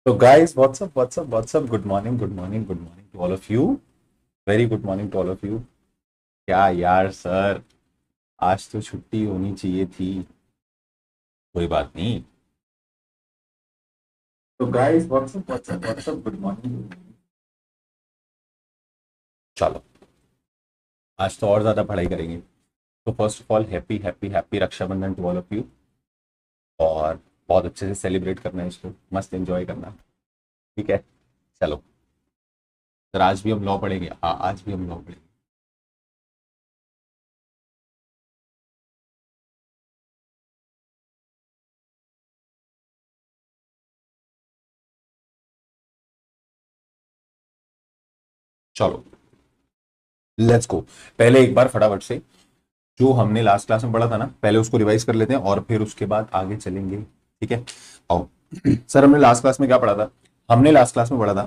So guys, what's up? Good morning, good morning to all of you. Very good morning to all of you. क्या यार sir, आज तो छुट्टी होनी चाहिए थी। कोई बात नहीं। तो गाइस, गुड मॉर्निंग। चलो, आज तो और ज्यादा पढ़ाई करेंगे। तो first of all happy happy happy Rakshabandhan to all of you. और बहुत अच्छे से सेलिब्रेट करना है इसको, मस्त एंजॉय करना है। ठीक है, चलो। सर आज भी हम लॉ पढ़ेंगे। हाँ, आज भी हम लॉ पढ़ेंगे। चलो, लेट्स गो। पहले एक बार फटाफट से जो हमने लास्ट क्लास में पढ़ा था ना, पहले उसको रिवाइज कर लेते हैं और फिर उसके बाद आगे चलेंगे। ठीक है, आओ। सर हमने लास्ट क्लास में क्या पढ़ा था? हमने लास्ट क्लास में पढ़ा था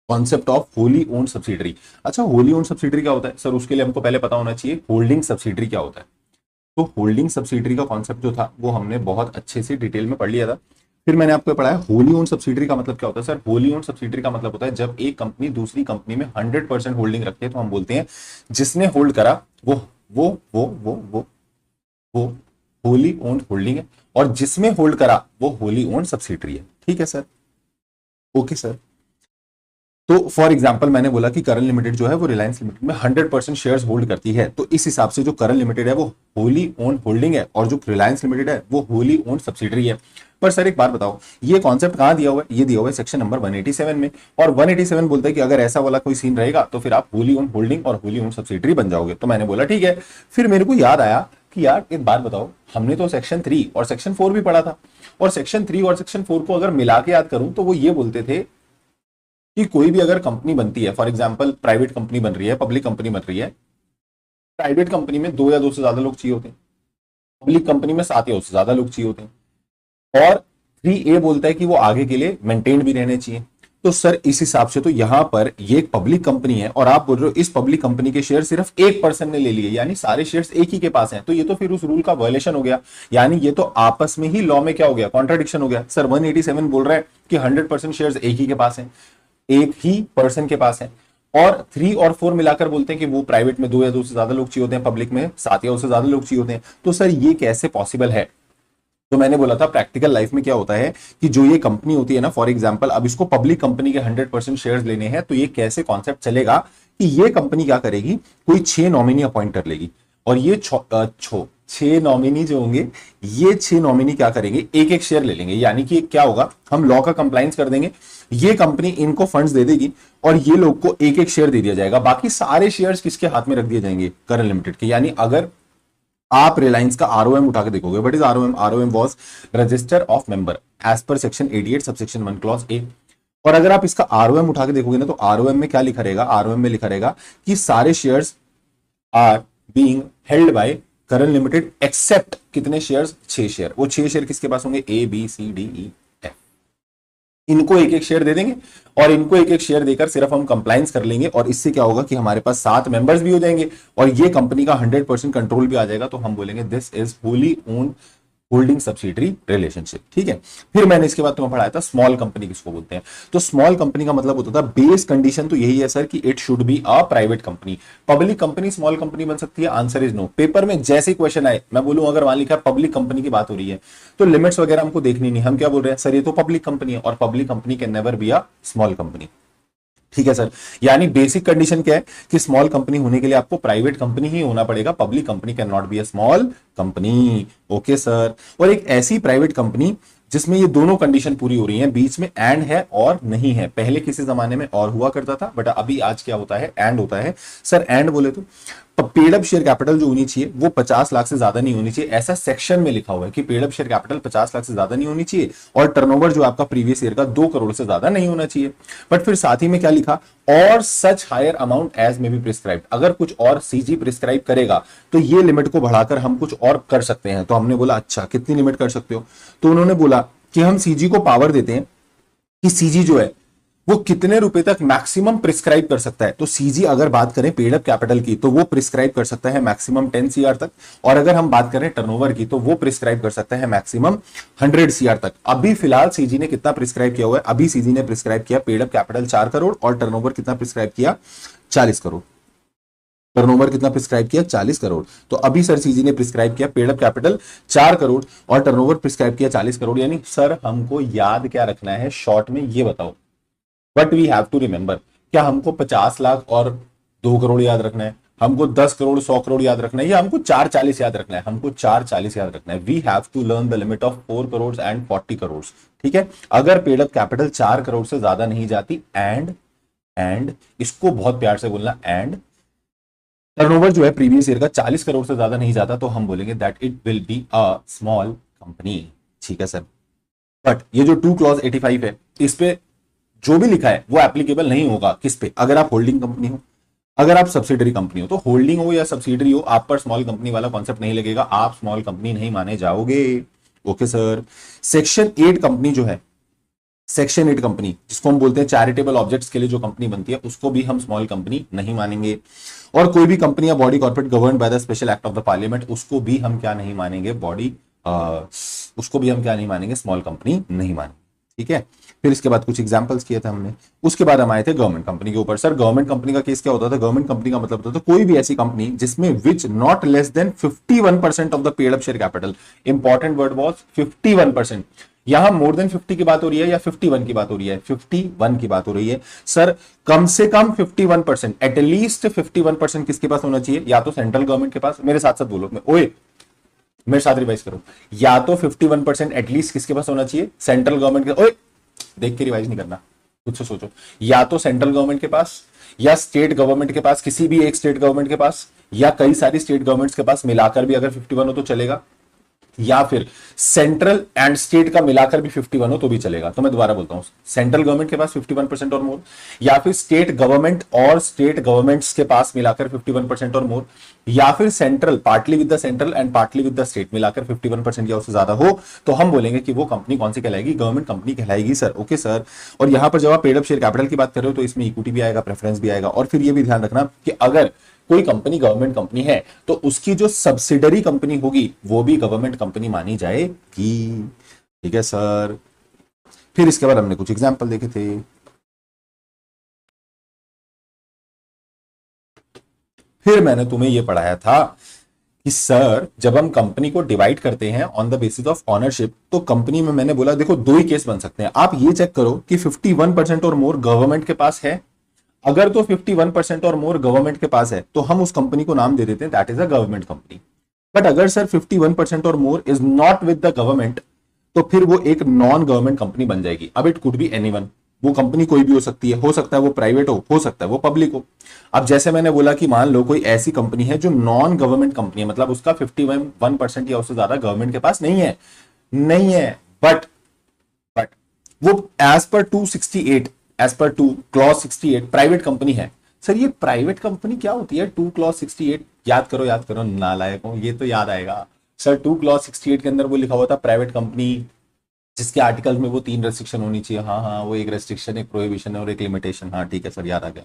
concept of Holi own subsidiary. अच्छा, होली ओन सब्सिडरी क्या होता है सर? उसके लिए हमको पहले पता होना चाहिए होल्डिंग सब्सिडरी क्या होता है। तो होल्डिंग सब्सिडरी का कॉन्सेप्ट जो था वो हमने बहुत अच्छे से डिटेल में पढ़ लिया था। फिर मैंने आपको पढ़ाया होली ओन सब्सिडरी का मतलब क्या होता है। सर होली ओन सब्सिडरी का मतलब होता है जब एक कंपनी दूसरी कंपनी में 100% होल्डिंग रखती है तो हम बोलते हैं जिसने होल्ड करा वो वो होली ओन्ड होल्डिंग है, और जिसमें होल्ड करा वो होली ओन्ड सब्सिडरी है। ठीक है सर, ओके सर। तो फॉर एग्जांपल मैंने बोला कि करन लिमिटेड जो है वो रिलायंस लिमिटेड में 100% शेयर्स होल्ड करती है, तो इस हिसाब से जो करन लिमिटेड है वो होली ओन होल्डिंग है और जो रिलायंस लिमिटेड है वो होली ओन सब्सिडरी है। पर सर एक बात बताओ, ये कॉन्सेप्ट कहां दिया हुआ है? ये दिया हुआ है सेक्शन नंबर 187 में। और 187 बोलता है कि अगर ऐसा वाला कोई सीन रहेगा तो फिर आप होली ओन होल्डिंग और होली ओन सब्सिडरी बन जाओगे। तो मैंने बोला ठीक है। फिर मेरे को याद आया कि यार एक बात बताओ, हमने तो सेक्शन 3 और सेक्शन 4 भी पढ़ा था, और सेक्शन 3 और सेक्शन 4 को अगर मिला के याद करूं तो वो ये बोलते थे कि कोई भी अगर कंपनी बनती है, फॉर एग्जांपल प्राइवेट कंपनी बन रही है, पब्लिक कंपनी बन रही है, प्राइवेट कंपनी में 2 या 2 से ज्यादा लोग चाहिए होते हैं, पब्लिक कंपनी में 7 या उससे ज्यादा लोग चाहिए होते हैं, और 3A बोलता है कि वो आगे के लिए मेंटेन भी रहने चाहिए। तो सर इस हिसाब से तो यहां पर ये एक पब्लिक कंपनी है और आप बोल रहे हो इस पब्लिक कंपनी के शेयर सिर्फ एक पर्सन ने ले लिए, यानी सारे शेयर्स एक ही के पास हैं, तो ये तो फिर उस रूल का वायलेशन हो गया। यानी ये तो आपस में ही लॉ में क्या हो गया? कॉन्ट्राडिक्शन हो गया। सर 187 बोल रहा है कि 100% शेयर्स एक ही के पास हैं, एक ही पर्सन के पास है, और 3 और 4 मिलाकर बोलते हैं कि वो प्राइवेट में 2 या 2 से ज्यादा लोग चाहिए होते हैं, पब्लिक में 7 या उससे ज्यादा लोग चाहिए होते हैं। तो सर ये कैसे पॉसिबल है? तो मैंने बोला था प्रैक्टिकल लाइफ में क्या होता है कि जो ये कंपनी होती है ना, फॉर एग्जांपल अब इसको पब्लिक कंपनी के 100% शेयर्स लेने हैं, तो ये कैसे कॉन्सेप्ट चलेगा कि ये कंपनी क्या करेगी, कोई 6 नॉमिनी अपॉइंट कर लेगी, और ये 6 नॉमिनी जो होंगे, ये 6 नॉमिनी क्या करेंगे, एक एक शेयर ले लेंगे। यानी कि क्या होगा, हम लॉ का कंप्लाइंस कर देंगे, ये कंपनी इनको फंड्स दे देगी और ये लोग को एक एक शेयर दे दिया जाएगा। बाकी सारे शेयर्स किसके हाथ में रख दिए जाएंगे? करन लिमिटेड के। यानी अगर आप रिलायंस का आरओएम उठा के देखोगे, what is ROM? ROM was register of member as per section 88 subsection 1 clause A. और अगर आप इसका आरओएम उठा के देखोगे ना, तो आरओएम में क्या लिखा रहेगा? आरओएम में लिखा रहेगा कि सारे shares are being held by Karan limited except कितने शेयर्स? 6 शेयर। वो 6 शेयर किसके पास होंगे? A B C D E F। इनको एक एक शेयर दे देंगे और इनको एक एक शेयर देकर सिर्फ हम कंप्लाइंस कर लेंगे, और इससे क्या होगा कि हमारे पास 7 मेंबर्स भी हो जाएंगे और ये कंपनी का 100% कंट्रोल भी आ जाएगा। तो हम बोलेंगे this is Holi own holding subsidiary relationship. ठीक है। फिर मैंने इसके बाद तुम्हें पढ़ाया था स्मॉल कंपनी किसको बोलते हैं। तो स्मॉल कंपनी का मतलब होता था, बेस कंडीशन तो यही है सर कि it should be a private company. Public company small company बन सकती है? Answer is no. पेपर में जैसे क्वेश्चन आए, मैं बोलूं अगर वहां लिखा पब्लिक कंपनी की बात हो रही है, तो लिमिट्स वगैरह हमको देखनी नहीं। हम क्या बोल रहे हैं, सर ये तो पब्लिक कंपनी है और public company can never be a small company. ठीक है सर। यानी बेसिक कंडीशन क्या है कि स्मॉल कंपनी होने के लिए आपको प्राइवेट कंपनी ही होना पड़ेगा, public company can not be a small company. Okay sir. और एक ऐसी प्राइवेट कंपनी जिसमें ये दोनों कंडीशन पूरी हो रही हैं, बीच में एंड है और नहीं है। पहले किसी जमाने में और हुआ करता था, बट अभी आज क्या होता है, एंड होता है। सर एंड बोले तो पेड अप शेयर कैपिटल जो होनी चाहिए वो 50 लाख से ज्यादा नहीं होनी चाहिए, ऐसा सेक्शन में लिखा हुआ है कि paid up share capital 50 lakh से ज्यादा नहीं होनी चाहिए, और टर्नओवर जो आपका प्रीवियस ईयर का 2 करोड़ से ज्यादा नहीं होना चाहिए। बट फिर साथ ही में क्या लिखा, और सच हायर अमाउंट एज में बी प्रिस्क्राइब। अगर कुछ और सीजी प्रिस्क्राइब करेगा तो ये लिमिट को बढ़ाकर हम कुछ और कर सकते हैं। तो हमने बोला अच्छा कितनी लिमिट कर सकते हो? तो उन्होंने बोला कि हम सीजी को पावर देते हैं कि सीजी जो है वो कितने रुपए तक मैक्सिमम प्रिस्क्राइब कर सकता है। तो सीजी अगर बात करें पेड अप कैपिटल की तो वो प्रिस्क्राइब कर सकता है मैक्सिमम 10 सीआर तक, और अगर हम बात करें टर्नओवर की तो वो प्रिस्क्राइब कर सकता है मैक्सिमम 100 सीआर तक। अभी फिलहाल सीजी ने कितना प्रिस्क्राइब किया हुआ है, अभी सीजी ने प्रिस्क्राइब किया पेड अप कैपिटल 4 करोड़ और टर्नओवर कितना प्रिस्क्राइब किया 40 करोड़। टर्नओवर कितना प्रिस्क्राइब किया 40 करोड़। तो अभी सर सीजी ने प्रिस्क्राइब किया पेड अप कैपिटल 4 करोड़ और टर्नओवर प्रिस्क्राइब किया 40 करोड़। यानी सर हमको याद क्या रखना है शॉर्ट में ये बताओ, but we have to remember. क्या हमको 50 लाख और 2 करोड़ याद रखना है, हमको 10 करोड़ 100 करोड़ याद रखना है, या हमको 440 याद रखना है? हमको 440 याद रखना है। We have to learn the limit of 4 crore and 40 crore. ठीक है, अगर पेड अप कैपिटल 4 करोड़ से ज्यादा नहीं जाती एंड इसको बहुत प्यार से बोलना, एंड टर्नओवर जो है प्रीवियस ईयर का 40 करोड़ से ज्यादा नहीं जाता, तो हम बोलेंगे that it will be a small company. ठीक है सर, बट ये जो 2 क्लॉज 85 है इस पे जो भी लिखा है वो एप्लीकेबल नहीं होगा। किस पे? अगर आप होल्डिंग कंपनी हो, अगर आप सब्सिडरी कंपनी हो। तो होल्डिंग हो या सब्सिडरी हो, आप पर स्मॉल कंपनी वाला कॉन्सेप्ट नहीं लगेगा, आप स्मॉल कंपनी नहीं माने जाओगे। Okay sir. सेक्शन 8 कंपनी जो है, सेक्शन 8 कंपनी जिसको हम बोलते हैं चैरिटेबल ऑब्जेक्ट्स के लिए जो कंपनी बनती है, उसको भी हम स्मॉल कंपनी नहीं मानेंगे। और कोई भी कंपनी या body corporate govern by the special act of the parliament, उसको भी हम क्या नहीं मानेंगे, उसको भी हम क्या नहीं मानेंगे, स्मॉल कंपनी नहीं मानेंगे। ठीक है, फिर इसके बाद कुछ एग्जांपल्स किए थे हमने, उसके बाद हम आए थे गवर्नमेंट कंपनी के ऊपर। सर गवर्नमेंट कंपनी का केस क्या होता था? गवर्नमेंट कंपनी का मतलब होता था कोई भी ऐसी कंपनी जिसमें which not less than 51% of the paid up share capital. Important word was 51%। यहां मोर देन 50 की बात हो रही है या 51 की बात हो रही है? 51 की बात हो रही है। सर कम से कम 51%, एटलीस्ट 51% किसके पास होना चाहिए? या तो सेंट्रल गवर्नमेंट के पास, मेरे साथ साथ बोलो, ओए मेरे साथ रिवाइज करो, या तो 51% एटलीस्ट किसके पास होना चाहिए? सेंट्रल गवर्नमेंट के। ओए देख के रिवाइज नहीं करना, खुद से सोचो। या तो सेंट्रल गवर्नमेंट के पास, या स्टेट गवर्नमेंट के पास, किसी भी एक स्टेट गवर्नमेंट के पास, या कई सारी स्टेट गवर्नमेंट्स के पास मिलाकर भी अगर 51 हो तो चलेगा, या फिर सेंट्रल एंड स्टेट का मिलाकर भी 51 हो तो भी चलेगा। तो मैं दोबारा बोलता हूं, सेंट्रल गवर्नमेंट के पास 51% और मोर, या फिर स्टेट गवर्नमेंट और स्टेट गवर्नमेंट्स के पास मिलाकर 51% और मोर, या फिर central partly with the central and partly with the state मिलाकर 51% या उससे ज्यादा हो, तो हम बोलेंगे कि वो कंपनी कौन सी कहलाएगी? गवर्नमेंट कंपनी कहलाएगी सर। Okay sir. और यहां पर जब आप पेड अप शेयर कैपिटल की बात कर रहे हो तो इसमें इक्विटी भी आएगा, प्रेफरेंस भी आएगा। और फिर ये भी ध्यान रखना कि अगर कोई कंपनी गवर्नमेंट कंपनी है तो उसकी जो सब्सिडरी कंपनी होगी वो भी गवर्नमेंट कंपनी मानी जाएगी। ठीक है सर। फिर इसके बाद हमने कुछ एग्जांपल देखे थे। फिर मैंने तुम्हें यह पढ़ाया था कि सर जब हम कंपनी को डिवाइड करते हैं on the basis of ownership, तो कंपनी में मैंने बोला देखो दो ही केस बन सकते हैं। आप ये चेक करो कि 51% और मोर गवर्नमेंट के पास है। अगर तो 51% और मोर गवर्नमेंट के पास है तो हम उस कंपनी को नाम दे देते हैं that is a government company. But अगर सर 51% और more is not with the government, तो फिर वो एक नॉन गवर्नमेंट कंपनी बन जाएगी। अब इट कुड बी एनीवन, वो कंपनी कोई भी हो सकती है, हो सकता है वो प्राइवेट हो सकता है वो पब्लिक हो। अब जैसे मैंने बोला कि मान लो कोई ऐसी कंपनी है जो नॉन गवर्नमेंट कंपनी है, मतलब उसका 51% या उससे ज्यादा गवर्नमेंट के पास नहीं है, बट वो as per 268, as per 2 clause 68 private company है। सर ये प्राइवेट कंपनी क्या होती है? 2 क्लॉज 68 याद करो नालायकों, ये तो याद आएगा सर। 2 क्लॉज 68 के अंदर वो लिखा हुआ था प्राइवेट कंपनी, जिसके आर्टिकल में वो 3 रेस्ट्रिक्शन होनी चाहिए। हाँ, वो एक रेस्ट्रिक्शन, एक प्रोहिबिशन और एक लिमिटेशन। हाँ ठीक है सर, याद आ गया।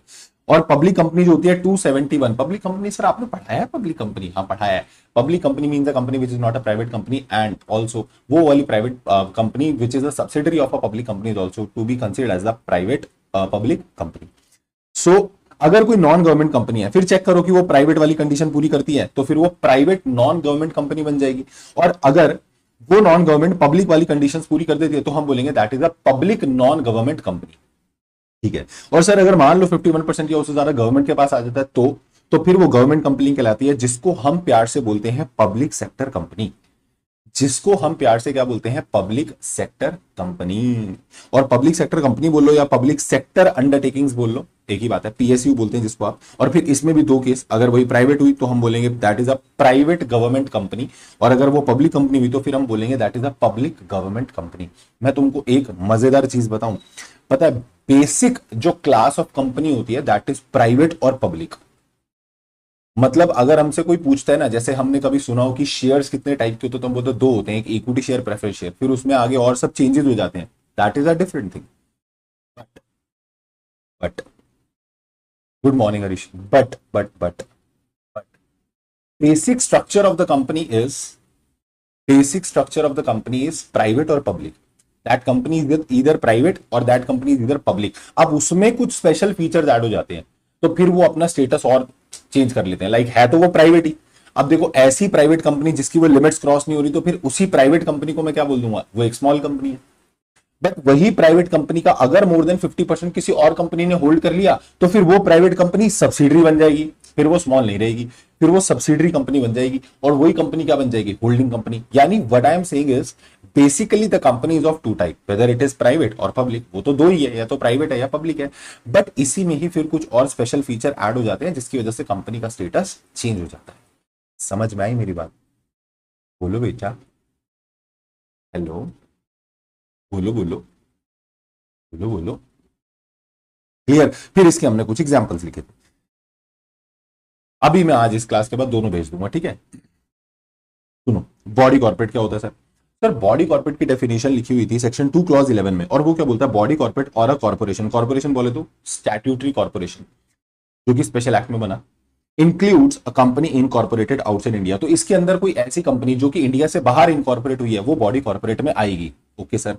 और पब्लिक कंपनी जो होती है 271 पब्लिक कंपनी। सर आपने पढ़ाया है पब्लिक कंपनी? हाँ पढ़ाया है। Public company means a company which is not a private company and also वो वाली private company which is a subsidiary of a public company is also to be considered as a private public company. So अगर कोई non government company है, फिर check करो कि वो private वाली कंडीशन पूरी करती है, तो फिर वो प्राइवेट नॉन गवर्नमेंट कंपनी बन जाएगी। और अगर वो नॉन गवर्नमेंट पब्लिक वाली कंडीशंस पूरी कर देती है तो हम बोलेंगे that is a public non government company. ठीक है। और सर अगर मान लो 51% या उससे ज्यादा गवर्नमेंट के पास आ जाता है तो फिर वो गवर्नमेंट कंपनी कहलाती है, जिसको हम प्यार से बोलते हैं पब्लिक सेक्टर कंपनी। जिसको हम प्यार से क्या बोलते हैं? Public sector company. और पब्लिक सेक्टर कंपनी बोल लो या पब्लिक सेक्टर अंडरटेकिंग्स बोल लो, एक ही बात है। पीएसयू बोलते हैं जिसको आप। और फिर इसमें भी 2 केस, अगर वही प्राइवेट हुई तो हम बोलेंगे that is a private government company, और अगर वो पब्लिक कंपनी हुई तो फिर हम बोलेंगे that is a public government company. मैं तुमको एक मजेदार चीज बताऊं, पता है बेसिक जो क्लास ऑफ कंपनी होती है दैट इज प्राइवेट और पब्लिक। मतलब अगर हमसे कोई पूछता है ना, जैसे हमने कभी सुना हो कि शेयर्स कितने टाइप के होते हैं, तो हम बोलते 2 होते हैं, एक इक्विटी शेयर, प्रेफरेंस शेयर, फिर उसमें आगे और सब चेंजेस हो जाते हैं, that is a different thing. But good morning Harish, but basic structure of the company is basic structure of the company is private और पब्लिक. दैट कंपनी इज इधर प्राइवेट और दैट कंपनी इज इधर public. अब उसमें कुछ special features add हो जाते हैं तो फिर वो अपना स्टेटस और चेंज कर लेते हैं. लाइक है तो वो प्राइवेट ही. अब देखो ऐसी प्राइवेट कंपनी जिसकी वो लिमिट्स क्रॉस नहीं हो रही तो फिर उसी प्राइवेट कंपनी को मैं क्या बोल दूंगा, वो एक स्मॉल कंपनी है. बट वही प्राइवेट कंपनी का अगर मोर देन 50% किसी और कंपनी ने होल्ड कर लिया तो फिर वो प्राइवेट कंपनी सब्सिडरी बन जाएगी. फिर वो स्मॉल नहीं रहेगी, फिर वो सब्सिडरी कंपनी बन जाएगी और वही कंपनी क्या बन जाएगी, होल्डिंग कंपनी. यानी what I am saying is basically the company is of two type, whether it is private और पब्लिक. वो तो दो ही है, या तो प्राइवेट है या पब्लिक है. बट इसी में ही फिर कुछ और स्पेशल फीचर ऐड हो जाते हैं जिसकी वजह से कंपनी का स्टेटस चेंज हो जाता है. समझ में आई मेरी बात? बोलो बेटा, हेलो, बोलो बोलो बोलो बोलो. क्लियर? फिर इसके हमने कुछ एग्जांपल्स लिखे थे. अभी मैं आज इस क्लास के बाद दोनों भेज दूंगा, ठीक है? सुनो, बॉडी कॉर्पोरेट क्या होता है सर? सर बॉडी कॉर्पोरेट की डेफिनेशन लिखी हुई थी सेक्शन 2 क्लॉज 11 में, और वो क्या बोलता है, बॉडी कॉर्पोरेट और अ कॉर्पोरेशन, कॉर्पोरेशन बोले तो स्टैट्यूटरी कॉर्पोरेशन जो कि स्पेशल एक्ट में बना, includes a company incorporated outside India. तो इसके अंदर कोई ऐसी कंपनी जो कि इंडिया से बाहर इनकॉर्पोरेट हुई है वो बॉडी कॉर्पोरेट में आएगी. Okay sir.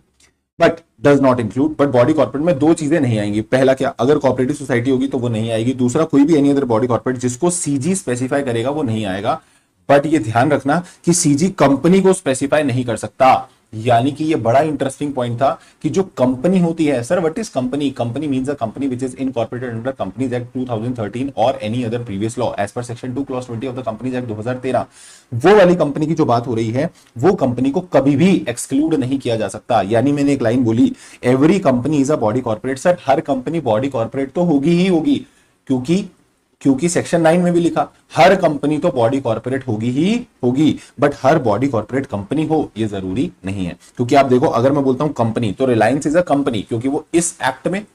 But does not include, but body corporate में दो चीजें नहीं आएंगी. पहला क्या, अगर कॉर्पोरेटिव सोसाइटी होगी तो वो नहीं आएगी. दूसरा, कोई भी एनी अदर बॉडी कॉर्पोरेट जिसको सीजी स्पेसिफाई करेगा वो नहीं आएगा. बट ये ध्यान रखना कि सीजी कंपनी को स्पेसिफाई नहीं कर सकता. यानी कि ये बड़ा इंटरेस्टिंग पॉइंट था कि जो कंपनी होती है, sir what is company? Company means a company which is incorporated under companies act 2013 और any other previous law as per section 2 clause 20 of the companies act 2013. वो वाली कंपनी की जो बात हो रही है, वो कंपनी को कभी भी एक्सक्लूड नहीं किया जा सकता. यानी मैंने एक लाइन बोली, every company is a body corporate. Sir her company body corporate तो होगी ही होगी, क्योंकि क्योंकि सेक्शन 9 में भी लिखा हर कंपनी तो बॉडी कॉर्पोरेट होगी ही होगी. But her body corporate company हो ये जरूरी नहीं है. क्योंकि आप देखो, अगर मैं बोलता हूं कंपनी तो रिलायंस इज अ कंपनी क्योंकि वो इस एक्ट में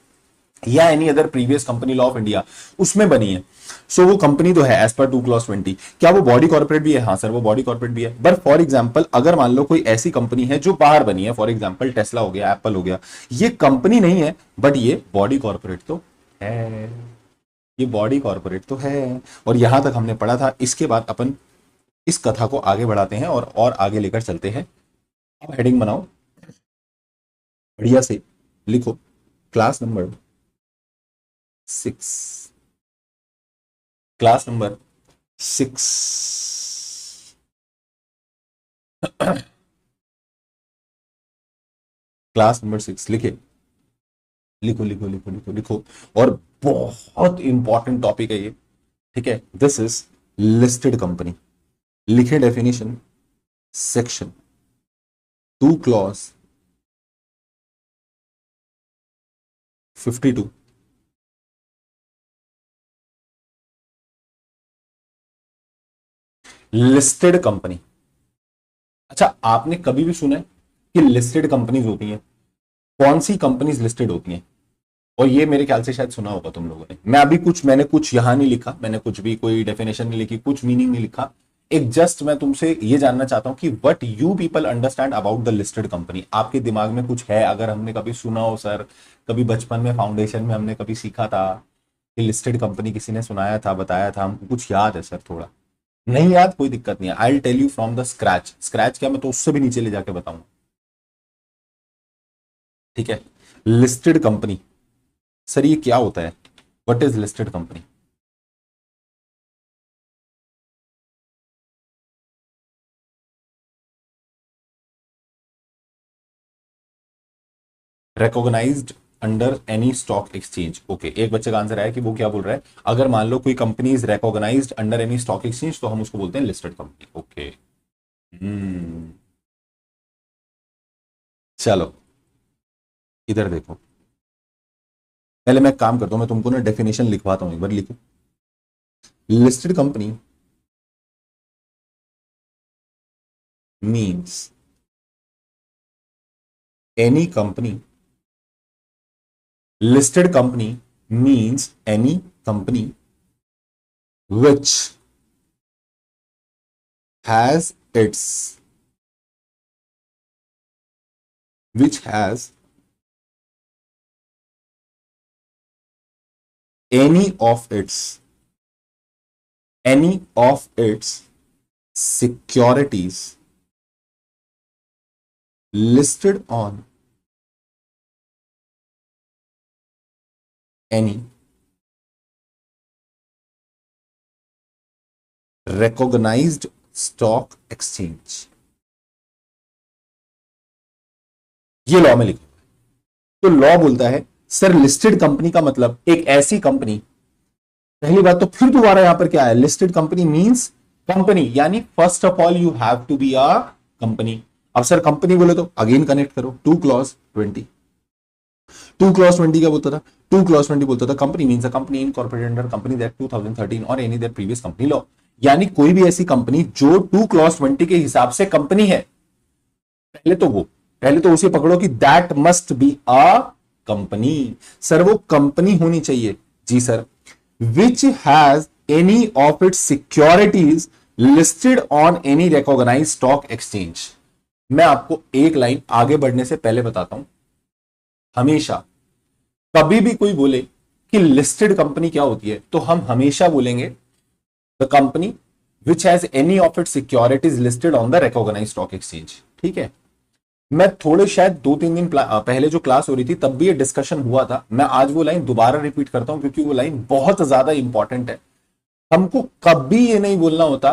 या any other previous company law of India उसमें बनी है. सो वो कंपनी तो है एज पर 2 क्लॉज 20. क्या वो बॉडी कॉर्पोरेट भी है? हाँ सर वो बॉडी कॉर्पोरेट भी है. बट फॉर एग्जांपल अगर मान लो कोई ऐसी कंपनी है जो बाहर बनी है, फॉर एग्जांपल टेस्ला हो गया, एप्पल हो गया, ये कंपनी नहीं है बट ये बॉडी कॉर्पोरेट तो है. ये बॉडी कॉर्पोरेट तो है. और यहां तक हमने पढ़ा था. इसके बाद अपन इस कथा को आगे बढ़ाते हैं और आगे लेकर चलते हैं. अब हेडिंग बनाओ, बढ़िया से लिखो, class number 6, class number 6. Class number 6 लिखे, लिखो लिखो लिखो लिखो लिखो. और बहुत इंपॉर्टेंट टॉपिक है ये, ठीक है? This is listed company. लिखे definition, section 2 clause 52. Listed company. अच्छा, आपने कभी भी सुना है कि लिस्टेड कंपनीज होती हैं? कौन सी कंपनीज लिस्टेड होती हैं? और ये मेरे ख्याल से शायद सुना होगा तुम लोगों ने. मैंने कुछ यहां नहीं लिखा, मैंने कुछ भी कोई डेफिनेशन नहीं लिखी, कुछ मीनिंग नहीं लिखा. एक जस्ट मैं तुमसे ये जानना चाहता हूं कि what you people understand about the listed company. आपके दिमाग में कुछ है? अगर हमने कभी सुना हो सर, कभी बचपन में फाउंडेशन में हमने कभी सीखा था कि लिस्टेड कंपनी, किसी ने सुनाया था, बताया था, हमको कुछ याद है सर? थोड़ा नहीं याद, कोई दिक्कत नहीं है. I will tell you from the scratch. Scratch क्या, मैं तो उससे भी नीचे ले जाके बताऊंगा, ठीक है? लिस्टेड कंपनी, सर ये क्या होता है? What is listed company? Recognized under any stock exchange. Okay, एक बच्चे का आंसर आया कि वो क्या बोल रहा है, अगर मान लो कोई company is recognized under any stock exchange तो हम उसको बोलते हैं लिस्टेड कंपनी. ओके. चलो इधर देखो, पहले मैं एक काम करता हूं, मैं तुमको ना डेफिनेशन लिखवाता हूं, एक बार लिखो. Listed company means any company. Listed company means any company which has its which has any of its securities listed on any recognized stock exchange। ये लॉ में लिखा। तो लॉ बोलता है सर लिस्टेड कंपनी का मतलब एक ऐसी कंपनी, पहली बात तो फिर दोबारा यहां पर क्या है, लिस्टेड कंपनी मींस कंपनी, यानी first of all you have to be a company. अब सर कंपनी बोले तो अगेन कनेक्ट करो 2 क्लॉज 20। 2 क्लॉज 20 क्या बोलता था, 2 क्लॉज 20 बोलता था company means a company incorporated under company that 2013 और any that previous company law. यानी कोई भी ऐसी कंपनी जो 2 क्लॉज 20 के हिसाब से कंपनी है, पहले तो उसे पकड़ो कि that must be a company. Sir वो कंपनी होनी चाहिए, जी sir, which has any of its securities listed on any recognised stock exchange. मैं आपको एक लाइन आगे बढ़ने से पहले बताता हूं, हमेशा कभी भी कोई बोले कि लिस्टेड कंपनी क्या होती है, तो हम हमेशा बोलेंगे the company which has any of its securities listed on the recognised stock exchange. ठीक है, मैं थोड़े शायद 2-3 दिन पहले जो क्लास हो रही थी तब भी ये डिस्कशन हुआ था, मैं आज वो लाइन दोबारा रिपीट करता हूं क्योंकि वो लाइन बहुत ज्यादा इंपॉर्टेंट है। हमको कभी ये नहीं बोलना होता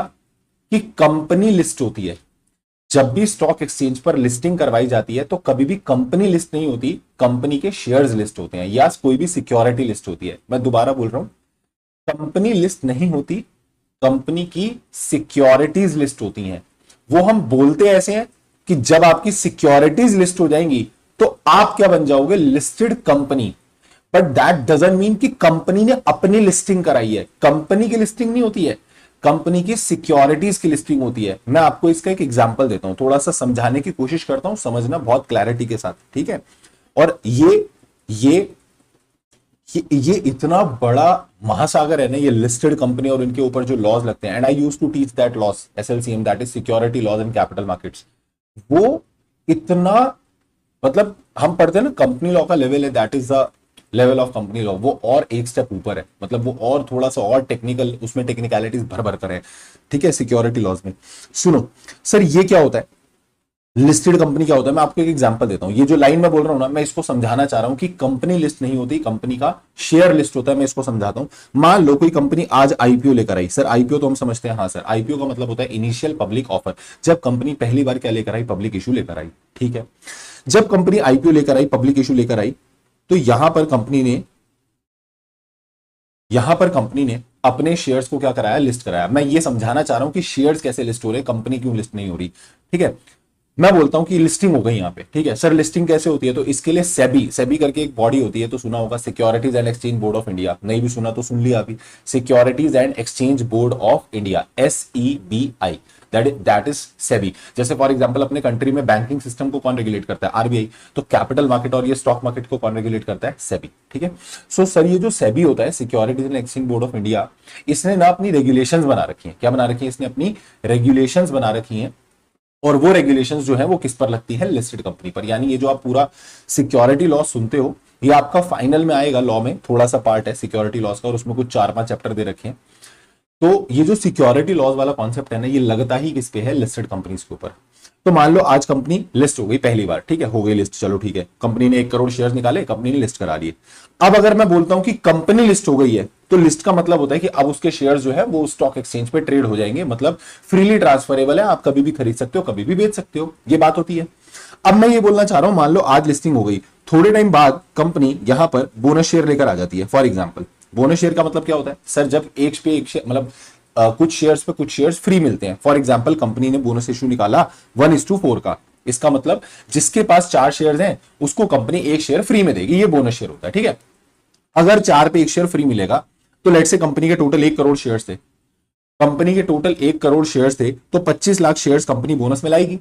कि कंपनी लिस्ट होती है। जब भी स्टॉक एक्सचेंज पर लिस्टिंग करवाई जाती है तो कभी भी कंपनी लिस्ट नहीं होती, कंपनी के शेयर्स लिस्ट होते हैं या कोई भी सिक्योरिटी लिस्ट होती है। मैं दोबारा बोल रहा हूं, कंपनी लिस्ट नहीं होती, कंपनी की सिक्योरिटीज लिस्ट होती हैं। वो हम बोलते ऐसे हैं कि जब आपकी सिक्योरिटीज लिस्ट हो जाएंगी तो आप क्या बन जाओगे, listed company. But that doesn't mean कि कंपनी ने अपनी लिस्टिंग कराई है। कंपनी की लिस्टिंग नहीं होती है, कंपनी की सिक्योरिटीज की लिस्टिंग होती है। मैं आपको इसका एक एग्जांपल देता हूं, थोड़ा सा समझाने की कोशिश करता हूं, समझना बहुत क्लैरिटी के साथ, ठीक है। और ये इतना बड़ा महासागर है ना, ये लिस्टेड कंपनी और इनके ऊपर जो लॉज लगते हैं, and I used to teach that laws, SLCM, that is security laws in capital markets. वो इतना, मतलब हम पढ़ते हैं ना कंपनी लॉ का लेवल है, that is the level of company law, वो और एक स्टेप ऊपर है, मतलब वो और थोड़ा सा और टेक्निकल, उसमें टेक्निकलिटीज भर भर कर है, ठीक है, सिक्योरिटी लॉज में। सुनो सर, ये क्या होता है, लिस्टेड कंपनी क्या होता है, मैं आपको एक एग्जांपल देता हूं। ये जो लाइन मैं बोल रहा हूं ना, मैं इसको समझाना चाह रहा हूं कि कंपनी लिस्ट नहीं होती, कंपनी का शेयर लिस्ट होता है। मैं इसको समझाता हूं। मान लो कोई कंपनी आज आईपीओ लेकर आई। सर आईपीओ तो हम समझते हैं, हाँ सर, आईपीओ का मतलब होता है इनिशियल पब्लिक ऑफर। जब कंपनी पहली बार क्या लेकर आई, पब्लिक इशू लेकर आई, ठीक है। जब कंपनी आईपीओ लेकर आई, पब्लिक इशू लेकर आई, तो यहां पर कंपनी ने अपने शेयर्स को क्या कराया, लिस्ट कराया। मैं ये समझाना चाह रहा हूं कि शेयर्स कैसे लिस्ट हो रहे, कंपनी क्यों लिस्ट नहीं हो रही, ठीक है। मैं बोलता हूं कि लिस्टिंग हो गई यहां पे, ठीक है। सर लिस्टिंग कैसे होती है, तो इसके लिए सेबी करके एक बॉडी होती है, तो सुना होगा, securities and exchange board of India. नहीं भी सुना तो सुन लिया अभी, securities and exchange board of India, SEBI, that is SEBI. जैसे फॉर एग्जांपल अपने कंट्री में बैंकिंग सिस्टम को कौन रेगुलेट करता है, RBI। तो कैपिटल मार्केट और ये स्टॉक मार्केट को कौन रेगुलेट करता है, सेबी, ठीक है। सो सर ये जो सेबी होता है, securities and exchange board of India, इसने ना अपनी रेगुलेशंस बना रखी है। क्या बना रखी है, इसने अपनी रेगुलेशंस बना रखी है, और वो रेगुलेशंस जो है वो किस पर लगती है, लिस्टेड कंपनी पर। यानी ये जो आप पूरा सिक्योरिटी लॉ सुनते हो, ये आपका फाइनल में आएगा, लॉ में थोड़ा सा पार्ट है सिक्योरिटी लॉस का, और उसमें कुछ 4-5 चैप्टर दे रखे हैं। तो ये जो सिक्योरिटी लॉज वाला कॉन्सेप्ट है ना, ये लगता ही किस पे है, लिस्टेड कंपनीज के ऊपर। तो मान लो आज कंपनी लिस्ट हो गई पहली बार, ठीक है, हो गई लिस्ट, चलो ठीक है, कंपनी ने 1 करोड़ शेयर्स निकाले, कंपनी ने लिस्ट करा लिए। अब अगर मैं बोलता हूं कि कंपनी लिस्ट हो गई है, तो लिस्ट का मतलब होता है कि अब उसके शेयर्स जो है वो स्टॉक एक्सचेंज पे ट्रेड हो जाएंगे, मतलब फ्रीली ट्रांसफरेबल है, आप कभी भी खरीद सकते हो, कभी भी बेच सकते हो, ये बात होती है। अब मैं ये बोलना चाह रहा हूं, मान लो आज लिस्टिंग हो गई, थोड़े टाइम बाद कंपनी यहां पर बोनस शेयर लेकर आ जाती है। फॉर एग्जाम्पल, बोनस शेयर का मतलब क्या होता है, सर जब एक पे एक शेयर, मतलब कुछ शेयर्स पे कुछ शेयर्स फ्री मिलते हैं। फॉर एग्जांपल कंपनी ने बोनस इशू निकाला 1:4 का, इसका मतलब जिसके पास 4 शेयर्स हैं उसको कंपनी 1 शेयर फ्री में देगी, ये बोनस शेयर होता है, ठीक है। अगर 4 पे 1 शेयर फ्री मिलेगा, तो लेट्स से कंपनी के टोटल 1 करोड़ शेयर्स थे, कंपनी के टोटल 1 करोड़ शेयर्स थे, तो 25 लाख शेयर्स कंपनी बोनस में लाएगी।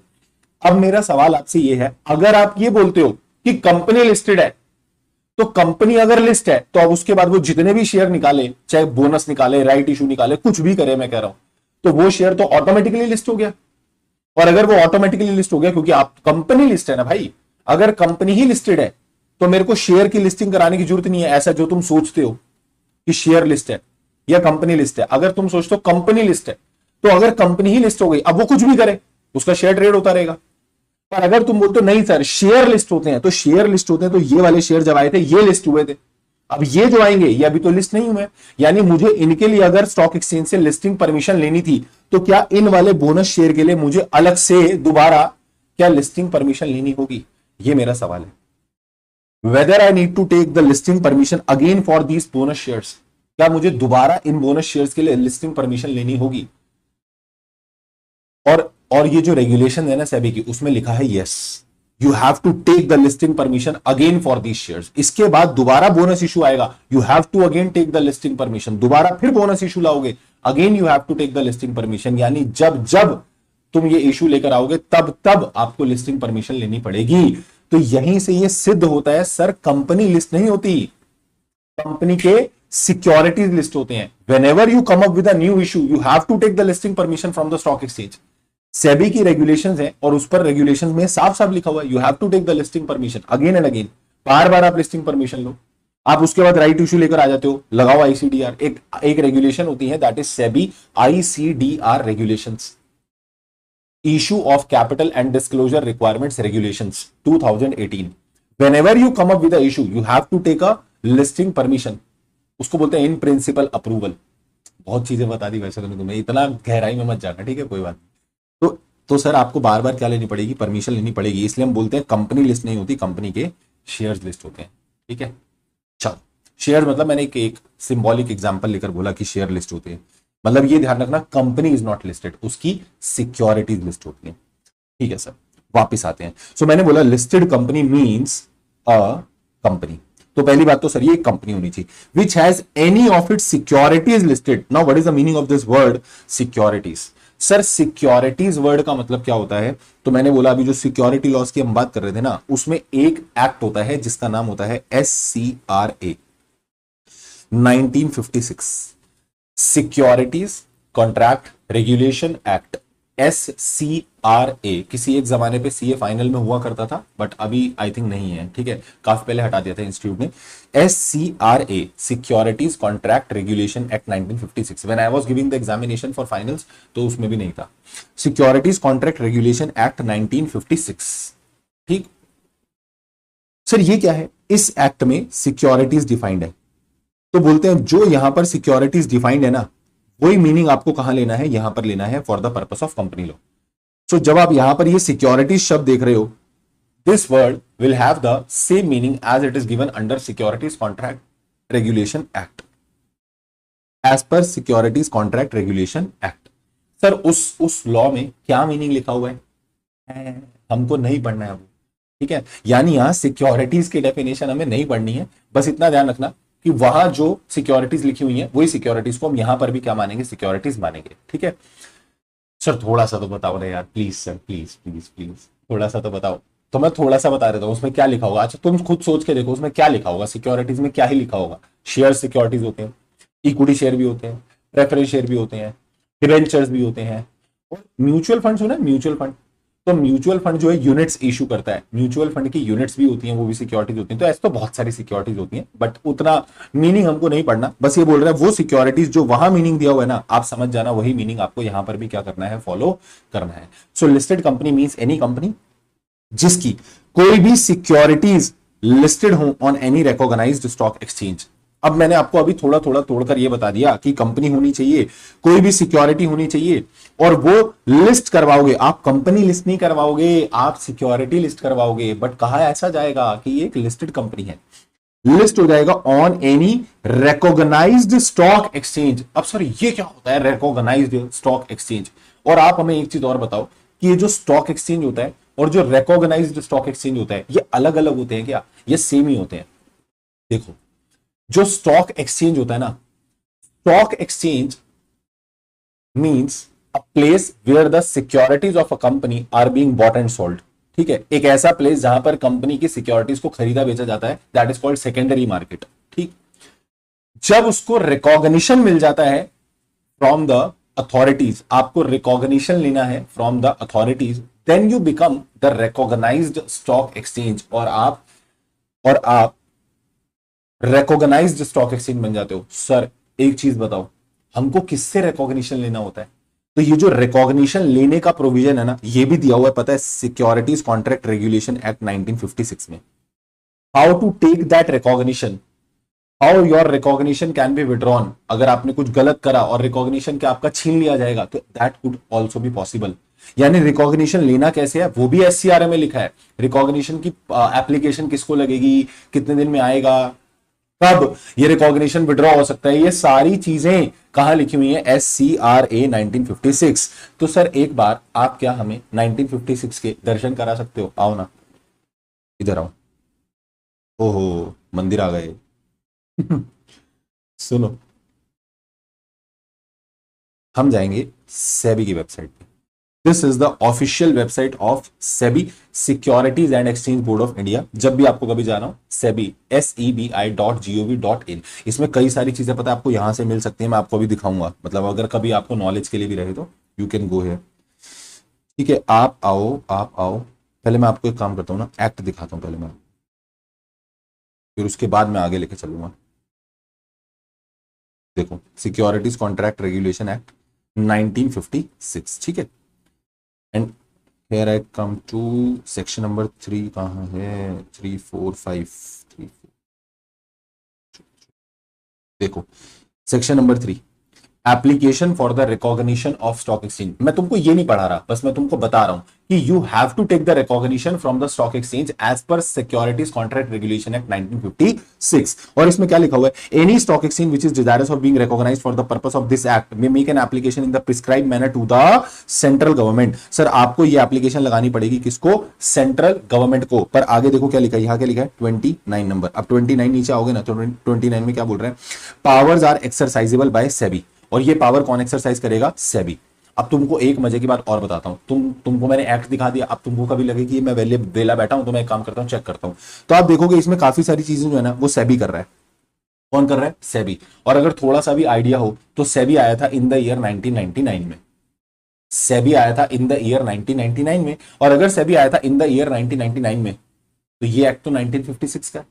अब मेरा सवाल आपसे ये है, अगर आप ये बोलते हो कि कंपनी लिस्टेड है, तो कंपनी अगर लिस्ट है, तो अब उसके बाद वो जितने भी शेयर निकाले, चाहे बोनस निकाले, राइट इशू निकाले, कुछ भी करे, मैं कह रहा हूं, तो वो शेयर तो ऑटोमेटिकली लिस्ट हो गया। और अगर वो ऑटोमेटिकली लिस्ट हो गया, क्योंकि आप कंपनी लिस्ट है ना भाई, अगर कंपनी ही लिस्टेड है तो मेरे को शेयर की लिस्टिंग कराने की जरूरत नहीं है, ऐसा जो तुम सोचते हो, कि शेयर लिस्ट है या कंपनी लिस्ट है। अगर तुम सोचते हो कंपनी लिस्ट है, तो अगर कंपनी ही लिस्ट हो गई, अब वो कुछ भी करे उसका शेयर ट्रेड होता रहेगा। पर अगर तुम बोलते हो नहीं सर शेयर लिस्ट होते हैं, तो शेयर लिस्ट होते हैं, तो ये वाले शेयर जब आए थे ये लिस्ट हुए थे, अब ये जो आएंगे ये अभी तो लिस्ट नहीं हुए। यानी मुझे इनके लिए अगर स्टॉक एक्सचेंज से लिस्टिंग परमिशन लेनी थी, तो क्या इन वाले बोनस शेयर के लिए मुझे अलग से दोबारा क्या लिस्टिंग परमिशन लेनी होगी? ये मेरा सवाल है। Whether I need to take the listing permission again for these bonus shares, क्या मुझे दोबारा इन बोनस शेयर्स के लिए लिस्टिंग परमिशन लेनी होगी? और ये जो रेगुलेशन है ना सेबी की, उसमें लिखा है yes you have to take the listing permission again for these shares. इसके बाद दोबारा बोनस इशू आएगा, you have to again take the listing permission, दोबारा फिर बोनस इशू लाओगे, again you have to take the listing permission. यानी जब जब तुम ये इशू लेकर आओगे तब तब आपको लिस्टिंग परमिशन लेनी पड़ेगी। तो यहीं से ये सिद्ध होता है सर कंपनी लिस्ट नहीं होती, कंपनी के सिक्योरिटीज लिस्ट होते हैं। Whenever you come up with a new issue you have to take the listing permission from the stock exchange. SEBI की रेगुलेशंस है और उस पर रेगुलेशंस में साफ साफ लिखा हुआ है you have to take the listing permission again and again. बार बार आप लिस्टिंग परमिशन लो, आप उसके बाद राइट इशू लेकर आ जाते हो, लगाओ आईसीडीआर। एक रेगुलेशन होती है that is SEBI ICDR regulations, issue of capital and disclosure requirements regulations 2018। Whenever you come up with a issue you have to take a listing permission, उसको बोलते हैं इन प्रिंसिपल अप्रूवल। बहुत चीजें बता दी वैसे तो तुम्हें, इतना गहराई में मत जाना, ठीक है कोई बात नहीं। तो सर आपको बार बार क्या लेनी पड़ेगी? परमिशन लेनी पड़ेगी। इसलिए हम बोलते हैं कंपनी लिस्ट नहीं होती, कंपनी के शेयर्स लिस्ट होते हैं, ठीक है। चलो शेयर मतलब मैंने एक सिंबॉलिक एग्जांपल लेकर बोला कि शेयर लिस्ट होते हैं, मतलब ये ध्यान रखना कंपनी इज नॉट लिस्टेड, उसकी सिक्योरिटीज लिस्ट होती है, ठीक है सर। वापिस आते हैं। सो मैंने बोला listed company means a company, तो पहली बात तो सर ये कंपनी होनी चाहिए विच has any of its securities listed. Now what is the meaning of this word securities? Sir securities word का मतलब क्या होता है? तो मैंने बोला अभी जो सिक्योरिटी लॉस की हम बात कर रहे थे ना, उसमें एक एक्ट होता है जिसका नाम होता है SCRA 1956, securities contract regulation act. SCRA किसी एक जमाने पे CA फाइनल में हुआ करता था, बट अभी आई थिंक नहीं है, ठीक है, काफी पहले हटा दिया था इंस्टीट्यूट ने। SCRA securities contract regulation act 1956। When I was giving the examination for finals तो उसमें भी नहीं था। सिक्योरिटीज कॉन्ट्रैक्ट रेगुलेशन एक्ट 1956, ठीक। सर ये क्या है? इस एक्ट में सिक्योरिटीज डिफाइंड है, तो बोलते हैं जो यहां पर सिक्योरिटीज डिफाइंड है ना, वही मीनिंग आपको कहां लेना है? यहां पर लेना है for the purpose of company law. So जब आप यहां पर ये सिक्योरिटीज शब्द देख रहे हो, this word will have the same meaning as it is given under securities contract regulation act, as per securities contract regulation act. Sir उस लॉ में क्या मीनिंग लिखा हुआ है हमको नहीं पढ़ना है वो, ठीक है। यानी यहां सिक्योरिटीज की डेफिनेशन हमें नहीं पढ़नी है, बस इतना ध्यान रखना कि वहां जो सिक्योरिटीज लिखी हुई हैं वही सिक्योरिटीज को हम यहां पर भी क्या मानेंगे? सिक्योरिटीज मानेंगे, ठीक है। सर थोड़ा सा तो बताओ ना यार, please sir, please please please थोड़ा सा तो बताओ। तो मैं थोड़ा सा बता देता हूं उसमें क्या लिखा होगा। अच्छा तुम खुद सोच के देखो उसमें क्या लिखा होगा, सिक्योरिटीज में क्या ही लिखा होगा। शेयर सिक्योरिटीज होते हैं, इक्विटी शेयर भी होते हैं, प्रेफरेंस शेयर भी होते हैं, डिबेंचर्स भी होते हैं, और म्यूचुअल फंड सुना, म्यूचुअल फंड। तो म्यूचुअल फंड जो है यूनिट्स इशू करता है, म्यूचुअल फंड की यूनिट्स भी होती हैं, वो भी सिक्योरिटीज होती हैं। तो ऐसे तो बहुत सारी सिक्योरिटीज होती हैं, बट उतना मीनिंग हमको नहीं पढ़ना। बस ये बोल रहा है वो सिक्योरिटीज जो वहां मीनिंग दिया हुआ है ना, आप समझ जाना वही मीनिंग आपको यहां पर भी क्या करना है? फॉलो करना है। So listed company means any company जिसकी कोई भी सिक्योरिटीज लिस्टेड हो on any recognised stock exchange. अब मैंने आपको अभी थोड़ा थोड़ा तोड़कर यह बता दिया कि कंपनी होनी चाहिए, कोई भी सिक्योरिटी होनी चाहिए, और वो लिस्ट करवाओगे आप। कंपनी लिस्ट नहीं करवाओगे, आप सिक्योरिटी लिस्ट करवाओगे। बट कहा ऐसा जाएगा कि ये एक लिस्टेड कंपनी है, लिस्ट हो जाएगा on any recognised stock exchange. अब सर ये क्या होता है रिकॉग्नाइज्ड स्टॉक एक्सचेंज? और आप हमें एक चीज और बताओ कि ये जो स्टॉक एक्सचेंज होता है और जो रिकॉग्नाइज्ड स्टॉक एक्सचेंज होता है, ये अलग अलग होते हैं क्या? ये सेम ही होते हैं। देखो जो स्टॉक एक्सचेंज होता है ना, stock exchange means a place where the securities of a company are being bought and sold, ठीक है। एक ऐसा प्लेस जहां पर कंपनी की सिक्योरिटीज को खरीदा बेचा जाता है, that is called secondary market, ठीक। जब उसको रिकॉग्निशन मिल जाता है फ्रॉम द अथॉरिटीज, आपको रिकॉग्निशन लेना है from the authorities, then you become the recognised stock exchange. और आप रिकॉग्नाइज्ड स्टॉक एक्सचेंज बन जाते हो। सर एक चीज बताओ, हमको किससे रिकॉग्निशन लेना होता है? तो ये जो रिकॉग्निशन लेने का प्रोविजन है ना, ये भी दिया हुआ है, पता है, सिक्योरिटीज कॉन्ट्रैक्ट रेगुलेशन एक्ट 1956 में। How to take that recognition, how your recognition can be withdrawn. अगर आपने कुछ गलत करा और रिकॉग्निशन के आपका छीन लिया जाएगा, तो that could also be possible. यानी रिकॉग्निशन लेना कैसे है, वो भी एससीआरए में लिखा है। रिकॉग्निशन की एप्लीकेशन किसको लगेगी, कितने दिन में आएगा, कब ये रिकॉग्निशन विड्रॉ हो सकता है, ये सारी चीजें कहां लिखी हुई है? एससीआरए 1956। तो सर एक बार आप क्या हमें 1956 के दर्शन करा सकते हो? आओ ना, इधर आओ। ओहो, मंदिर आ गए। सुनो, हम जाएंगे सेबी की वेबसाइट पे। This is the official website of SEBI, securities and exchange board of India. जब भी आपको कभी जाना हो, सेबी SEBI.gov.in। इसमें कई सारी चीजें पता है आपको यहां से मिल सकती है, मैं आपको अभी दिखाऊंगा। मतलब अगर कभी आपको नॉलेज के लिए भी रहे तो यू कैन गो हियर। ठीक है, आप आओ, आप आओ। पहले मैं आपको एक काम करता हूँ ना, एक्ट दिखाता हूँ पहले मैं, फिर उसके बाद मैं आगे लेके चलूंगा। देखो, सिक्योरिटीज कॉन्ट्रैक्ट रेगुलेशन एक्ट 1956, ठीक है। And here I come to section number 3। कहाँ है? 3 4 5 3 4। देखो, section number 3, application for the recognition of stock exchange. मैं तुमको ये नहीं पढ़ा रहा, बस मैं तुमको बता रहा हूं कि you have to take the recognition from the stock exchange as per securities contract regulation act 1956। और इसमें क्या लिखा हुआ है? Any stock exchange which is desirous of being recognized for the purpose of this act may make an application in the prescribe manner to the central government. Sir आपको ये application लगानी पड़ेगी, किसको? सेंट्रल गवर्नमेंट को। पर आगे देखो क्या लिखा है, यहां क्या लिखा है? 29 नंबर। अब 29 नीचे आओगे ना, तो 29 में क्या बोल रहे हैं? Powers are exercisable by SEBI. और ये पावर कौन एक्सरसाइज करेगा? सेबी। अब तुमको एक मजे की बात और बताता हूं, तुमको मैंने एक्ट दिखा दिया। अब तुमको कभी लगे कि मैं वेला बैठा हूं, तो मैं एक काम करता हूं, चेक करता हूं। तो आप देखोगे इसमें काफी सारी चीजें जो है ना, वो सेबी कर रहा है। कौन कर रहा है? सेबी। और अगर थोड़ा सा भी आइडिया हो तो सेबी आया था इन द ईयर 1999 में। सेबी आया था इन द ईयर 1999 में। और अगर सेबी आया था इन द ईयर 1999 में, तो ये एक्ट तो 1956 का।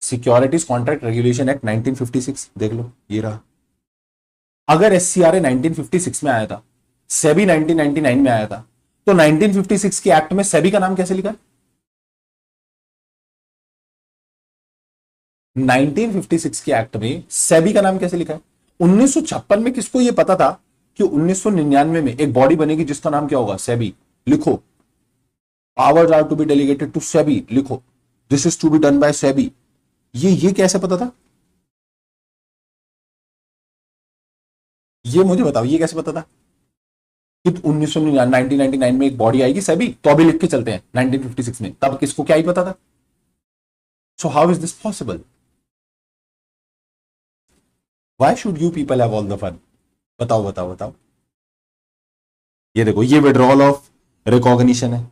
सिक्योरिटीज कॉन्ट्रैक्ट रेगुलेशन एक्ट 1956 देख लो, ये रहा। अगर एससीआरए 1956 में आया था, सेबी 1999 में आया था, तो 1956 के एक्ट में सेबी का नाम कैसे लिखा है? 1956 के एक्ट में सेबी का नाम कैसे लिखा है? 1956 में किसको यह पता था कि 1999 में एक बॉडी बनेगी जिसका नाम क्या होगा? सेबी। लिखो, powers are to be delegated to SEBI. लिखो, this is to be done by SEBI. ये कैसे पता था? ये मुझे बताओ, ये कैसे पता था कि 1999 में एक बॉडी आएगी सेबी? तो अभी लिख के चलते हैं 1956 में, तब किसको क्या ही पता था? So how is this possible? Why should you people have all the fun? बताओ बताओ बताओ। ये देखो, ये विड्रॉल ऑफ रिकॉग्निशन है।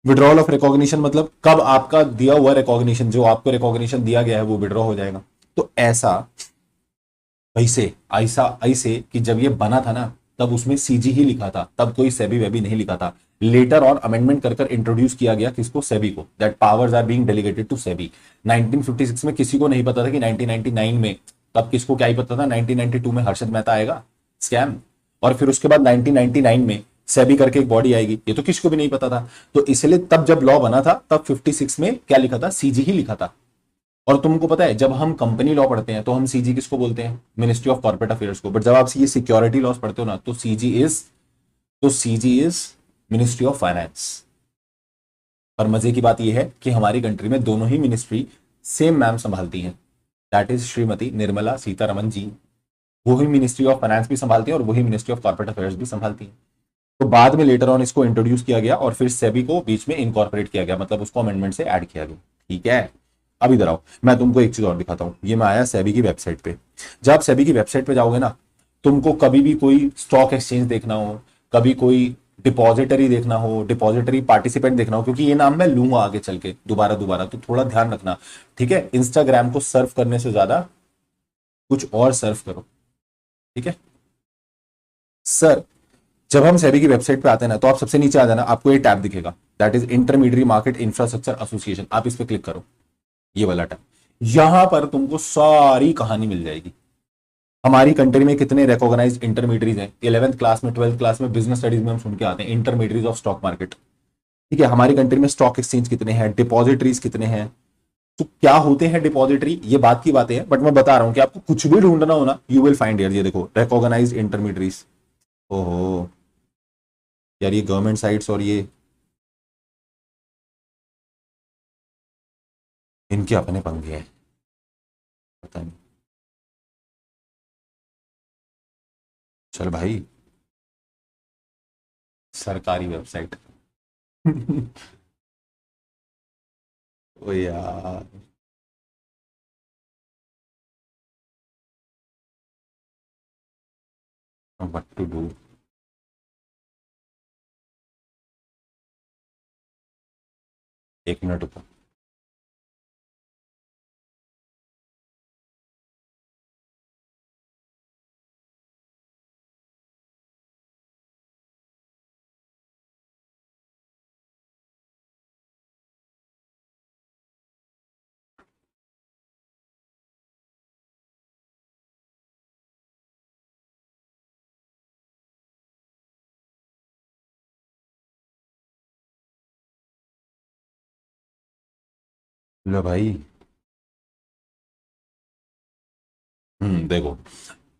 विड्रॉल ऑफ रिकॉग्निशन मतलब कब आपका दिया हुआ रिकॉग्निशन, जो आपको रिकॉग्निशन दिया गया है, वो विड्रॉ हो जाएगा। तो ऐसा ऐसे ऐसा ऐसे कि जब ये बना था ना, तब उसमें सीजी ही लिखा था, तब कोई सेबी वेबी नहीं लिखा था। लेटर और अमेंडमेंट कर इंट्रोड्यूस किया गया किसको? सेबी को। That powers are being delegated to SEBI. 1956 में किसी को नहीं पता था कि 1999 में, तब किसको क्या ही पता था 1992 में हर्षद मेहता आएगा स्कैम, और फिर उसके बाद 1999 में सेबी करके एक बॉडी आएगी, ये तो किसी को भी नहीं पता था। तो इसलिए तब जब लॉ बना था, तब 56 में क्या लिखा था? सीजी ही लिखा था। और तुमको पता है, जब हम कंपनी लॉ पढ़ते हैं तो हम सीजी किसको बोलते हैं? मिनिस्ट्री ऑफ कॉर्पोरेट अफेयर्स को। बट जब आप ये सिक्योरिटी लॉस पढ़ते हो ना, तो CG is ministry of finance. पर मजे की बात यह है कि हमारी कंट्री में दोनों ही मिनिस्ट्री सेम मैम संभालती हैं, दैट इज श्रीमती निर्मला सीतारमन जी। वही मिनिस्ट्री ऑफ फाइनेंस भी संभालती हैं और वही मिनिस्ट्री ऑफ कॉर्पोरेट अफेयर्स भी संभालती हैं। तो बाद में लेटर ऑन इसको इंट्रोड्यूस किया गया और फिर सेबी को बीच में इनकॉर्पोरेट किया गया, मतलब उसको अमेंडमेंट से ऐड किया गया। ठीक है, अब इधर आओ, मैं तुमको एक चीज और दिखाता हूं। ये मैं आया सेबी की वेबसाइट पे। जब आप सेबी की वेबसाइट पे जाओगे ना, तुमको कभी भी कोई स्टॉक एक्सचेंज देखना हो, कभी कोई डिपॉजिटरी देखना हो, डिपॉजिटरी पार्टिसिपेंट देखना हो, क्योंकि ये नाम मैं लूंगा आगे चल के दोबारा दोबारा, तो थोड़ा ध्यान रखना। ठीक है, इंस्टाग्राम को सर्व करने से ज्यादा कुछ और सर्व करो। ठीक है सर, जब हम सेबी की वेबसाइट पे आते हैं ना, तो आप सबसे नीचे आ जाना, आपको ये टैब दिखेगा, that is intermediate market infrastructure association. आप इस पे क्लिक करो, ये वाला टैब। यहां पर तुमको सारी कहानी मिल जाएगी। हमारी कंट्री में कितने रिकॉग्नाइज्ड इंटरमीडिएट हैं, 11th क्लास में 12th क्लास में बिजनेस स्टडीज में हम सुन के आते हैं इंटरमीडिएट ऑफ स्टॉक मार्केट। ठीक है, हमारी कंट्री में स्टॉक एक्सचेंज कितने हैं, डिपॉजिटरीज कितने हैं, तो क्या होते हैं डिपॉजिटरी, ये बात की बातें हैं, बट मैं बता रहा हूं कि आपको कुछ भी ढूंढना हो ना, यू विल फाइंड यार, ये देखो रिकॉग्नाइज्ड इंटरमीडिएट। ओहो यार, ये गवर्नमेंट साइट्स और ये इनके अपने पंगे हैं, पता नहीं। चल भाई, सरकारी वेबसाइट। ओ यार, व्हाट टू डू। एक मिनट रुको। लो भाई, देखो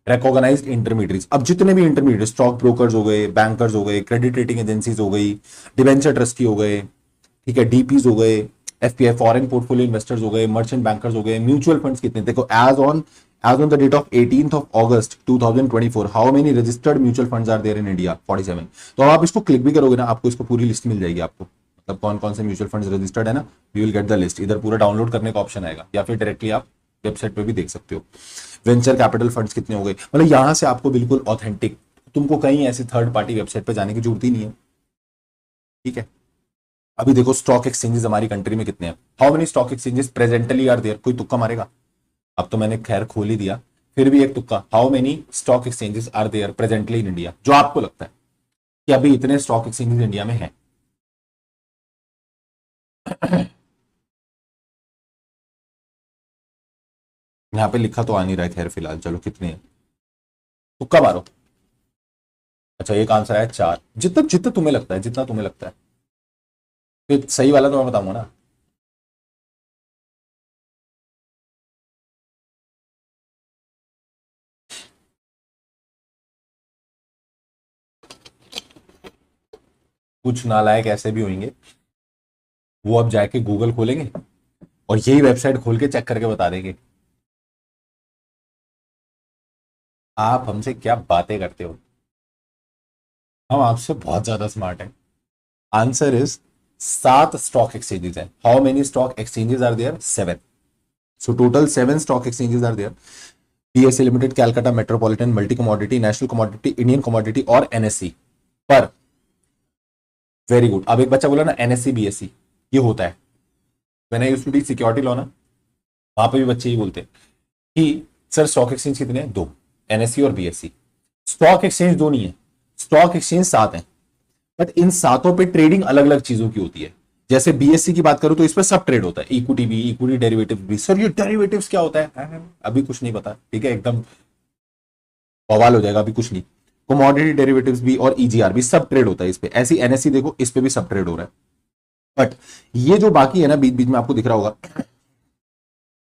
रिकॉग्नाइज्ड इंटरमीडिएट्स, अब जितने भी इंटरमीडिएट, स्टॉक ब्रोकर्स हो गए, बैंकर्स हो गए, क्रेडिट रेटिंग एजेंसीज हो गई, डिवेंचर ट्रस्टी हो गए, ठीक है, डीपीज हो गए, एफपीआई फॉरेन पोर्टफोलियो इन्वेस्टर्स हो गए, मर्चेंट बैंकर्स हो गए, म्यूचुअल फंड्स कितने, देखो as on the date of 18th of August 2024 how many registered mutual funds are there in India, 47। तो अब आप इसको क्लिक भी करोगे ना, आपको इसको पूरी लिस्ट मिल जाएगी आपको, मतलब कौन कौन से म्यूचुअल फंड्स रजिस्टर्ड है ना, you will get the list, इधर पूरा डाउनलोड करने का ऑप्शन आएगा, या फिर डायरेक्टली आप वेबसाइट पे भी देख सकते हो। वेंचर कैपिटल फंड्स कितने हो गए, मतलब यहां से आपको बिल्कुल ऑथेंटिक, तुमको कहीं ऐसी थर्ड पार्टी वेबसाइट पे जाने की जरूरत ही नहीं है। ठीक है, अभी देखो स्टॉक एक्सचेंजेस हमारी कंट्री में कितने हैं, how many stock exchanges presently are there, कोई तुक्का मारेगा, अब तो मैंने खैर खोल ही दिया, फिर भी एक तुक्का, how many stock exchanges are there presently in India, जो आपको लगता है कि अभी इतने स्टॉक एक्सचेंजेस इंडिया में हैं। यहाँ पे लिखा तो आ नहीं रहा है, खैर फिलहाल चलो कितने हैं, तुक्का मारो। अच्छा, एक आंसर है 4, जितना जितना तुम्हें लगता है, जितना तुम्हें लगता है, फिर सही वाला तो मैं बताऊंगा ना। कुछ नालायक ऐसे भी होंगे, वो अब जाके गूगल खोलेंगे और यही वेबसाइट खोल के चेक करके बता देंगे। आप हमसे क्या बातें करते हो, हम आपसे बहुत ज्यादा स्मार्ट हैं। आंसर इज 7 स्टॉक एक्सचेंजेस हैं। How many stock exchanges are there, 7। So total 7 stock exchanges are there, PSC limited, Calcutta metropolitan, multi commodity, national commodity, Indian commodity और एनएससी। पर वेरी गुड, अब एक बच्चा बोला ना एनएससी बीएससी, ये होता है, मैंने used to do security law ना, वहां पे भी बच्चे ही बोलते हैं कि सर स्टॉक एक्सचेंज कितने हैं, 2, एनएससी और बीएससी। स्टॉक एक्सचेंज 2 नहीं है, स्टॉक एक्सचेंज 7 है, बट इन सातों पे ट्रेडिंग अलग अलग चीजों की होती है। जैसे बीएससी की बात करूं तो इस पर सब ट्रेड होता है, इक्विटी भी, इक्विटी डेरिवेटिव भी। सर ये डेरिवेटिव्स क्या होता है, अभी कुछ नहीं पता, ठीक है, एकदम बवाल हो जाएगा, अभी कुछ नहीं। कमोडिटी डेरिवेटिव्स भी और ईजीआर भी सब ट्रेड होता है इस पे, ऐसी एनएससी देखो, इस पे भी सब ट्रेड हो रहा है। बट ये जो बाकी है ना, बीच बीच में आपको दिख रहा होगा,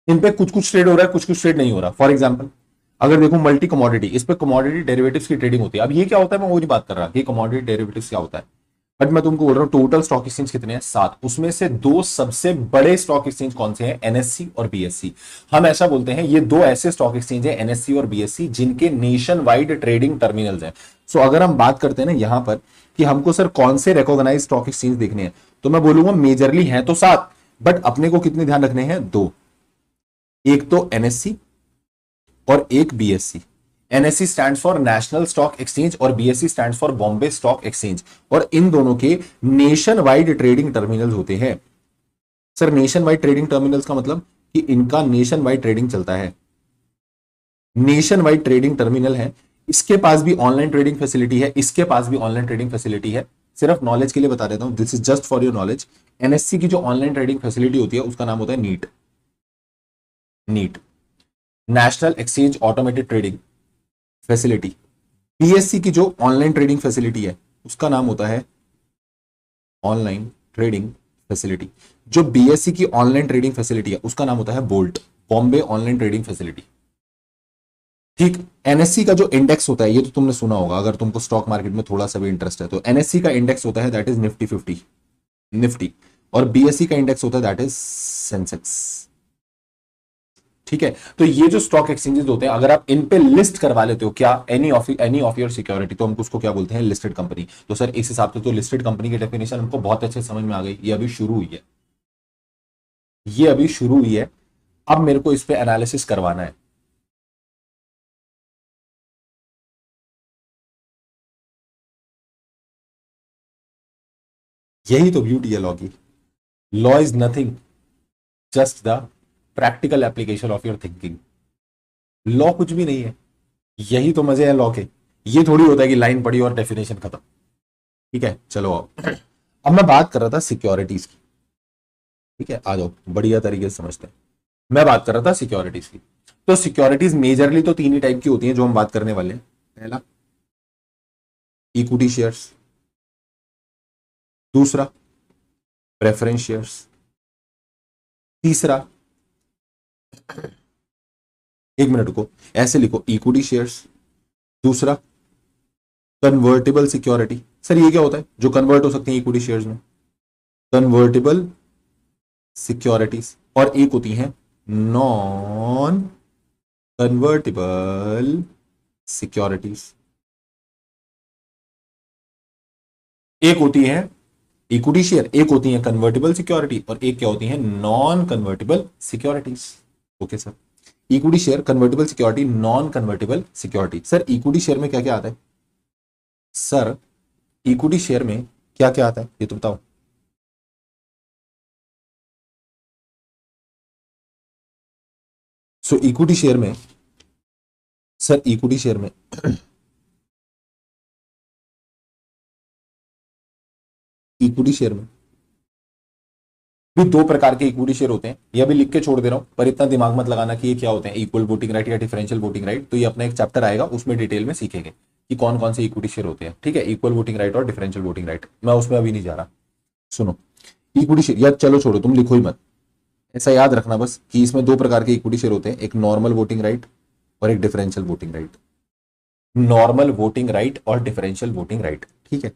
इन पे कुछ कुछ ट्रेड हो रहा है, कुछ कुछ ट्रेड नहीं हो रहा। फॉर एग्जाम्पल अगर देखो मल्टी कमोडिटी, इस पे कमोडिटी डेरिवेटिव्स की ट्रेडिंग होती है। अब ये क्या होता है, मैं वो नहीं बात कर रहा कि कमोडिटी डेरिवेटिव्स क्या होता है, बट मैं तुमको बोल रहा हूं टोटल स्टॉक एक्सचेंज कितने हैं, 7। उसमें से 2 सबसे बड़े स्टॉक एक्सचेंज कौन से हैं, एनएससी और बीएससी। हम ऐसा बोलते हैं ये 2 ऐसे स्टॉक एक्सचेंज है, एनएससी और बीएससी, जिनके नेशन वाइड ट्रेडिंग टर्मिनल्स हैं। सो अगर हम बात करते हैं ना यहां पर कि हमको सर कौन से रिकॉग्नाइज स्टॉक एक्सचेंज देखने हैं, तो मैं बोलूंगा मेजरली है तो 7, बट अपने को कितने ध्यान रखने हैं, 2। एक तो एनएससी और एक BSC. NSC stands for national stock exchange और BSC stands for Bombay stock exchange, और इन दोनों के नेशन वाइड ट्रेडिंग टर्मिनल्स होते हैं। Sir nation wide trading terminals का मतलब कि इनका नेशन वाइड ट्रेडिंग चलता है, नेशन वाइड ट्रेडिंग टर्मिनल है। इसके पास भी ऑनलाइन ट्रेडिंग फैसिलिटी है, इसके पास भी ऑनलाइन ट्रेडिंग फैसिलिटी है। सिर्फ नॉलेज के लिए बता देता हूं, this is just for your knowledge. NSC की जो ऑनलाइन ट्रेडिंग फैसिलिटी होती है उसका नाम होता है NEAT, NEAT, national exchange automated trading facility. BSC की जो ऑनलाइन ट्रेडिंग फैसिलिटी है उसका नाम होता है ऑनलाइन ट्रेडिंग फैसिलिटी। जो बीएससी की ऑनलाइन ट्रेडिंग फैसिलिटी है उसका नाम होता है bolt, Bombay online trading facility. ठीक, एनएससी का जो इंडेक्स होता है ये तो तुमने सुना होगा, अगर तुमको स्टॉक मार्केट में थोड़ा सा भी इंटरेस्ट है तो एनएससी का इंडेक्स होता है दैट इज निफ्टी 50, निफ्टी, और बीएससी का इंडेक्स होता है दैट इज सेंसेक्स। ठीक है, तो ये जो स्टॉक एक्सचेंजेस होते हैं अगर आप इन पे लिस्ट करवा लेते हो क्या एनी ऑफ योर सिक्योरिटी, तो हम उसको क्या बोलते हैं, लिस्टेड कंपनी। तो सर इस हिसाब से तो लिस्टेड कंपनी की डेफिनेशन हमको बहुत अच्छे समझ में आ गई। ये अभी शुरू हुई है, ये अभी शुरू हुई है, अब मेरे को इस पे एनालिसिस करवाना है। यही तो ब्यूटी है लॉ की। Law is nothing, just the practical application of your thinking. Law कुछ भी नहीं है, यही तो मजे हैं लॉ के। ये थोड़ी होता है कि लाइन पढ़ी और डेफिनेशन खत्म। ठीक है, चलो अब मैं बात कर रहा था सिक्योरिटीज की। ठीक है, आ जाओ बढ़िया तरीके से समझते हैं। मैं बात कर रहा था सिक्योरिटीज की। तो सिक्योरिटीज मेजरली तो तीन ही टाइप की होती हैं जो हम बात करने वाले हैं। पहला इक्विटी शेयर्स, दूसरा प्रेफरेंस शेयर्स, तीसरा, एक मिनट को ऐसे लिखो, इक्विटी शेयर्स, दूसरा कन्वर्टेबल सिक्योरिटी। सर ये क्या होता है जो कन्वर्ट हो सकती है इक्विटी शेयर्स में? Convertible securities. और एक होती है नॉन कन्वर्टेबल सिक्योरिटीज। एक होती है इक्विटी शेयर, एक होती है कन्वर्टेबल सिक्योरिटी, और एक क्या होती है, non convertible securities. Okay sir, equity share, convertible security, non convertible security. Sir equity share में क्या क्या आता है? सर इक्विटी शेयर में क्या क्या आता है ये तो बताओ। सो इक्विटी शेयर में, सर इक्विटी शेयर में इक्विटी शेयर में भी दो प्रकार के इक्विटी शेयर होते हैं। ये भी लिख के छोड़ दे रहा हूं, पर इतना दिमाग मत लगाना कि ये क्या होते हैं, इक्वल वोटिंग राइट या डिफरेंशियल वोटिंग राइट। तो ये अपना एक चैप्टर आएगा, उसमें डिटेल में सीखेंगे कि कौन कौन से इक्विटी शेयर होते हैं। ठीक है, इक्वल वोटिंग राइट और डिफरेंशियल वोटिंग राइट, मैं उसमें अभी नहीं जा रहा। सुनो, इक्विटी शेयर, या चलो छोड़ो, तुम लिखो ही मत, ऐसा याद रखना बस कि इसमें दो प्रकार के इक्विटी शेयर होते हैं, एक नॉर्मल वोटिंग राइट और एक differential voting right. Normal voting right और डिफरेंशियल वोटिंग राइट। ठीक है,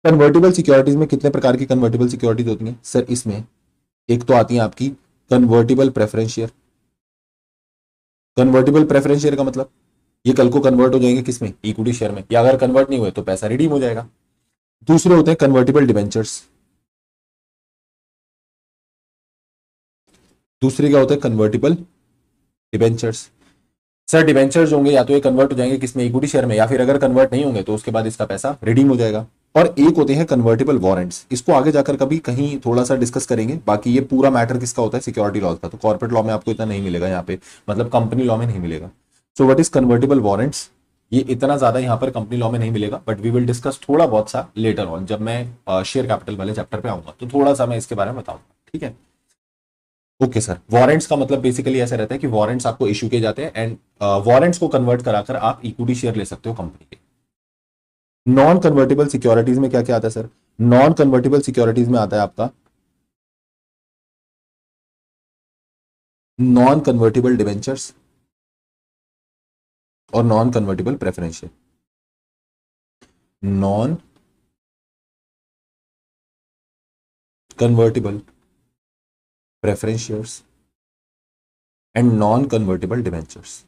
कन्वर्टेबल सिक्योरिटीज में कितने प्रकार की कन्वर्टेबल सिक्योरिटीज होती हैं? सर इसमें एक तो आती है आपकी convertible preference share. Convertible preference share का मतलब ये कल को कन्वर्ट हो जाएंगे किसमें, इक्विटी शेयर में, या अगर कन्वर्ट नहीं हुए तो पैसा रिडीम हो जाएगा। दूसरे होते हैं कन्वर्टेबल डिबेंचर्स। दूसरे क्या होता है, कन्वर्टेबल डिबेंचर्स। सर डिबेंचर्स होंगे या तो ये कन्वर्ट हो जाएंगे किसमें, इक्विटी शेयर में, या फिर अगर कन्वर्ट नहीं होंगे तो उसके बाद इसका पैसा रिडीम हो जाएगा। और एक होते हैं कन्वर्टेबल वारंट्स, इसको आगे जाकर कभी कहीं थोड़ा सा डिस्कस करेंगे। बाकी ये पूरा मैटर किसका होता है, सिक्योरिटी लॉ का। तो कॉर्पोरेट लॉ में आपको इतना नहीं मिलेगा यहाँ पे, मतलब कंपनी लॉ में नहीं मिलेगा। So what is convertible warrants, ये इतना ज्यादा यहाँ पर कंपनी लॉ में नहीं मिलेगा, बट वी विल डिस्कस थोड़ा बहुत सा लेटर ऑन, जब मैं शेयर कैपिटल वाले चैप्टर पे आऊंगा तो थोड़ा सा मैं इसके बारे में बताऊंगा। ठीक है, ओके सर। वारंट्स का मतलब बेसिकली ऐसा रहता है कि वारंट्स आपको इश्यू किए जाते हैं एंड वारंट्स को कन्वर्ट कराकर आप इक्विटी शेयर ले सकते हो कंपनी के। नॉन कन्वर्टेबल सिक्योरिटीज में क्या क्या आता है सर? नॉन कन्वर्टेबल सिक्योरिटीज में आता है आपका नॉन कन्वर्टेबल डिवेंचर्स और non convertible preference share. Non convertible preference shares and non convertible debentures.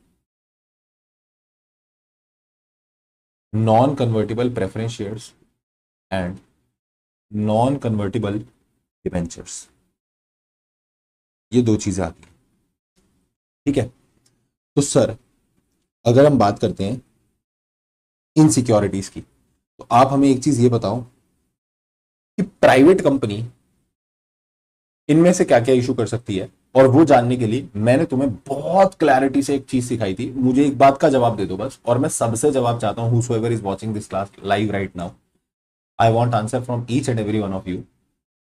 Non convertible preference shares and non convertible debentures, ये दो चीजें आती हैं। ठीक है, तो सर अगर हम बात करते हैं इन सिक्योरिटीज की, तो आप हमें एक चीज ये बताओ कि प्राइवेट कंपनी इनमें से क्या क्या इशू कर सकती है। और वो जानने के लिए मैंने तुम्हें बहुत क्लैरिटी से एक चीज सिखाई थी। मुझे एक बात का जवाब दे दो बस, और मैं सबसे जवाब चाहता हूं, whosoever is watching this class live right now, I want answer from each and every one of you।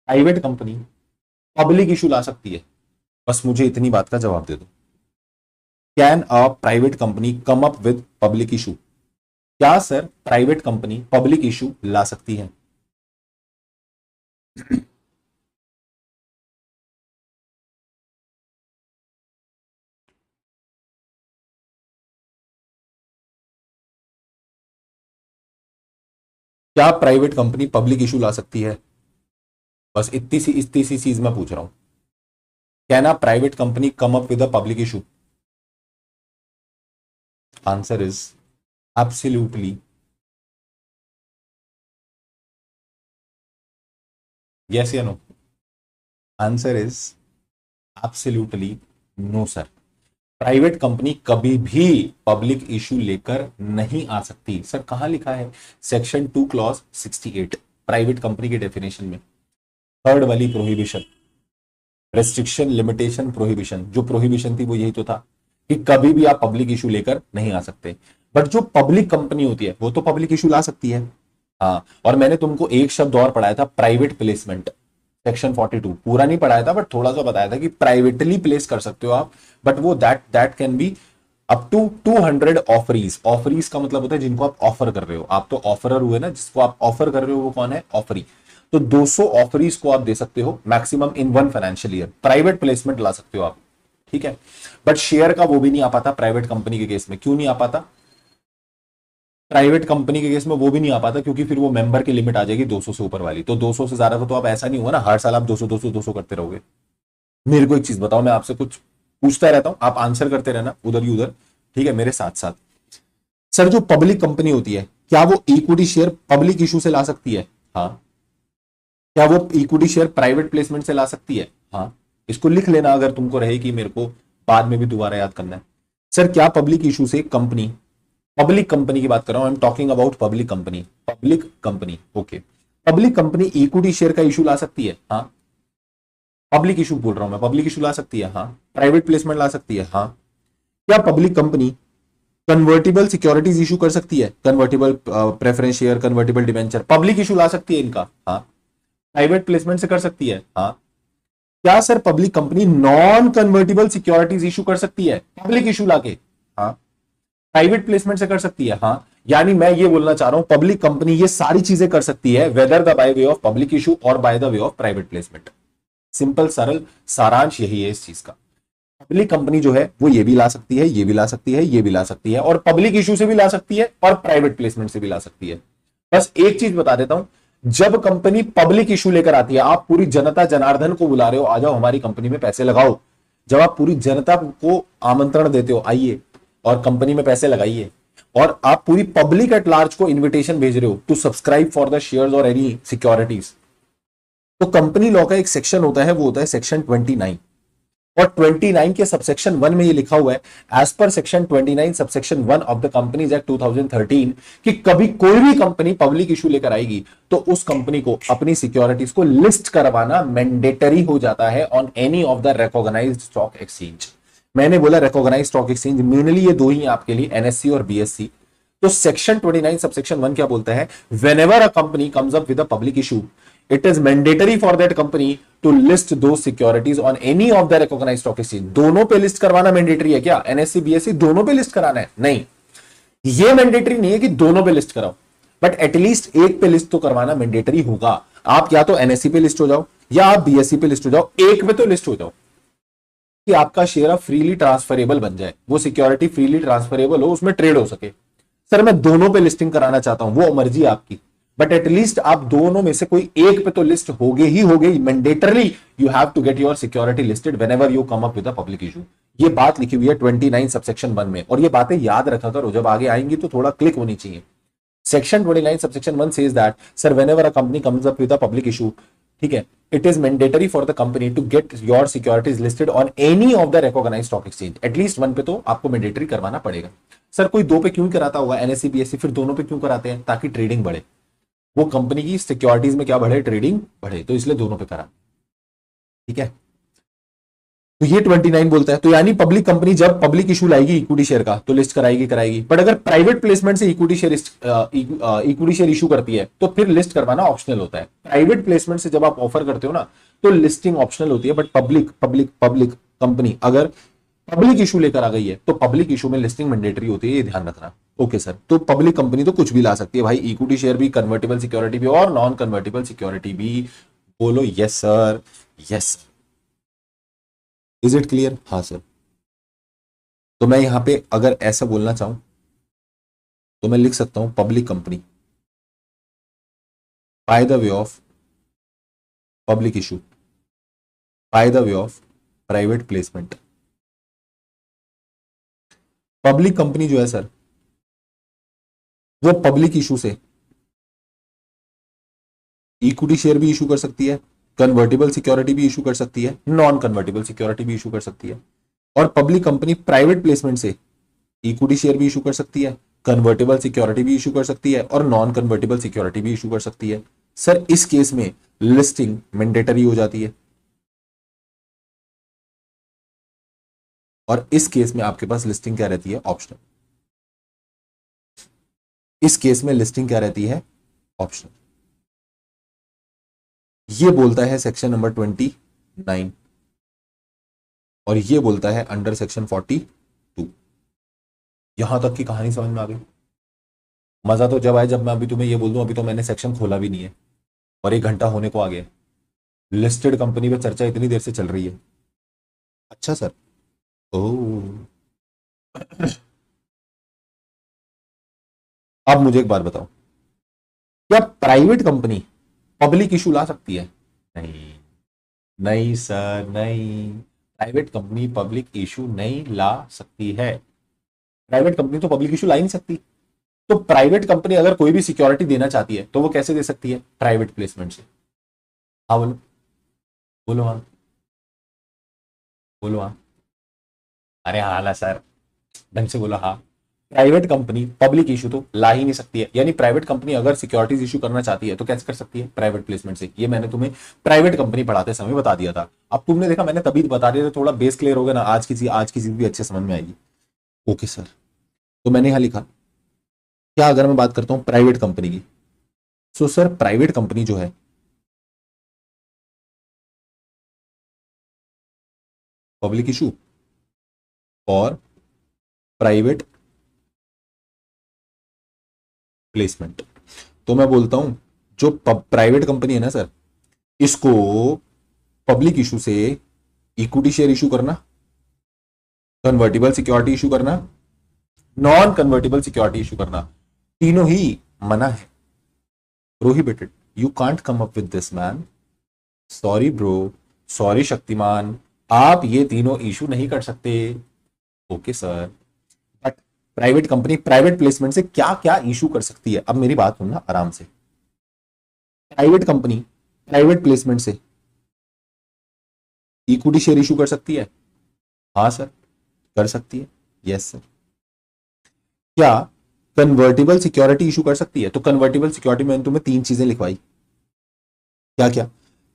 Private company public issue ला सकती है, बस मुझे इतनी बात का जवाब दे दो। Can a private company come up with public issue? क्या sir private company public issue ला सकती है? क्या प्राइवेट कंपनी पब्लिक इशू ला सकती है? बस इतनी सी चीज मैं पूछ रहा हूं। Can a private company come up with a public issue? Answer is absolutely yes या no? Answer is absolutely no sir. Private company कभी भी पब्लिक इशू लेकर नहीं आ सकती। सर कहां लिखा है? सेक्शन 2 क्लॉज 68 प्राइवेट कंपनी के डेफिनेशन में, थर्ड वाली प्रोहिबिशन, रेस्ट्रिक्शन लिमिटेशन प्रोहिबिशन, जो प्रोहिबिशन थी वो यही तो था कि कभी भी आप पब्लिक इशू लेकर नहीं आ सकते। बट जो पब्लिक कंपनी होती है वो तो पब्लिक इशू ला सकती है। हाँ, और मैंने तुमको एक शब्द और पढ़ाया था, प्राइवेट प्लेसमेंट, सेक्शन 42, पूरा नहीं पढ़ाया था बट थोड़ा सा बताया था कि प्राइवेटली प्लेस कर सकते हो आप, बट वो that can be up to 200 offerees. Offerees का मतलब होता है जिनको आप ऑफर कर रहे हो, आप तो ऑफरर हुए ना, जिसको आप ऑफर कर रहे हो वो कौन है? ऑफरी। तो 200 ऑफरीज को आप दे सकते हो maximum in one financial year, private placement ला सकते हो आप, ठीक है। बट शेयर का वो भी नहीं आ पाता प्राइवेट कंपनी के केस में। क्यों नहीं आ पाता? प्राइवेट कंपनी के केस में वो भी नहीं आ पाता क्योंकि फिर वो मेंबर की लिमिट आ जाएगी 200 से ऊपर वाली। तो 200 से ज्यादा तो आप, ऐसा नहीं हुआ ना हर साल आप 200 200 200 करते रहोगे। मेरे को एक चीज बताओ, मैं आपसे कुछ पूछता रहता हूं, आप आंसर करते रहना उधर ही उधर, ठीक है, मेरे साथ साथ। सर जो पब्लिक कंपनी होती है, क्या वो इक्विटी शेयर पब्लिक इशू से ला सकती है? हाँ। क्या वो इक्विटी शेयर प्राइवेट प्लेसमेंट से ला सकती है? हाँ। इसको लिख लेना अगर तुमको रहे कि मेरे को बाद में भी दोबारा याद करना है। सर क्या पब्लिक इशू से कंपनी, पब्लिक कंपनी की बात कर रहा हूं, I am talking about public company, public company, okay, public company equity share का इशू ला सकती है? हाँ। पब्लिक इशू बोल रहा हूं मैं, पब्लिक इशू ला सकती है? हाँ। प्राइवेट प्लेसमेंट ला सकती है? हाँ। क्या public company convertible securities issue कर सकती है? Convertible preference share, convertible debenture, public issue ला सकती है इनका? हाँ। प्राइवेट प्लेसमेंट से कर सकती है? हाँ। क्या sir public company non convertible securities issue कर सकती है पब्लिक इशू लाके? हाँ। प्राइवेट प्लेसमेंट से कर सकती है? हाँ। यानी मैं ये बोलना चाह रहा हूं पब्लिक कंपनी ये सारी चीजें कर सकती है, whether the by way of public issue और by the way of private placement. Simple सरल सारांश यही है इस चीज का। पब्लिक कंपनी जो है वो ये भी ला सकती है, ये भी ला सकती है, ये भी ला सकती है, और पब्लिक इशू से भी ला सकती है और प्राइवेट प्लेसमेंट से भी ला सकती है। बस एक चीज बता देता हूं, जब कंपनी पब्लिक इशू लेकर आती है, आप पूरी जनता जनार्दन को बुला रहे हो, आ जाओ हमारी कंपनी में पैसे लगाओ। जब आप पूरी जनता को आमंत्रण देते हो, आइए और कंपनी में पैसे लगाइए, और आप पूरी पब्लिक एट लार्ज को इन्विटेशन भेज रहे हो to subscribe for the shares और एनी सिक्योरिटीज, तो कंपनी लॉ का एक सेक्शन होता है, वो होता है सेक्शन 29। और 29 के सबसेक्शन 1 में ये लिखा हुआ है, as per section 29 subsection 1 of the companies act 2013, कि कभी कोई भी कंपनी पब्लिक इशू लेकर आएगी तो उस कंपनी को अपनी सिक्योरिटीज को लिस्ट करवाना मैंडेटरी हो जाता है on any of the recognised stock exchange. मैंने बोला रिकॉग्नाइज्ड स्टॉक एक्सचेंज, मेनली ये दो ही आपके लिए, एनएससी और बीएससी। तो सेक्शन 29 सबसेक्शन 1 क्या बोलता है? Whenever a company comes up with a public issue, it is mandatory for that company to list those securities on any of the recognized stock exchange। दोनों पे लिस्ट करवाना mandatory है क्या? NSC BSc दोनों पे लिस्ट कराना है? नहीं, ये मैंडेटरी नहीं है कि दोनों पे लिस्ट कराओ, बट एटलीस्ट एक पे लिस्ट तो करवाना मैंडेटरी होगा। आप या तो एनएससी पे लिस्ट हो जाओ या आप बीएससी पे लिस्ट हो जाओ, एक पे तो लिस्ट हो जाओ कि आपका शेयर फ्रीली ट्रांसफरेबल बन जाए, वो सिक्योरिटी फ्रीली ट्रांसफरेबल हो, उसमें ट्रेड हो सके। सर मैं दोनों पे लिस्टिंग कराना चाहता हूं, वो मर्जी आपकी, बट एटलीस्ट आप दोनों में से कोई एक पे तो लिस्ट होगे ही होगे। Mandatorily you have to get your security listed whenever you come up with a public issue. ये बात लिखी हुई है 29 सबसेक्शन 1 में, और ये बातें याद रखा करो, जब आगे आएंगी तो थोड़ा क्लिक होनी चाहिए। Section 29 subsection 1 says that sir whenever a company comes up with a public issue, ठीक है, it is mandatory for the company to get your securities listed on any of the recognised stock exchange. At least one पे तो आपको mandatory करवाना पड़ेगा। Sir कोई दो पे क्यों कराता होगा? एनएससी बीएससी फिर दोनों पे क्यों कराते हैं? ताकि ट्रेडिंग बढ़े, वो कंपनी की सिक्योरिटीज में क्या बढ़े? ट्रेडिंग बढ़े, तो इसलिए दोनों पे करा, ठीक है। तो ये 29 बोलता है, तो यानी पब्लिक कंपनी जब पब्लिक इशू लाएगी इक्विटी शेयर का तो लिस्ट कराएगी कराएगी, बट अगर प्राइवेट प्लेसमेंट से इक्विटी शेयर इशू करती है तो फिर लिस्ट करवाना ऑप्शनल होता है। प्राइवेट प्लेसमेंट से जब आप ऑफर करते हो ना तो लिस्टिंग ऑप्शनल होती है, but public public public company अगर पब्लिक इशू लेकर आ गई है तो पब्लिक इशू में लिस्टिंग मैंडेटरी होती है, ये ध्यान रखना। ओके सर, तो पब्लिक कंपनी तो कुछ भी ला सकती है भाई, इक्विटी शेयर भी, कन्वर्टेबल सिक्योरिटी भी और नॉन कन्वर्टेबल सिक्योरिटी भी। बोलो yes sir, yes. Is it clear? हाँ सर। तो मैं यहां पे अगर ऐसा बोलना चाहूं तो मैं लिख सकता हूं public company by the way of public issue, bye the way of private placement. Public company जो है सर, वो पब्लिक इशू से इक्विटी शेयर भी इशू कर सकती है, कन्वर्टेबल सिक्योरिटी भी इशू कर सकती है, नॉन कन्वर्टेबल सिक्योरिटी भी इशू कर सकती है। और पब्लिक कंपनी प्राइवेट प्लेसमेंट से इक्विटी शेयर भी इशू कर सकती है, कन्वर्टेबल सिक्योरिटी भी इशू कर सकती है और नॉन कन्वर्टेबल सिक्योरिटी भी इशू कर सकती है। सर इस केस में लिस्टिंग मैंडेटरी हो जाती है और इस केस में आपके पास लिस्टिंग क्या रहती है? ऑप्शनल। इस केस में लिस्टिंग क्या रहती है? ऑप्शनल। ये बोलता है सेक्शन नंबर 29 और ये बोलता है अंडर सेक्शन 42। यहां तक की कहानी समझ में आ गई? मजा तो जब आए जब मैं अभी तुम्हें ये बोल दूं, अभी तो मैंने सेक्शन खोला भी नहीं है और 1 घंटा होने को आ गया। लिस्टेड कंपनी पे चर्चा इतनी देर से चल रही है। अच्छा सर। ओह। अब मुझे एक बात बताओ, क्या प्राइवेट कंपनी पब्लिक इशू ला सकती है? नहीं, नहीं सर नहीं, प्राइवेट कंपनी पब्लिक इशू नहीं ला सकती है। प्राइवेट कंपनी तो पब्लिक इशू ला ही नहीं सकती। तो प्राइवेट कंपनी अगर कोई भी सिक्योरिटी देना चाहती है तो वो कैसे दे सकती है? प्राइवेट प्लेसमेंट से। हाँ बोलो, बोलो हाँ, बोलो हाँ। अरे हाँ ना सर, ढंग से बोलो हाँ। प्राइवेट कंपनी पब्लिक इशू तो ला ही नहीं सकती है, यानी प्राइवेट कंपनी अगर सिक्योरिटीज इशू करना चाहती है तो कैसे कर सकती है? प्राइवेट प्लेसमेंट से। ये मैंने तुम्हें प्राइवेट कंपनी पढ़ाते समय बता दिया था। अब तुमने देखा मैंने तभी बता दिया था, थोड़ा बेस क्लियर हो गया ना, आज की चीज भी अच्छे समझ में आएगी। ओके सर, तो मैंने यहां लिखा, क्या अगर मैं बात करता हूं प्राइवेट कंपनी की, सो सर प्राइवेट कंपनी जो है पब्लिक इशू और प्राइवेट प्लेसमेंट, तो मैं बोलता हूं जो प्राइवेट कंपनी है ना सर, इसको पब्लिक इशू से इक्विटी शेयर इशू करना, कन्वर्टिबल सिक्योरिटी इशू करना, नॉन कन्वर्टिबल सिक्योरिटी इशू करना, तीनों ही मना है, prohibited. You can't come up with this man. Sorry bro, sorry Shaktimaan, आप ये तीनों इशू नहीं कर सकते। Okay sir, but private company private placement से क्या क्या इशू कर सकती है? अब मेरी बात सुनना आराम से। प्राइवेट कंपनी प्राइवेट प्लेसमेंट से इक्विटी शेयर इशू कर सकती है। हाँ सर, कर सकती है। Yes sir. क्या कन्वर्टिबल सिक्योरिटी इशू कर सकती है? तो कन्वर्टिबल सिक्योरिटी में तुम्हें 3 चीजें लिखवाई, क्या क्या?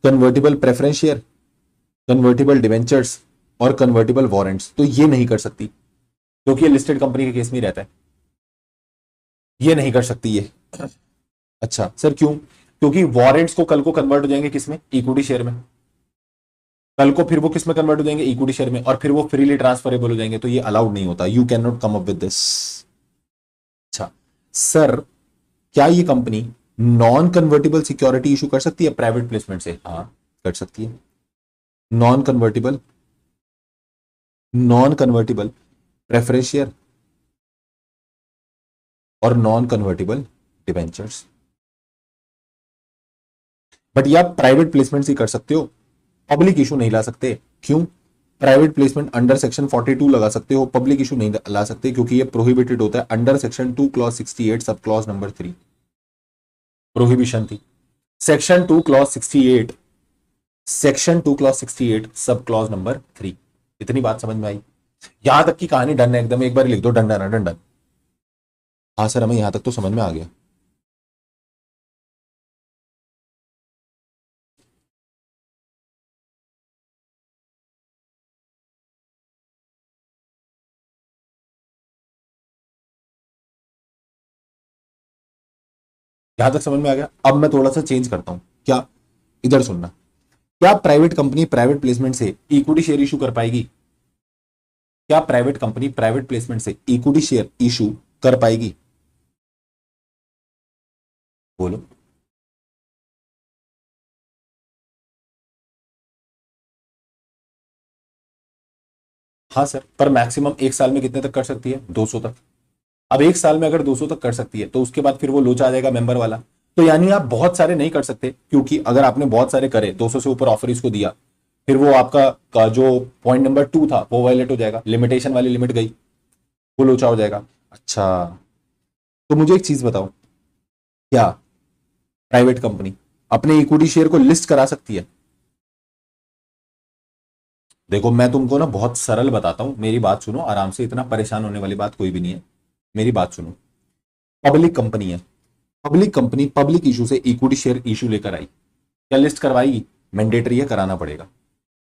Convertible preference share, convertible debentures और कन्वर्टिबल वारंट्स। तो ये नहीं कर सकती क्योंकि ये लिस्टेड कंपनी के केस में ही रहता है, ये नहीं कर सकती ये। अच्छा सर क्यों? क्योंकि वारंट्स को कल को कन्वर्ट हो जाएंगे किसमें? इक्विटी शेयर में। कल को फिर वो किस में कन्वर्ट हो जाएंगे? इक्विटी शेयर में, और फिर वो फ्रीली ट्रांसफरेबल हो जाएंगे, तो ये अलाउड नहीं होता। You can not come up with this. अच्छा सर, क्या ये company non convertible security issue कर सकती है प्राइवेट प्लेसमेंट से? हाँ कर सकती है। Non convertible, non convertible preference share और नॉन कन्वर्टेबल डिबेंचर्स। बट ये आप प्राइवेट प्लेसमेंट से कर सकते हो, पब्लिक इशू नहीं ला सकते। क्यों? प्राइवेट प्लेसमेंट अंडर सेक्शन 42 लगा सकते हो, पब्लिक इशू नहीं ला सकते क्योंकि ये प्रोहिबिटेड होता है under section 2 clause 68 sub clause number 3। Prohibition थी section 2 clause 68, section 2 clause 68 sub clause number 3। इतनी बात समझ में आई? यहां तक की कहानी डन है एकदम, एक बार लिख दो डन डन डन डन। हाँ सर, हमें यहां तक तो समझ में आ गया। यहां तक समझ में आ गया। अब मैं थोड़ा सा चेंज करता हूं, क्या? इधर सुनना। क्या प्राइवेट कंपनी प्राइवेट प्लेसमेंट से इक्विटी शेयर इशू कर पाएगी? क्या प्राइवेट कंपनी प्राइवेट प्लेसमेंट से इक्विटी शेयर इशू कर पाएगी? बोलो। हाँ सर, पर मैक्सिमम एक साल में कितने तक कर सकती है? 200 तक। अब एक साल में अगर 200 तक कर सकती है तो उसके बाद फिर वो लोचा आ जाएगा मेंबर वाला। तो यानी आप बहुत सारे नहीं कर सकते, क्योंकि अगर आपने बहुत सारे करे, 200 से ऊपर ऑफर इसको दिया, फिर वो आपका का जो पॉइंट नंबर 2 था वो वायलेट हो जाएगा, लिमिटेशन वाली लिमिट गई, वो लोचा हो जाएगा। अच्छा, तो मुझे एक चीज बताओ, क्या प्राइवेट कंपनी अपने इक्विटी शेयर को लिस्ट करा सकती है? देखो मैं तुमको ना बहुत सरल बताता हूं, मेरी बात सुनो आराम से, इतना परेशान होने वाली बात कोई भी नहीं है, मेरी बात सुनो। पब्लिक कंपनी है, पब्लिक कंपनी पब्लिक इशू से इक्विटी शेयर इशू लेकर आई, क्या लिस्ट करवाएगी? मैंडेटरी है, कराना पड़ेगा।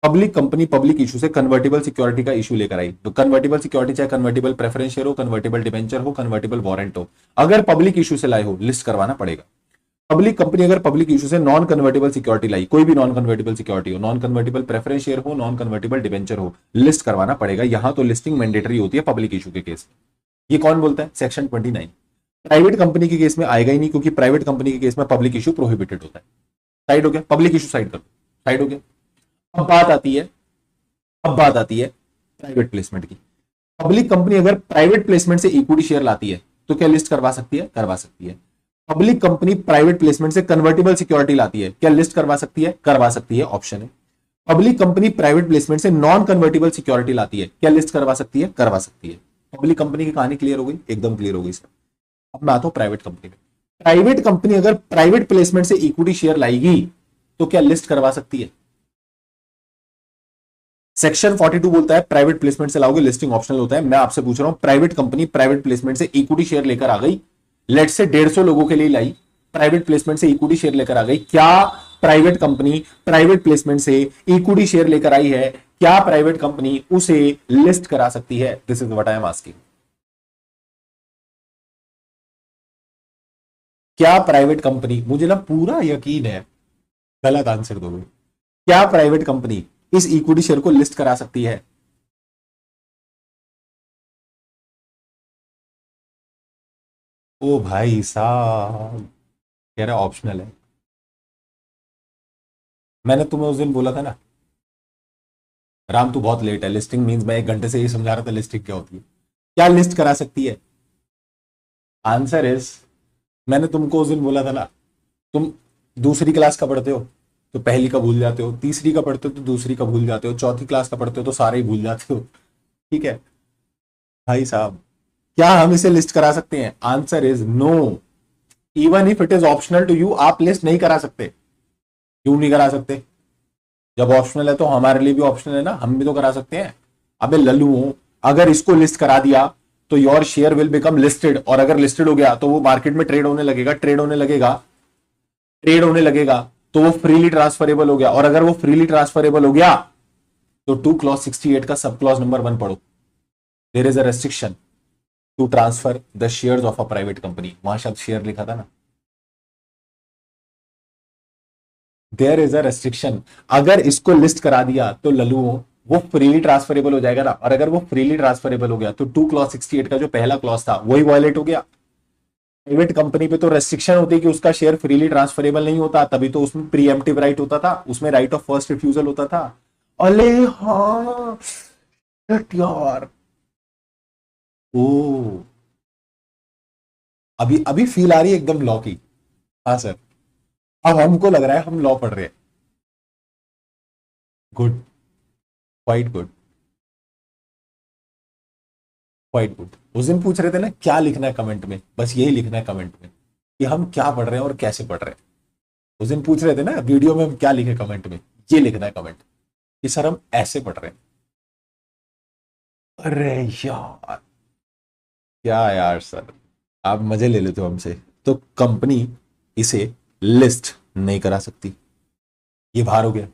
पब्लिक कंपनी पब्लिक इशू से कन्वर्टेबल सिक्योरिटी का इशू लेकर आई, तो कन्वर्टेबल सिक्योरिटी चाहे कन्वर्टेबल प्रेफरेंस शेयर हो, कन्वर्टेबल डिबेंचर हो, कन्वर्टेबल वारंट हो, अगर पब्लिक इशू से लाए हो लिस्ट करवाना पड़ेगा। पब्लिक कंपनी अगर पब्लिक इशू से नॉन कन्वर्टेबल सिक्योरिटी लाई, कोई भी नॉन कन्वर्टेबल सिक्योरिटी हो, नॉन कन्वर्टेबल प्रेफरेंस शेयर हो, नॉन कन्वर्टेबल डिबेंचर हो, लिस्ट करवाना पड़ेगा। यहां तो लिस्टिंग मैंडेटरी होती है पब्लिक इशू के केस में। ये कौन बोलता है? सेक्शन 29। प्राइवेट कंपनी के केस में आएगा ही नहीं, क्योंकि प्राइवेट कंपनी के केस में पब्लिक इशू प्रोहिबिटेड होता है। साइड हो गया, पब्लिक इशू साइड कर दो, साइड हो गया। अब बात आती है, अब बात आती है प्राइवेट प्लेसमेंट की। पब्लिक कंपनी अगर प्राइवेट प्लेसमेंट से इक्विटी शेयर लाती है तो क्या लिस्ट करवा सकती है? करवा सकती है। पब्लिक कंपनी प्राइवेट प्लेसमेंट से कन्वर्टेबल सिक्योरिटी लाती है, क्या लिस्ट करवा सकती है? करवा सकती है, ऑप्शन है। पब्लिक कंपनी प्राइवेट प्लेसमेंट से नॉन कन्वर्टेबल सिक्योरिटी लाती है, क्या लिस्ट करवा सकती है? करवा सकती है। पब्लिक कंपनी की कहानी क्लियर हो गई, एकदम क्लियर हो गई सर। अब मैं आता हूं प्राइवेट कंपनी में। प्राइवेट कंपनी अगर प्राइवेट प्लेसमेंट से इक्विटी शेयर लाएगी तो क्या लिस्ट करवा सकती है? सेक्शन 42 बोलता है प्राइवेट प्लेसमेंट से लाओगे लिस्टिंग ऑप्शनल होता है। मैं आपसे पूछ रहा हूं, प्राइवेट कंपनी प्राइवेट प्लेसमेंट से इक्विटी शेयर लेकर आ गई, लेट से 150 लोगों के लिए लाई, प्राइवेट प्लेसमेंट से इक्विटी शेयर लेकर आ गई, क्या प्राइवेट कंपनी प्राइवेट प्लेसमेंट से इक्विटी शेयर लेकर आई है, क्या प्राइवेट कंपनी उसे लिस्ट करा सकती है? This is what I am asking. क्या प्राइवेट कंपनी, मुझे ना पूरा यकीन है गलत आंसर दोगे, क्या प्राइवेट कंपनी इस इक्विटी शेयर को लिस्ट करा सकती है? ओ भाई साहब, कह रहा ऑप्शनल है। मैंने तुम्हें उस दिन बोला था ना, राम तू बहुत लेट है, लिस्टिंग मींस मैं 1 घंटे से ये समझा रहा था लिस्टिंग क्या होती है। क्या लिस्ट करा सकती है? आंसर इज, मैंने तुमको उस दिन बोला था ना, तुम दूसरी क्लास का पढ़ते हो तो पहली का भूल जाते हो, तीसरी का पढ़ते हो तो दूसरी का भूल जाते हो, चौथी क्लास का पढ़ते हो तो सारे ही भूल जाते हो। ठीक है भाई साहब, क्या हम इसे लिस्ट करा सकते हैं? Answer is no. Even if it is optional to you, आप लिस्ट नहीं करा सकते। क्यों नहीं करा सकते? जब ऑप्शनल है तो हमारे लिए भी ऑप्शनल है ना, हम भी तो करा सकते हैं। अबे लल्लू हो, अगर इसको लिस्ट करा दिया तो your share will become listed, और अगर लिस्टेड हो गया तो वो मार्केट में ट्रेड होने लगेगा, ट्रेड होने लगेगा, ट्रेड होने लगेगा, तो वो फ्रीली ट्रांसफरेबल हो गया, और अगर वो फ्रीली ट्रांसफरेबल हो गया तो 2 क्लॉज 68 का सब क्लॉज नंबर 1 पढ़ो। There is a restriction to transfer the shares of a private company, वहां शब्द शेयर लिखा था ना, देयर इज अ रेस्ट्रिक्शन। अगर इसको लिस्ट करा दिया तो लल्लू वो फ्रीली ट्रांसफरेबल हो जाएगा ना, और अगर वो फ्रीली ट्रांसफरेबल हो गया तो 2 क्लॉज 68 का जो पहला क्लॉज था वही वायलेट हो गया। प्राइवेट कंपनी पे तो रेस्ट्रिक्शन होती है कि उसका शेयर फ्रीली ट्रांसफरेबल नहीं होता, तभी तो उसमें प्रीएम्प्टिव राइट होता था, उसमें राइट ऑफ फर्स्ट रिफ्यूजल होता था। अले हाँ, shit यार। ओ, अभी अभी फील आ रही है एकदम लॉ की। हाँ सर, अब हमको लग रहा है हम लॉ पढ़ रहे हैं। Good, quite good, quite good. उस दिन पूछ रहे थे ना क्या लिखना है कमेंट में, बस यही लिखना है कमेंट में कि हम क्या पढ़ रहे हैं और कैसे पढ़ रहे हैं। उस दिन पूछ रहे थे ना वीडियो में हम क्या लिखे कमेंट में, ये लिखना है कमेंट कि सर हम ऐसे पढ़ रहे हैं। अरे यार, क्या यार सर, आप मजे ले लेते हो हमसे। तो कंपनी इसे लिस्ट नहीं करा सकती, ये बाहर हो गया।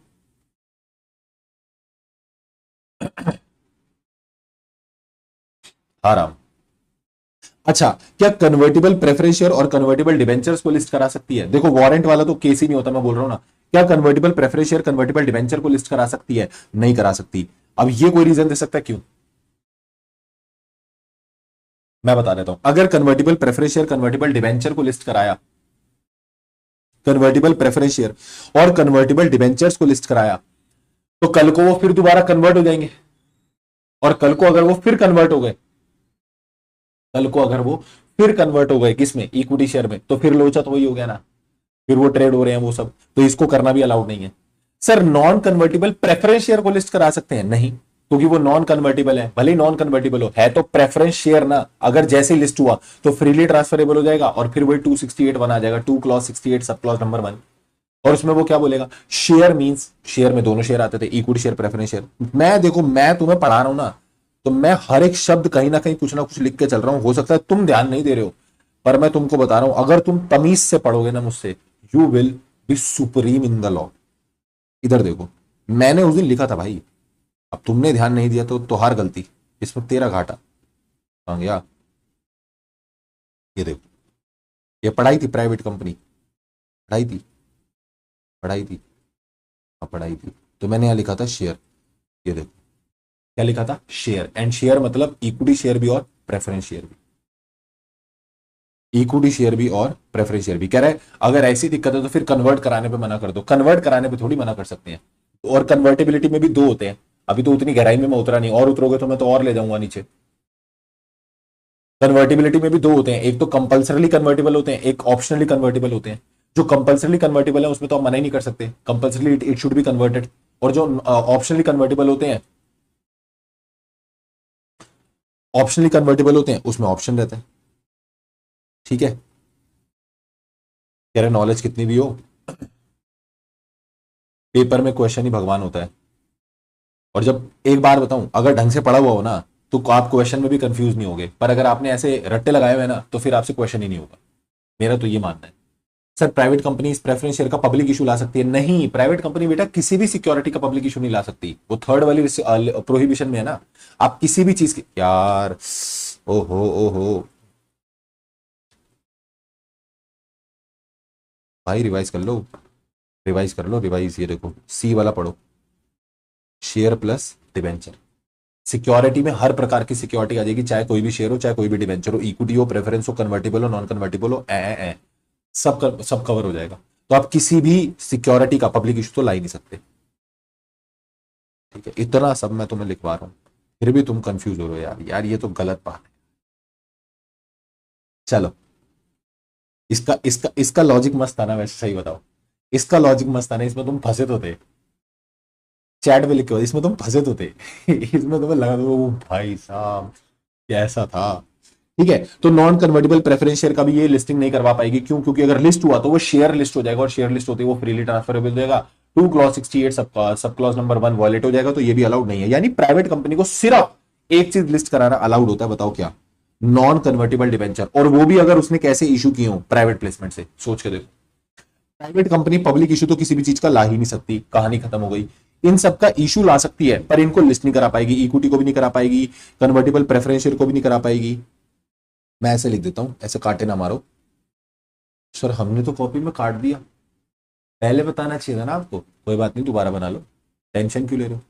आराम। अच्छा, क्या कन्वर्टेबल प्रेफरेंस शेयर और कन्वर्टेबल डिबेंचर्स को लिस्ट करा सकती है? देखो वारंट वाला तो केस ही नहीं होता, मैं बोल रहा हूं ना। क्या convertible preference share convertible debenture को लिस्ट करा सकती है? नहीं करा सकती। अब ये कोई रीजन दे सकता है क्यों? मैं बता देता हूं, अगर convertible preference share convertible debenture को लिस्ट कराया, कन्वर्टिबल प्रेफरेंस शेयर और कन्वर्टिबल डिवेंचर्स को लिस्ट कराया, तो कल को वो फिर दोबारा कन्वर्ट हो जाएंगे, और कल को अगर वो फिर कन्वर्ट हो गए, कल को अगर वो फिर कन्वर्ट हो गए किसमें, इक्विटी शेयर में, तो फिर लोचा तो वही हो गया ना, फिर वो ट्रेड हो रहे हैं वो सब, तो इसको करना भी अलाउड नहीं है। Sir non convertible preference share को लिस्ट करा सकते हैं? नहीं, क्योंकि वो नॉन कन्वर्टिबल है, भले ही नॉन कन्वर्टिबल हो, है तो प्रेफरेंस शेयर ना, अगर जैसे लिस्ट हुआ तो फ्रीली ट्रांसफरेबल हो जाएगा, और फिर वही 268 बना जाएगा, 2 क्लॉज 68 सब क्लॉज नंबर 1, और उसमें वो क्या बोलेगा, शेयर मींस, शेयर में दोनों शेयर आते थे, इक्विटी शेयर प्रेफरेंस शेयर। मैं देखो, मैं तुम्हें पढ़ा रहा हूं ना, तो मैं हर एक शब्द कहीं ना कहीं कुछ ना कुछ लिख के चल रहा हूं, हो सकता है तुम ध्यान नहीं दे रहे हो, पर मैं तुमको बता रहा हूं, अगर तुम तमीज से पढ़ोगे ना मुझसे, you will be supreme in the law. इधर देखो, मैंने उस दिन लिखा था भाई, अब तुमने ध्यान नहीं दिया तो तुम्हार गलती, इसमें तेरा घाटा। कहां गया, ये देखो, ये पढ़ाई थी प्राइवेट कंपनी, पढ़ाई थी, पढ़ाई थी, हाँ पढ़ाई थी, तो मैंने यहां लिखा था शेयर, ये देखो क्या लिखा था, शेयर, एंड शेयर मतलब इक्विटी शेयर भी और प्रेफरेंस शेयर भी, इक्विटी शेयर भी और प्रेफरेंस शेयर भी। कह रहा है अगर ऐसी दिक्कत है तो फिर कन्वर्ट कराने पे मना कर दो, कन्वर्ट कराने पे थोड़ी मना कर सकते हैं, और कन्वर्टेबिलिटी में भी दो होते हैं, अभी तो उतनी गहराई में मैं उतरा नहीं, और उतरोगे तो मैं तो और ले जाऊंगा नीचे। कन्वर्टिबिलिटी में भी दो होते हैं, एक तो कंपल्सरली कन्वर्टेबल होते हैं, एक ऑप्शनली कन्वर्टेबल होते हैं। जो कंपल्सरली कन्वर्टेबल है उसमें तो हम मना ही नहीं कर सकते, compulsorily it should be converted, और जो ऑप्शनली कन्वर्टेबल होते हैं, ऑप्शनली कन्वर्टेबल होते हैं उसमें ऑप्शन रहता है। ठीक है, कह रहे नॉलेज कितनी भी हो, पेपर में क्वेश्चन ही भगवान होता है। और जब एक बार बताऊं, अगर ढंग से पढ़ा हुआ हो ना तो आप क्वेश्चन में भी कंफ्यूज नहीं होगे, पर अगर आपने ऐसे रट्टे लगाए हुए ना तो फिर आपसे क्वेश्चन ही नहीं होगा, मेरा तो ये मानना है। सर प्राइवेट कंपनी इस प्रेफरेंस शेयर का पब्लिक इशू ला सकती है? नहीं, प्राइवेट कंपनी बेटा किसी भी सिक्योरिटी का पब्लिक इशू नहीं ला सकती, वो थर्ड वाली प्रोहिबिशन में है ना। आप किसी भी चीज की, यार ओहो ओहो, भाई रिवाइज कर लो, रिवाइज कर लो, रिवाइज, ये देखो सी वाला पढ़ो, शेयर प्लस डिवेंचर, सिक्योरिटी में हर प्रकार की सिक्योरिटी आ जाएगी, चाहे कोई भी शेयर हो, चाहे कोई भी डिवेंचर हो, इक्विटी हो, प्रेफरेंस हो, कन्वर्टेबल हो, नॉन कन्वर्टेबल हो, सब कवर हो जाएगा। तो आप किसी भी सिक्योरिटी का पब्लिक इशू तो ला ही नहीं सकते। ठीक है, इतना सब मैं तुम्हें लिखवा रहा हूं, फिर भी तुम कंफ्यूज हो रहे हो, यार यार ये तो गलत बात है। चलो, इसका इसका इसका लॉजिक मस्त था ना, वैसे सही बताओ, इसका लॉजिक मस्त था ना, इसमें तुम फंसे तो थे, चैट में लिखे हो, इसमें तुम फंसे तो थे इसमें तुम्हें लगा दो वो भाई साहब कैसा था। ठीक है, तो नॉन कन्वर्टेबल प्रेफरेंस शेयर का भी ये लिस्टिंग नहीं करवा पाएगी, क्यों? क्योंकि अगर लिस्ट हुआ तो वो शेयर लिस्ट हो जाएगा, और शेयर लिस्ट होते ही वो फ्रीली ट्रांसफरेबल हो जाएगा, 2 clause 68 sub clause number 1 wallet हो जाएगा, तो ये भी अलाउड नहीं है। यानी प्राइवेट कंपनी को सिर्फ एक चीज लिस्ट कराना अलाउड होता है, बताओ क्या? नॉन कन्वर्टेबल डिवेंचर, और वो भी अगर उसने कैसे इशू किए हो, प्राइवेट प्लेसमेंट से। सोच के देखो, प्राइवेट कंपनी पब्लिक इशू तो किसी भी चीज का ला ही नहीं सकती, कहानी खत्म हो गई। इन सब का इशू ला सकती है, पर इनको लिस्ट नहीं करा पाएगी, इक्विटी को भी नहीं करा पाएगी, कन्वर्टेबल प्रेफरेंस शेयर को भी नहीं करा पाएगी। मैं ऐसे लिख देता हूं, ऐसे काटे ना मारो। सर हमने तो कॉपी में काट दिया, पहले बताना चाहिए था ना आपको। कोई बात नहीं, दोबारा बना लो, टेंशन क्यों ले रहे हो?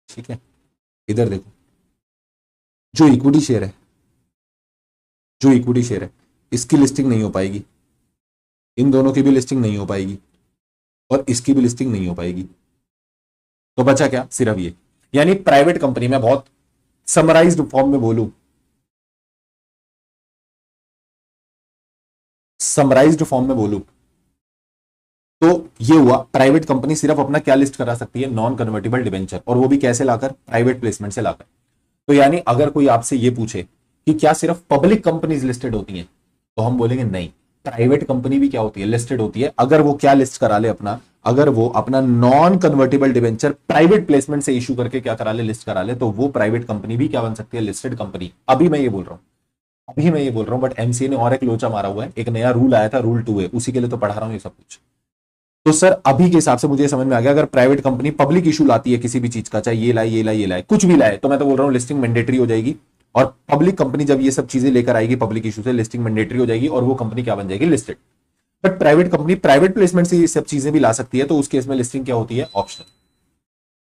ठीक है, इधर देखो, जो इक्विटी शेयर है, जो इक्विटी शेयर है, इसकी लिस्टिंग नहीं हो पाएगी, इन दोनों की भी लिस्टिंग नहीं हो पाएगी, और इसकी भी लिस्टिंग नहीं हो पाएगी। तो बचा क्या? सिर्फ ये। यानी प्राइवेट कंपनी में बहुत समराइज्ड फॉर्म में बोलूं, समराइज्ड फॉर्म में बोलूं तो ये हुआ, प्राइवेट कंपनी सिर्फ अपना क्या लिस्ट करा सकती है? नॉन कन्वर्टेबल डिवेंचर, और वो भी कैसे लाकर? प्राइवेट प्लेसमेंट से लाकर। तो यानी अगर कोई आपसे ये पूछे कि क्या सिर्फ पब्लिक कंपनीज लिस्टेड होती हैं, तो हम बोलेंगे नहीं, प्राइवेट कंपनी भी क्या होती है? लिस्टेड होती है। अगर वो क्या लिस्ट करा ले अपना, अगर वो अपना non convertible debenture private placement से इशू करके क्या करा ले? लिस्ट करा ले, तो वो प्राइवेट कंपनी भी क्या बन सकती है? Listed company. अभी मैं ये बोल रहा हूं, अभी मैं ये बोल रहा हूं, बट एमसीए ने और एक लोचा मारा हुआ है, एक नया रूल आया था, रूल 2 है, उसी के लिए तो पढ़ा रहा हूं ये सब कुछ। तो सर अभी के हिसाब से मुझे समझ में आ गया, अगर प्राइवेट कंपनी पब्लिक इशू लाती है किसी भी चीज का, चाहे ये लाए ये लाए ये लाए, कुछ भी लाए, तो मैं तो बोल रहा हूँ लिस्टिंग मैंडेटरी हो जाएगी। और पब्लिक कंपनी जब ये सब चीजें लेकर आएगी पब्लिक इशू से, लिस्टिंग मैंडेटरी हो जाएगी, और वो कंपनी क्या बन जाएगी? Listed. But private company private placement से ये सब चीजें भी ला सकती है, तो उस केस में लिस्टिंग क्या होती है? ऑप्शनल।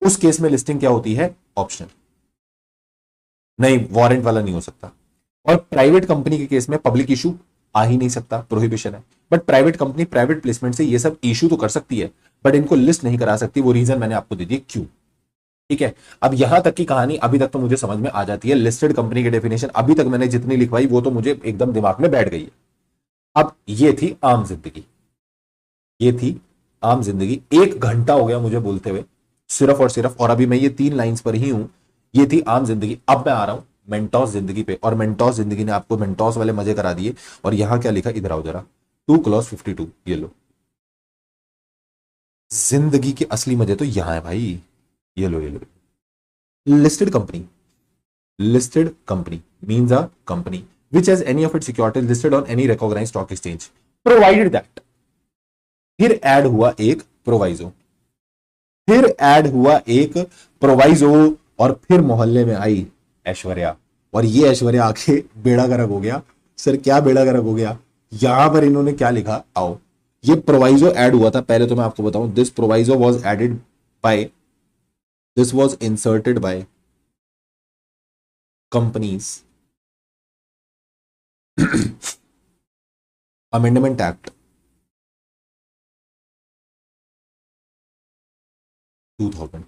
उस केस में लिस्टिंग क्या होती है? ऑप्शनल। नहीं, वारंट वाला नहीं हो सकता। और प्राइवेट कंपनी के केस में पब्लिक इशू आ ही नहीं सकता, प्रोहिबिशन है। But private company private placement से ये सब इशू तो कर सकती है, बट इनको लिस्ट नहीं करा सकती। वो रीजन मैंने आपको दे दिया क्यों। ठीक है, अब यहां तक की कहानी अभी तक तो मुझे समझ में आ जाती है। लिस्टेड कंपनी की डेफिनेशन अभी तक मैंने जितनी लिखवाई वो तो मुझे एकदम दिमाग में बैठ गई है। अब ये थी आम जिंदगी, ये थी आम जिंदगी। 1 घंटा हो गया मुझे बोलते हुए सिर्फ और सिर्फ, और अभी मैं ये 3 लाइंस पर ही हूं। ये थी आम जिंदगी। अब मैं आ रहा हूं मेंटोस जिंदगी पे, और मेंटोस जिंदगी ने आपको मेंटोस वाले मजे करा दिए। और यहां क्या लिखा, इधर आओ जरा, 2 clause 52, ये लो। जिंदगी के असली मजे तो यहां है भाई, ये लो ये लो। Listed company, listed company means a company which has any of its securities listed on any recognized stock exchange provided that। फिर ऐड हुआ एक प्रोवाइजो, फिर ऐड हुआ एक प्रोवाइजो, और फिर मोहल्ले में आई ऐश्वर्या। और ये ऐश्वर्या आके बेड़ा गर्क हो गया। सर क्या बेड़ा गर्क हो गया, यहां पर इन्होंने क्या लिखा, आओ। ये प्रोवाइजो ऐड हुआ था, पहले तो मैं आपको बताऊं, this proviso was added by, this was inserted by companies amendment act 2000।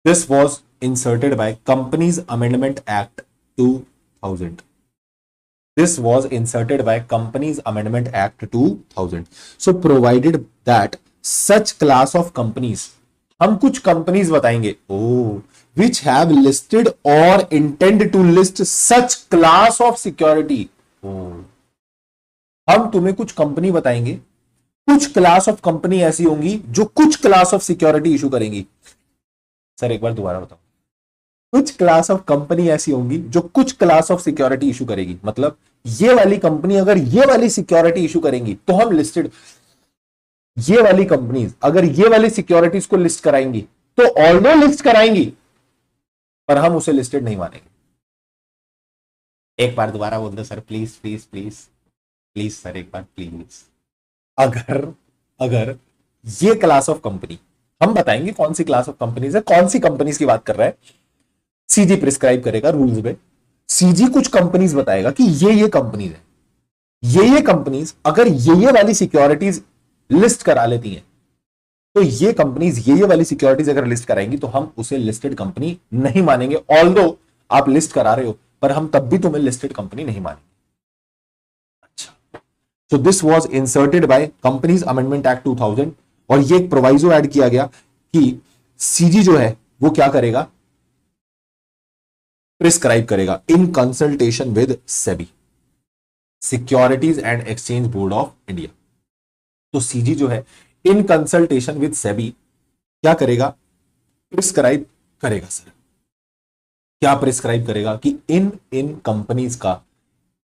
This was inserted by Companies Amendment Act 2000। This was inserted by Companies Amendment Act 2000। So provided that such class of companies, हम कुछ companies बताएंगे, which have listed or intend to list such class of security। हम तुम्हें कुछ company बताएंगे, कुछ class of company ऐसी होंगी जो कुछ क्लास ऑफ सिक्योरिटी इशू करेंगी। सर एक बार दोबारा बताओ, कुछ क्लास ऑफ कंपनी ऐसी होंगी जो कुछ क्लास ऑफ सिक्योरिटी इशू करेगी। मतलब ये वाली कंपनी अगर ये वाली सिक्योरिटी इशू करेंगी तो हम लिस्टेड, ये वाली कंपनीज अगर ये वाली सिक्योरिटीज को लिस्ट कराएंगी तो ऑल्दो लिस्ट कराएंगी, पर हम उसे लिस्टेड नहीं मानेंगे। एक बार दोबारा बोल दो sir, please please please please sir, एक बार प्लीज। अगर अगर ये क्लास ऑफ कंपनी, हम बताएंगे कौन सी क्लास ऑफ कंपनीज है, कौन सी कंपनीज की बात कर रहा है, सीजी प्रिस्क्राइब करेगा रूल्स में। सीजी कुछ कंपनीज बताएगा कि ये कंपनीज है, ये कंपनीज अगर ये वाली सिक्योरिटीज लिस्ट करा लेती हैं तो ये कंपनीज ये वाली सिक्योरिटीज अगर लिस्ट कराएंगी तो हम उसे लिस्टेड कंपनी नहीं मानेंगे। ऑल्दो आप लिस्ट करा रहे हो, पर हम तब भी तुम्हें लिस्टेड कंपनी नहीं मानेंगे। अच्छा, तो this was inserted by companies amendment act 2000। और ये एक प्रोवाइजो ऐड किया गया कि सीजी जो है वो क्या करेगा, प्रिस्क्राइब करेगा in consultation with SEBI, securities and exchange board of India. तो सीजी जो है इन कंसल्टेशन विद सेबी क्या करेगा, प्रिस्क्राइब करेगा। सर क्या प्रिस्क्राइब करेगा कि इन कंपनीज का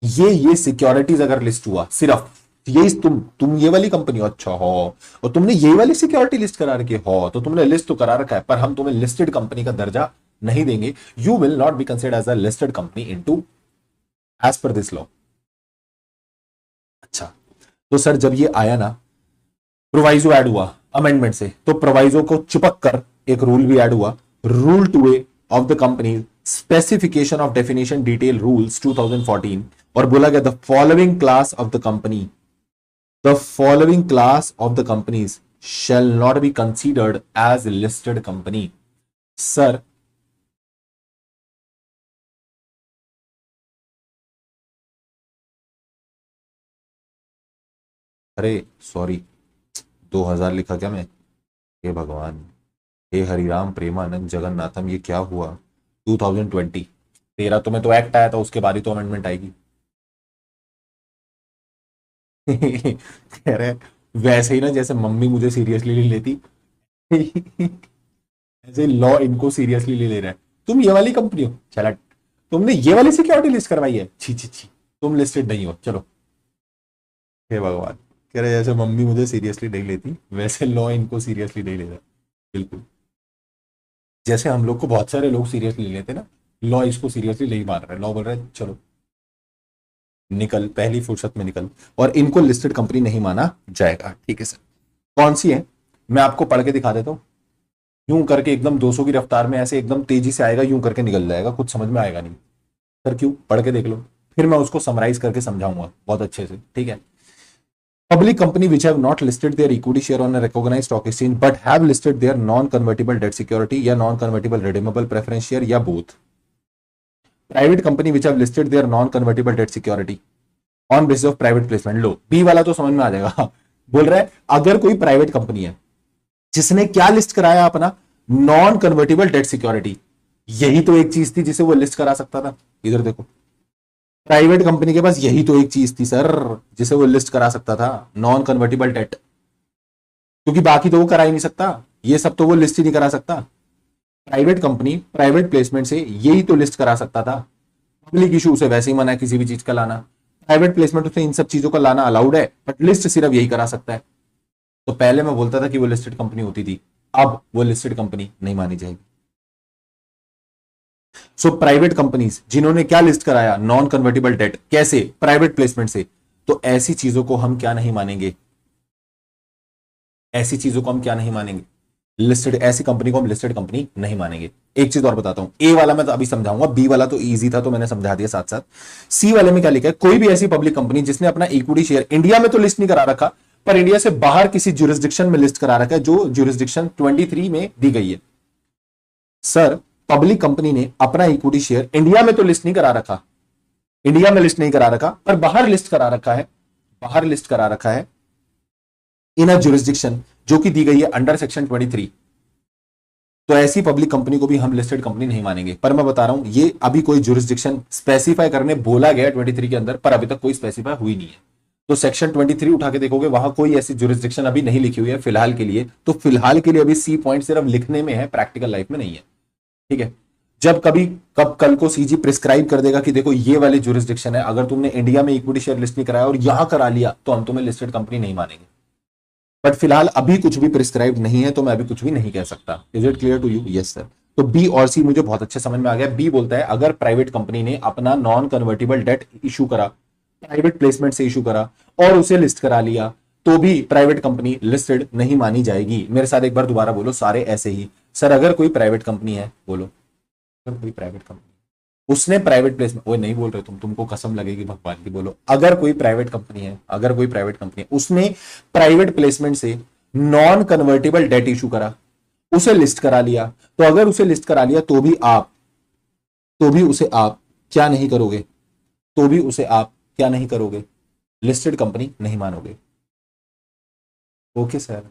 ये सिक्योरिटीज अगर लिस्ट हुआ, सिर्फ ये तुम ये वाली कंपनी हो, अच्छा हो, और तुमने ये वाली सिक्योरिटी लिस्ट करा रखी हो, तो तुमने लिस्ट तो करा रखा है, पर हम तुम्हें लिस्टेड कंपनी का दर्जा नहीं देंगे। You will not be considered as a listed company into as per this law. अच्छा, तो सर जब ये आया ना, प्रोवाइजो ऐड हुआ अमेंडमेंट से, तो प्रोवाइजो को चिपक कर एक रूल भी ऐड हुआ, rule 2A of the company specification of definition detail rules 2014। और बोला गया the following class of the company, the following class of the companies shall not be considered as listed company। Sir अरे sorry, 2000 लिखा क्या मैं, हे भगवान, हे हरिराम प्रेमानंद जगन्नाथम, ये क्या हुआ, 2020। 13 तो में तो एक्ट आया था, उसके बाद ही तो अमेंडमेंट आएगी। कह रहे वैसे ही ना जैसे मम्मी मुझे सीरियसली नहीं लेती ऐसे लॉ इनको सीरियसली ले रहा है। तुम ये वाली कंपनी हो, चला तुमने ये वाली सिक्योरिटी लिस्ट करवाई है, छी छी छी, तुम लिस्टेड नहीं हो, चलो। हे भगवान, कह रहे जैसे मम्मी मुझे सीरियसली नहीं लेती वैसे लॉ इनको सीरियसली नहीं ले रहा। बिल्कुल, जैसे हम लोग को बहुत सारे लोग सीरियसली लेते ना, लॉ इसको सीरियसली नहीं मान रहा है। लॉ बोल रहा है चलो निकल, पहली फुर्सत में निकल, और इनको लिस्टेड कंपनी नहीं माना जाएगा। ठीक है सर, कौन सी है मैं आपको पढ़ के दिखा देता हूं। यूं करके एकदम 200 की रफ्तार में ऐसे एकदम तेजी से आएगा, यूं करके निकल जाएगा, कुछ समझ में आएगा नहीं। सर क्यों? पढ़ के देख लो, फिर मैं उसको समराइज करके समझाऊंगा बहुत अच्छे से, ठीक है। Public company which have not listed their equity share on a recognized stock exchange but have listed their non-convertible debt security या non-convertible redeemable preference share या both. Private company which have listed their non-convertible debt security on basis of private placement. लो B वाला तो समझ में आ जाएगा। बोल रहा है अगर कोई प्राइवेट कंपनी है जिसने क्या लिस्ट कराया अपना नॉन कन्वर्टिबल डेट सिक्योरिटी, यही तो एक चीज थी जिसे वो लिस्ट करा सकता था। इधर देखो, प्राइवेट कंपनी के पास यही तो एक चीज थी सर जिसे वो लिस्ट करा सकता था, नॉन कन्वर्टिबल डेट, क्योंकि बाकी तो वो करा ही नहीं सकता, ये सब तो वो लिस्ट ही नहीं करा सकता। प्राइवेट कंपनी प्राइवेट प्लेसमेंट से यही तो लिस्ट करा सकता था। पब्लिक इशू से वैसे ही मना है किसी भी चीज का लाना, प्राइवेट प्लेसमेंट से इन सब चीजों का लाना अलाउड है, बट लिस्ट सिर्फ यही करा सकता है। तो पहले मैं बोलता था कि वो लिस्टेड कंपनी होती थी, अब वो लिस्टेड कंपनी नहीं मानी जाएगी। सो प्राइवेट कंपनीज जिन्होंने क्या लिस्ट कराया नॉन कन्वर्टिबल डेट, कैसे? प्राइवेट प्लेसमेंट से, तो ऐसी चीजों को हम क्या नहीं मानेंगे, ऐसी चीजों को हम क्या नहीं मानेंगे, लिस्टेड, ऐसी कंपनी को हम लिस्टेड कंपनी नहीं मानेंगे। एक चीज और बताता हूं, ए वाला मैं तो अभी समझाऊंगा, बी वाला तो इजी था तो मैंने समझा दिया साथ साथ। सी वाले में क्या लिखा है, कोई भी ऐसी पब्लिक कंपनी जिसने अपना इक्विटी शेयर इंडिया में तो लिस्ट नहीं करा रखा पर इंडिया से बाहर किसी ज्यूरिसडिक्शन में लिस्ट करा रखा है, जो ज्यूरिसडिक्शन 23 में दी गई है। सर पब्लिक कंपनी ने अपना इक्विटी शेयर इंडिया में तो लिस्ट नहीं करा रखा, इंडिया में लिस्ट नहीं करा रखा पर बाहर लिस्ट करा रखा है, बाहर लिस्ट करा रखा है इन अ ज्यूरिसडिक्शन जो कि दी गई है अंडर सेक्शन 23, तो ऐसी पब्लिक कंपनी को भी हम लिस्टेड कंपनी नहीं मानेंगे। पर मैं बता रहा हूं ये अभी कोई ज्यूरिसडिक्शन स्पेसिफाई करने बोला गया 23 के अंदर, पर अभी तक कोई स्पेसिफाई हुई नहीं है। तो सेक्शन 23 उठा के देखोगे वहां कोई ऐसी ज्यूरिसडिक्शन अभी नहीं लिखी हुई है फिलहाल के लिए, तो फिलहाल के लिए अभी सी पॉइंट सिर्फ लिखने में है, प्रैक्टिकल लाइफ में नहीं है, ठीक है। जब कभी कब कल को सीजी प्रिस्क्राइब कर देगा कि देखो ये वाली ज्यूरिसडिक्शन है, अगर तुमने इंडिया में इक्विटी शेयर लिस्ट नहीं कराया और यहां करा लिया तो हम तुम्हें लिस्टेड कंपनी नहीं मानेंगे। बट फिलहाल अभी कुछ भी प्रिस्क्राइब नहीं है तो मैं अभी कुछ भी नहीं कह सकता। Is it clear to you? Yes sir. तो बी और सी मुझे बहुत अच्छे समझ में आ गया। बी बोलता है अगर प्राइवेट कंपनी ने अपना नॉन कन्वर्टिबल डेट इशू करा, प्राइवेट प्लेसमेंट से इशू करा और उसे लिस्ट करा लिया, तो भी प्राइवेट कंपनी लिस्टेड नहीं मानी जाएगी। मेरे साथ एक बार दोबारा बोलो सारे ऐसे ही। सर अगर कोई प्राइवेट कंपनी है, बोलो अगर कोई प्राइवेट कंपनी उसने प्राइवेट प्लेसमेंट, वो नहीं बोल रहे तुमको कसम लगेगी भगवान की, बोलो अगर कोई प्राइवेट कंपनी है, अगर कोई प्राइवेट कंपनी है उसने प्राइवेट प्लेसमेंट से नॉन कन्वर्टेबल डेट इशू करा, उसे लिस्ट करा लिया, तो अगर उसे लिस्ट करा लिया तो भी उसे आप क्या नहीं करोगे, तो भी उसे आप क्या नहीं करोगे, लिस्टेड कंपनी नहीं मानोगे। Okay sir.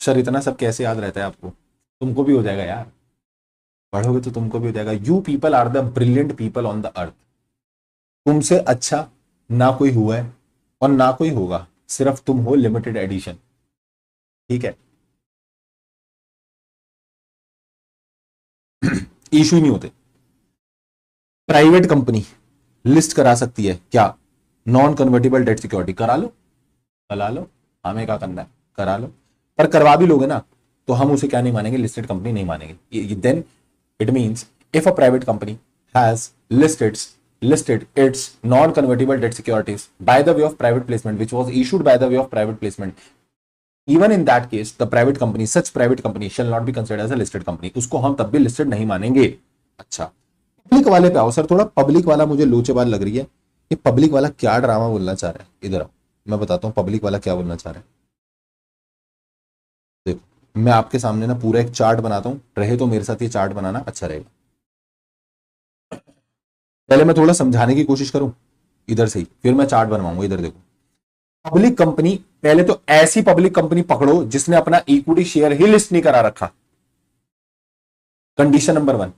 सर इतना सब कैसे याद रहता है आपको? तुमको भी हो जाएगा यार, पढ़ोगे तो तुमको भी हो जाएगा। You people are the brilliant people on the earth. तुमसे अच्छा ना कोई हुआ है और ना कोई होगा, सिर्फ तुम हो लिमिटेड एडिशन, ठीक है। इशू ही नहीं होते। प्राइवेट कंपनी लिस्ट करा सकती है क्या नॉन कन्वर्टेबल डेट सिक्योरिटी, करा लो, हमें क्या करना है, करा लो। पर करवा भी लोगे ना तो हम उसे क्या नहीं मानेंगे, लिस्टेड कंपनी नहीं मानेंगे। Then it means if a private company has listed its non-convertible debt securities by the way of private placement which was issued by the way of private placement, even in that case the private company, such private company shall not be considered as a listed company। उसको हम तब भी listed नहीं मानेंगे। अच्छा public वाले पे आओ सर, थोड़ा पब्लिक वाला मुझे लोचेबाज लग रही है। ये पब्लिक वाला क्या ड्रामा बोलना चाह रहा है, इधर आओ मैं बताता हूँ पब्लिक वाला क्या बोलना चाह रहा है। देखो मैं आपके सामने ना पूरा एक चार्ट बनाता हूं, रहे तो मेरे साथ ये चार्ट बनाना अच्छा रहेगा। पहले मैं थोड़ा समझाने की कोशिश करूं इधर से ही, फिर मैं चार्ट बनवाऊंगा। इधर देखो पब्लिक कंपनी, पहले तो ऐसी पब्लिक कंपनी पकड़ो जिसने अपना इक्विटी शेयर ही लिस्ट नहीं करा रखा, condition number 1।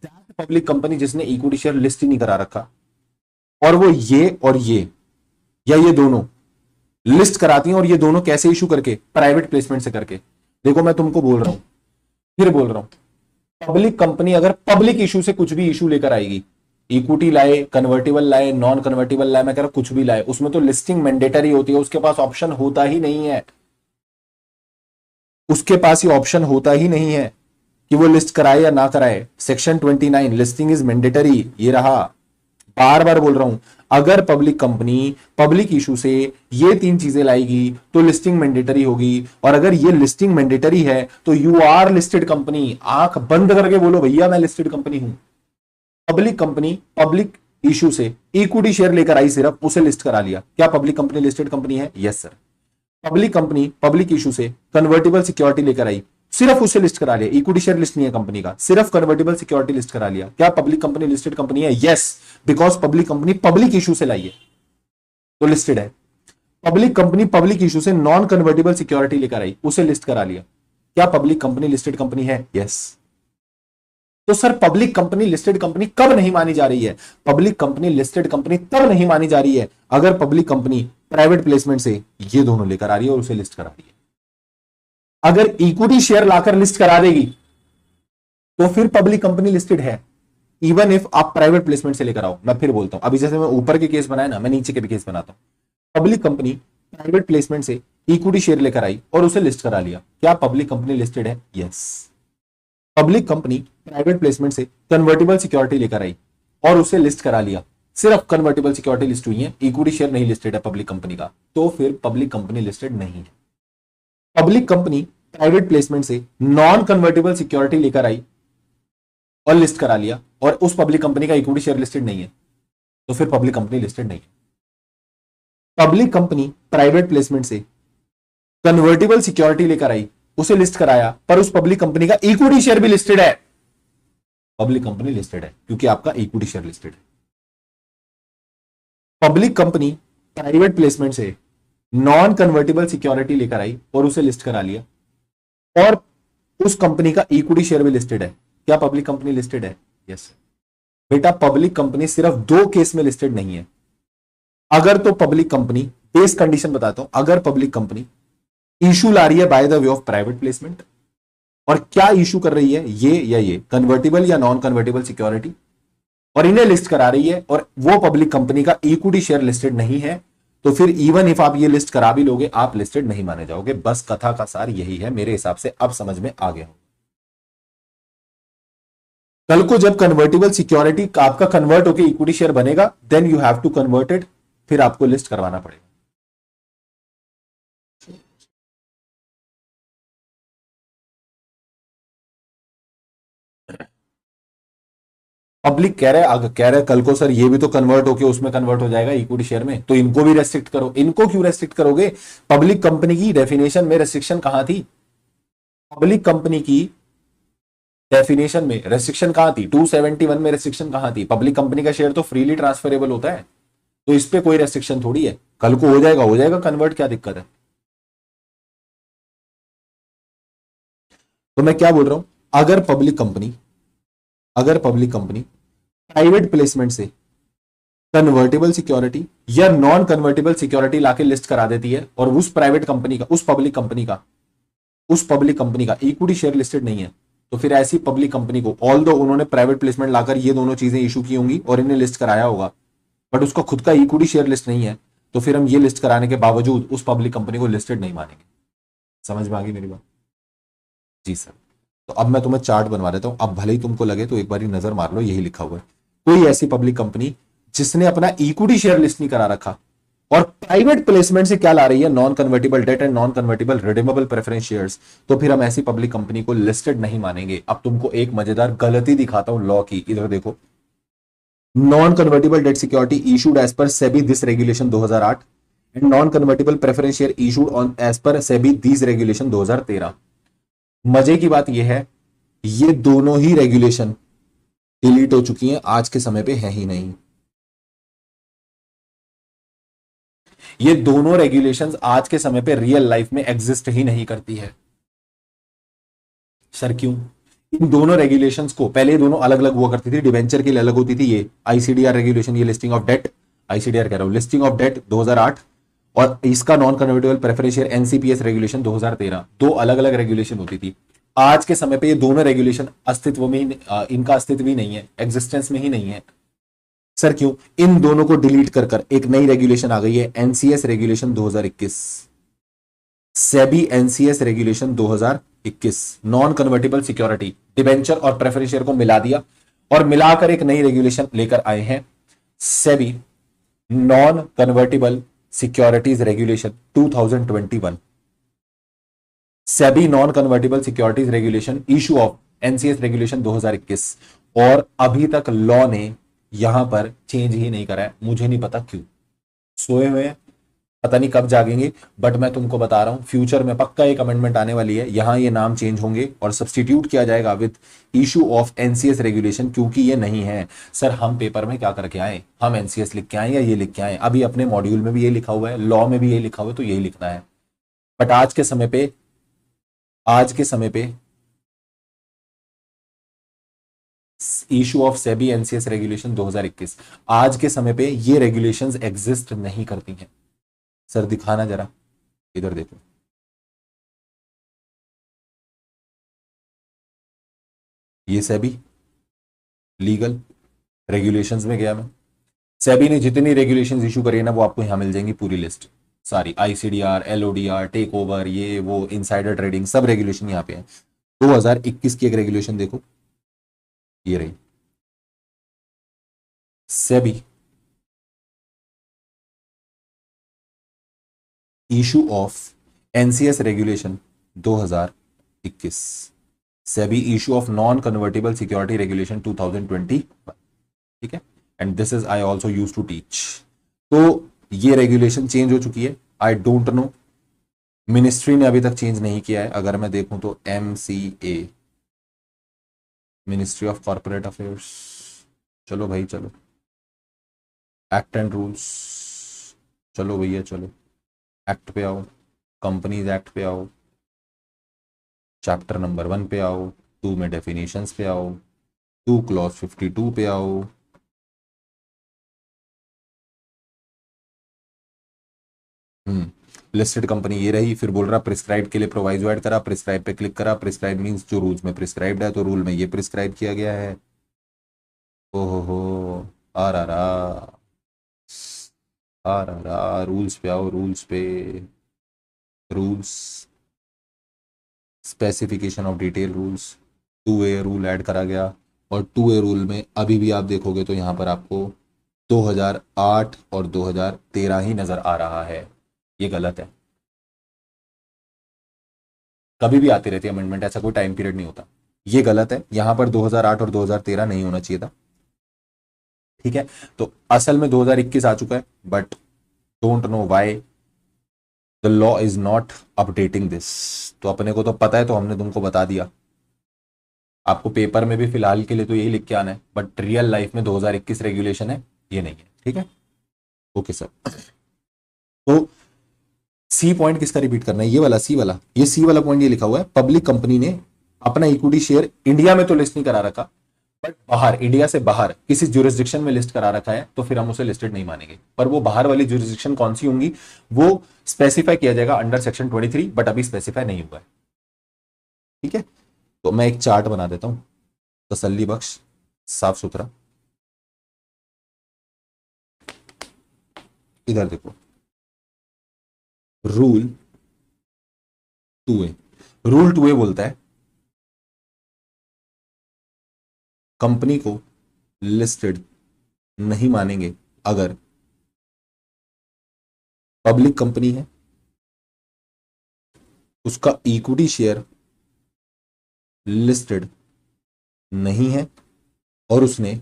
That public company जिसने इक्विटी शेयर लिस्ट ही नहीं करा रखा और वो ये और ये या ये दोनों लिस्ट कराती हैं, और ये दोनों कैसे इशू करके, प्राइवेट प्लेसमेंट से करके। देखो मैं तुमको बोल रहा हूं, फिर बोल रहा हूं, पब्लिक कंपनी अगर पब्लिक इशू से कुछ भी इशू लेकर आएगी, इक्विटी लाए, कन्वर्टेबल लाए, नॉन कन्वर्टेबल लाए, मैं कह रहा हूं कुछ भी लाए, उसमें तो लिस्टिंग मैंडेटरी होती है, उसके पास ऑप्शन होता ही नहीं है, उसके पास ये ऑप्शन होता ही नहीं है कि वो लिस्ट कराए या ना कराए। सेक्शन 29 लिस्टिंग इज मैंडेटरी, ये रहा। बार बार बोल रहा हूं, अगर पब्लिक कंपनी पब्लिक इशू से ये 3 चीजें लाएगी तो लिस्टिंग मैंडेटरी होगी, और अगर ये लिस्टिंग मैंडेटरी है तो यू आर लिस्टेड कंपनी। आंख बंद करके बोलो भैया मैं लिस्टेड कंपनी हूं। पब्लिक कंपनी पब्लिक इशू से इक्विटी शेयर लेकर आई, सिर्फ उसे लिस्ट करा लिया, क्या पब्लिक कंपनी लिस्टेड कंपनी है? Yes sir. Public company public issue से कन्वर्टेबल सिक्योरिटी लेकर आई, सिर्फ उसे लिस्ट करा लिया, इक्विटी शेयर लिस्ट नहीं है कंपनी का, सिर्फ कन्वर्टेबल सिक्योरिटी लिस्ट करा लिया, क्या पब्लिक कंपनी लिस्टेड कंपनी है? Yes, because public company public issue से लाई है तो लिस्टेड है। पब्लिक कंपनी पब्लिक इशू से नॉन कन्वर्टेबल सिक्योरिटी लेकर आई, उसे लिस्ट करा लिया, क्या पब्लिक कंपनी लिस्टेड कंपनी है? यस। तो sir public company listed company कब नहीं मानी जा रही है? पब्लिक कंपनी लिस्टेड कंपनी तब नहीं मानी जा रही है अगर पब्लिक कंपनी प्राइवेट प्लेसमेंट से ये दोनों लेकर आ रही है और उसे लिस्ट करा रही है। अगर इक्विटी शेयर लाकर लिस्ट करा देगी तो फिर पब्लिक कंपनी लिस्टेड है, इवन इफ आप प्राइवेट प्लेसमेंट से लेकर आओ। मैं फिर बोलता हूं, अभी जैसे मैं ऊपर के केस बनाया ना, मैं नीचे के भी केस बनाता हूं। पब्लिक कंपनी प्राइवेट प्लेसमेंट से इक्विटी शेयर लेकर आई और उसे लिस्ट करा लिया, क्या पब्लिक कंपनी लिस्टेड है? Yes. Public company private placement से कन्वर्टेबल सिक्योरिटी लेकर आई और उसे लिस्ट करा लिया, सिर्फ कन्वर्टेबल सिक्योरिटी लिस्ट हुई है, इक्विटी शेयर नहीं लिस्टेड है पब्लिक कंपनी का, तो फिर पब्लिक कंपनी लिस्टेड नहीं है। पब्लिक कंपनी प्राइवेट प्लेसमेंट से नॉन कन्वर्टेबल सिक्योरिटी लेकर आई और लिस्ट करा लिया और उस पब्लिक कंपनी का इक्विटी शेयर लिस्टेड नहीं है, तो फिर पब्लिक कंपनी लिस्टेड नहीं है। पब्लिक कंपनी प्राइवेट प्लेसमेंट से कन्वर्टेबल सिक्योरिटी लेकर आई, उसे लिस्ट कराया, पर उस पब्लिक कंपनी का इक्विटी शेयर भी लिस्टेड है, पब्लिक कंपनी लिस्टेड है क्योंकि आपका इक्विटी शेयर लिस्टेड है। पब्लिक कंपनी प्राइवेट प्लेसमेंट से नॉन कन्वर्टेबल सिक्योरिटी लेकर आई और उसे लिस्ट करा लिया और उस कंपनी का इक्विटी शेयर भी लिस्टेड है, क्या पब्लिक कंपनी लिस्टेड है? यस। बेटा पब्लिक कंपनी सिर्फ 2 केस में लिस्टेड नहीं है। अगर तो पब्लिक कंपनी, बेस कंडीशन बताता हूं, अगर पब्लिक कंपनी इशू ला रही है bye the way of private placement, और क्या इशू कर रही है, ये या ये कन्वर्टेबल या नॉन कन्वर्टेबल सिक्योरिटी, और इन्हें लिस्ट करा रही है और वो पब्लिक कंपनी का इक्विटी शेयर लिस्टेड नहीं है, तो फिर इवन इफ आप ये लिस्ट करा भी लोगे आप लिस्टेड नहीं माने जाओगे। बस कथा का सार यही है मेरे हिसाब से, अब समझ में आ गया हो। कल को जब कन्वर्टेबल सिक्योरिटी आपका कन्वर्ट होकर इक्विटी शेयर बनेगा, then you have to convert it, फिर आपको लिस्ट करवाना पड़ेगा। पब्लिक कह रहे कल को सर ये भी तो कन्वर्ट होके उसमें कन्वर्ट हो जाएगा इक्विटी शेयर में, तो इनको भी रेस्ट्रिक्ट करो। इनको क्यों रेस्ट्रिक्ट करोगे? पब्लिक कंपनी की डेफिनेशन में रेस्ट्रिक्शन कहां थी? पब्लिक कंपनी की डेफिनेशन में रेस्ट्रिक्शन कहां थी? 271 में रेस्ट्रिक्शन कहां थी? पब्लिक कंपनी का शेयर तो फ्रीली ट्रांसफरेबल होता है, तो इस पे कोई रेस्ट्रिक्शन थोड़ी है। कल को हो जाएगा कन्वर्ट, क्या दिक्कत है? तो मैं क्या बोल रहा हूं, अगर पब्लिक कंपनी प्राइवेट प्लेसमेंट से कन्वर्टेबल सिक्योरिटी या नॉन कन्वर्टेबल सिक्योरिटी लाके लिस्ट करा देती है और उस प्राइवेट कंपनी का, उस पब्लिक कंपनी का इक्विटी शेयर लिस्टेड नहीं है, तो फिर ऐसी पब्लिक कंपनी को, ऑल दो उन्होंने प्राइवेट प्लेसमेंट लाकर ये दोनों चीजें इशू की होंगी और इन्हें लिस्ट कराया होगा, बट उसका खुद का इक्विटी शेयर लिस्ट नहीं है, तो फिर हम ये लिस्ट कराने के बावजूद उस पब्लिक कंपनी को लिस्टेड नहीं मानेंगे। समझ में आ गई मेरी बात? जी सर। तो अब मैं तुम्हें चार्ट बनवा देता हूं, अब भले ही तुमको लगे तो एक बार नजर मार लो, यही लिखा हुआ है। कोई ऐसी पब्लिक कंपनी जिसने अपना इक्विटी शेयर लिस्ट नहीं करा रखा और प्राइवेट प्लेसमेंट से क्या ला रही है, non convertible date and non convertible redeemable preference shares, तो फिर हम ऐसी पब्लिक कंपनी को लिस्टेड नहीं मानेंगे। अब तुमको एक मजेदार गलती दिखाता हूं लॉ की, इधर देखो। Non convertible debt security issued as per SEBI this regulation 2008 and non convertible preference share issued on as per SEBI this regulation 2013। मजे की बात यह है, ये दोनों ही रेगुलेशन डिलीट हो चुकी हैं, आज के समय पे है ही नहीं। ये दोनों रेगुलेशंस आज के समय पे रियल लाइफ में एग्जिस्ट ही नहीं करती है। सर क्यों? इन दोनों रेगुलेशंस को, पहले ये दोनों अलग अलग हुआ करती थी, डिवेंचर के लिए अलग होती थी, ये आईसीडीआर रेगुलेशन, ये लिस्टिंग ऑफ डेट, आईसीडीआर कह रहा हूं, लिस्टिंग ऑफ डेट 2008, और इसका non convertible preference share एनसीपीएस regulation 2013, दो अलग अलग रेगुलेशन होती थी। आज के समय पे ये दोनों रेगुलेशन अस्तित्व में, इनका अस्तित्व ही नहीं है, एग्जिस्टेंस में ही नहीं है। सर क्यों? इन दोनों को डिलीट कर कर एक नई रेगुलेशन आ गई है, NCS regulation 2021, SEBI NCS regulation 2021, non convertible security, debenture और प्रेफरेंस शेयर को मिला दिया और मिलाकर एक नई रेगुलेशन लेकर आए हैं, SEBI non convertible securities regulation 2021, SEBI non convertible securities regulation issue of NCS regulation 2021, और अभी तक लॉ ने यहां पर चेंज ही नहीं करा है। मुझे नहीं पता क्यों, सोए हुए हैं, पता नहीं कब जागेंगे, बट मैं तुमको बता रहा हूं फ्यूचर में पक्का एक अमेंडमेंट आने वाली है, यहां ये नाम चेंज होंगे और सब्सटीट्यूट किया जाएगा with issue of NCS regulation, क्योंकि ये नहीं है। सर हम पेपर में क्या करके आए, हम एनसीएस लिख के आए या ये लिख के आए? अभी अपने मॉड्यूल में भी ये लिखा हुआ है, लॉ में भी ये लिखा हुआ है, तो यही लिखना है। बट आज के समय पे issue of SEBI NCS regulation 2021, आज के समय पे ये रेगुलेशंस एग्जिस्ट नहीं करती हैं। सर दिखाना जरा, इधर देखो, ये सेबी लीगल रेगुलेशंस में गया मैं, सेबी ने जितनी रेगुलेशंस इशू करी है ना, वो आपको यहां मिल जाएंगी पूरी लिस्ट सारी, आईसीडीआर, एलओडीआर, टेक ओवर, ये वो, इनसाइडर ट्रेडिंग, सब रेगुलेशन यहां पे है। 2021 की एक रेगुलेशन देखो, ये रही, SEBI issue of NCS regulation 2021, SEBI issue of non convertible security regulation 2020, ठीक है, and this is I also use to teach. तो ये रेगुलेशन चेंज हो चुकी है, आई डोंट नो, मिनिस्ट्री ने अभी तक चेंज नहीं किया है। अगर मैं देखूं तो MCA, ministry of corporate affairs, चलो भाई चलो, एक्ट एंड रूल्स, चलो भैया चलो, एक्ट पे आओ, कंपनीज एक्ट पे आओ, चैप्टर नंबर 1 पे आओ, 2 में डेफिनेशंस पे आओ, 2 क्लॉज 52 पे आओ, लिस्टेड कंपनी ये रही, फिर बोल रहा प्रिस्क्राइब के लिए प्रोवाइजो ऐड करा, प्रिस्क्राइब पे क्लिक करा, प्रिस्क्राइब मींस जो रूल्स में प्रिस्क्राइब्ड है, तो रूल में ये प्रिस्क्राइब किया गया है। ओहो, आ रहा रूल्स पे आओ, रूल्स पे, rules, specification of detail rules, 2A rule add करा गया, और 2A रूल में अभी भी आप देखोगे तो यहाँ पर आपको 2008 और 2013 ही नजर आ रहा है, ये गलत है। कभी भी आती रहती है अमेंडमेंट, ऐसा कोई टाइम पीरियड नहीं होता, ये गलत है। यहां पर 2008 और 2013 नहीं होना चाहिए था, ठीक है। तो असल में 2021 आ चुका है, but don't know why the law is not updating this. तो अपने को तो पता है, तो हमने तुमको बता दिया। आपको पेपर में भी फिलहाल के लिए तो यही लिख के आना है, बट रियल लाइफ में 2021 रेगुलेशन है, ये नहीं है, ठीक है। ओके सर, तो सी पॉइंट किसका रिपीट करना है, ये वाला, सी वाला, ये सी वाला पॉइंट ये लिखा हुआ है, पब्लिक कंपनी ने अपना इक्विटी शेयर इंडिया में तो लिस्ट नहीं करा रखा, बट बाहर, इंडिया से बाहर किसी जुरिस्डिक्शन में लिस्ट करा रखा है, तो फिर हम उसे लिस्टेड नहीं मानेंगे। पर वो बाहर वाली जुरिस्डिक्शन कौन सी होंगी, वो स्पेसिफाई किया जाएगा अंडर सेक्शन 23, बट अभी स्पेसिफाई नहीं हुआ है, ठीक है। तो मैं एक चार्ट बना देता हूं, तसल्ली बख्श, साफ सुथरा, इधर देखो, रूल 2A, रूल 2A बोलता है कंपनी को लिस्टेड नहीं मानेंगे अगर पब्लिक कंपनी है, उसका इक्विटी शेयर लिस्टेड नहीं है, और उसने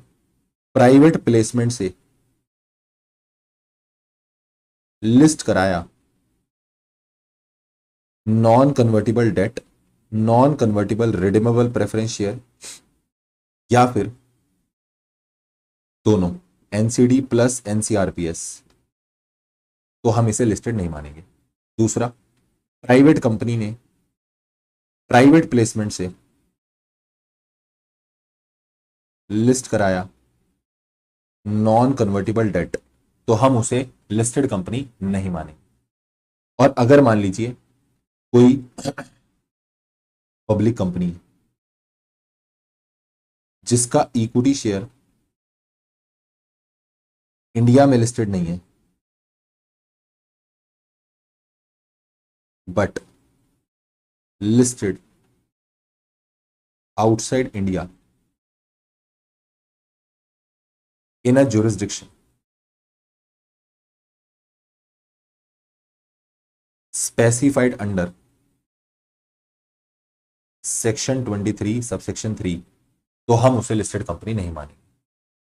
प्राइवेट प्लेसमेंट से लिस्ट कराया non convertible debt, non convertible redeemable preference share, या फिर दोनों, एनसीडी प्लस एनसीआरपीएस, तो हम इसे लिस्टेड नहीं मानेंगे। दूसरा, प्राइवेट कंपनी ने प्राइवेट प्लेसमेंट से लिस्ट कराया नॉन कन्वर्टिबल डेट, तो हम उसे लिस्टेड कंपनी नहीं मानेंगे। और अगर मान लीजिए कोई पब्लिक कंपनी है जिसका इक्विटी शेयर इंडिया में लिस्टेड नहीं है, but listed outside India in a jurisdiction, specified under section 23 subsection 3, तो हम उसे लिस्टेड कंपनी नहीं मानेंगे।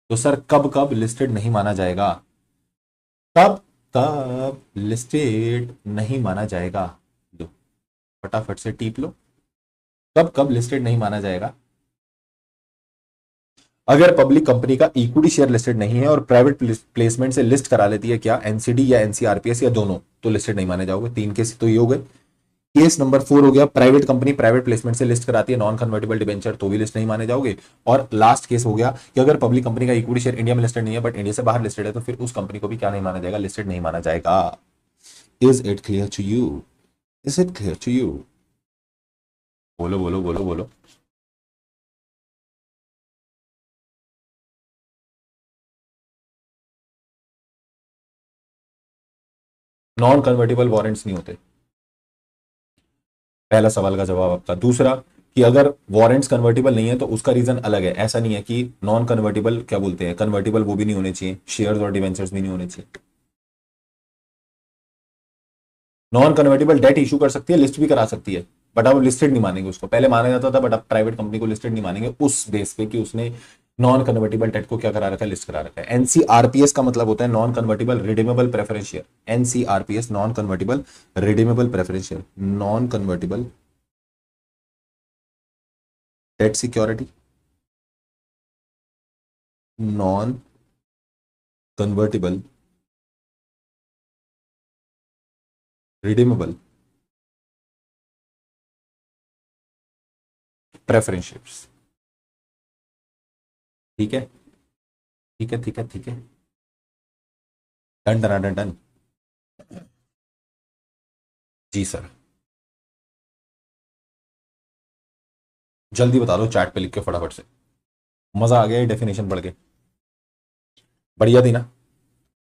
तो सर कब कब लिस्टेड नहीं माना जाएगा? कब कब लिस्टेड नहीं माना जाएगा? लो, फटाफट से टीप लो। कब कब लिस्टेड नहीं माना जाएगा? अगर पब्लिक कंपनी का इक्विटी शेयर लिस्टेड नहीं है और प्राइवेट प्लेसमेंट से लिस्ट करा लेती है, क्या एनसीडी या एनसीआरपीएस या दोनों, तो लिस्टेड नहीं माने जाओगे। 3 केस तो ये हो गए। केस नंबर 4 हो गया, प्राइवेट कंपनी प्राइवेट प्लेसमेंट से लिस्ट कराती है नॉन कन्वर्टेबल डिबेंचर, तो भी लिस्ट नहीं माने जाओगे। और लास्ट केस हो गया कि अगर पब्लिक कंपनी का इक्विटी शेयर इंडिया में लिस्टेड नहीं है बट इंडिया से बाहर लिस्टेड है, तो फिर उस कंपनी को भी क्या नहीं माना जाएगा? लिस्टेड नहीं माना जाएगा। Is it clear to you? Is it clear to you? बोलो बोलो बोलो बोलो। नॉन कन्वर्टेबल वारंट्स नहीं होते। पहला सवाल का जवाब आपका। दूसरा कि अगर वारंट्स कन्वर्टेबल नहीं है तो उसका रीजन अलग है। ऐसा नहीं है कि नॉन कन्वर्टेबल क्या बोलते हैं, कन्वर्टेबल वो भी नहीं होने चाहिए, शेयर्स और डिवेंचर्स भी नहीं होने चाहिए। नॉन कन्वर्टेबल डेट इशू कर सकती है, लिस्ट भी करा सकती है, बट अब लिस्टेड नहीं मानेंगे उसको। पहले माना जाता था बट अब प्राइवेट कंपनी को लिस्टेड नहीं मानेंगे उस बेस पे कि उसने नॉन कन्वर्टेबल डेट को क्या करा रखा है? लिस्ट करा रखा है। एनसीआरपीएस का मतलब होता है non convertible redeemable preference share. NCRPS non convertible redeemable preference share, non convertible debt security, non convertible redeemable preference shares. ठीक है ठीक है ठीक है ठीक है। Done done done done. जी सर, जल्दी बता दो चैट पे लिख के फटाफट से। मजा आ गया ये डेफिनेशन पढ़ के? बढ़िया थी ना?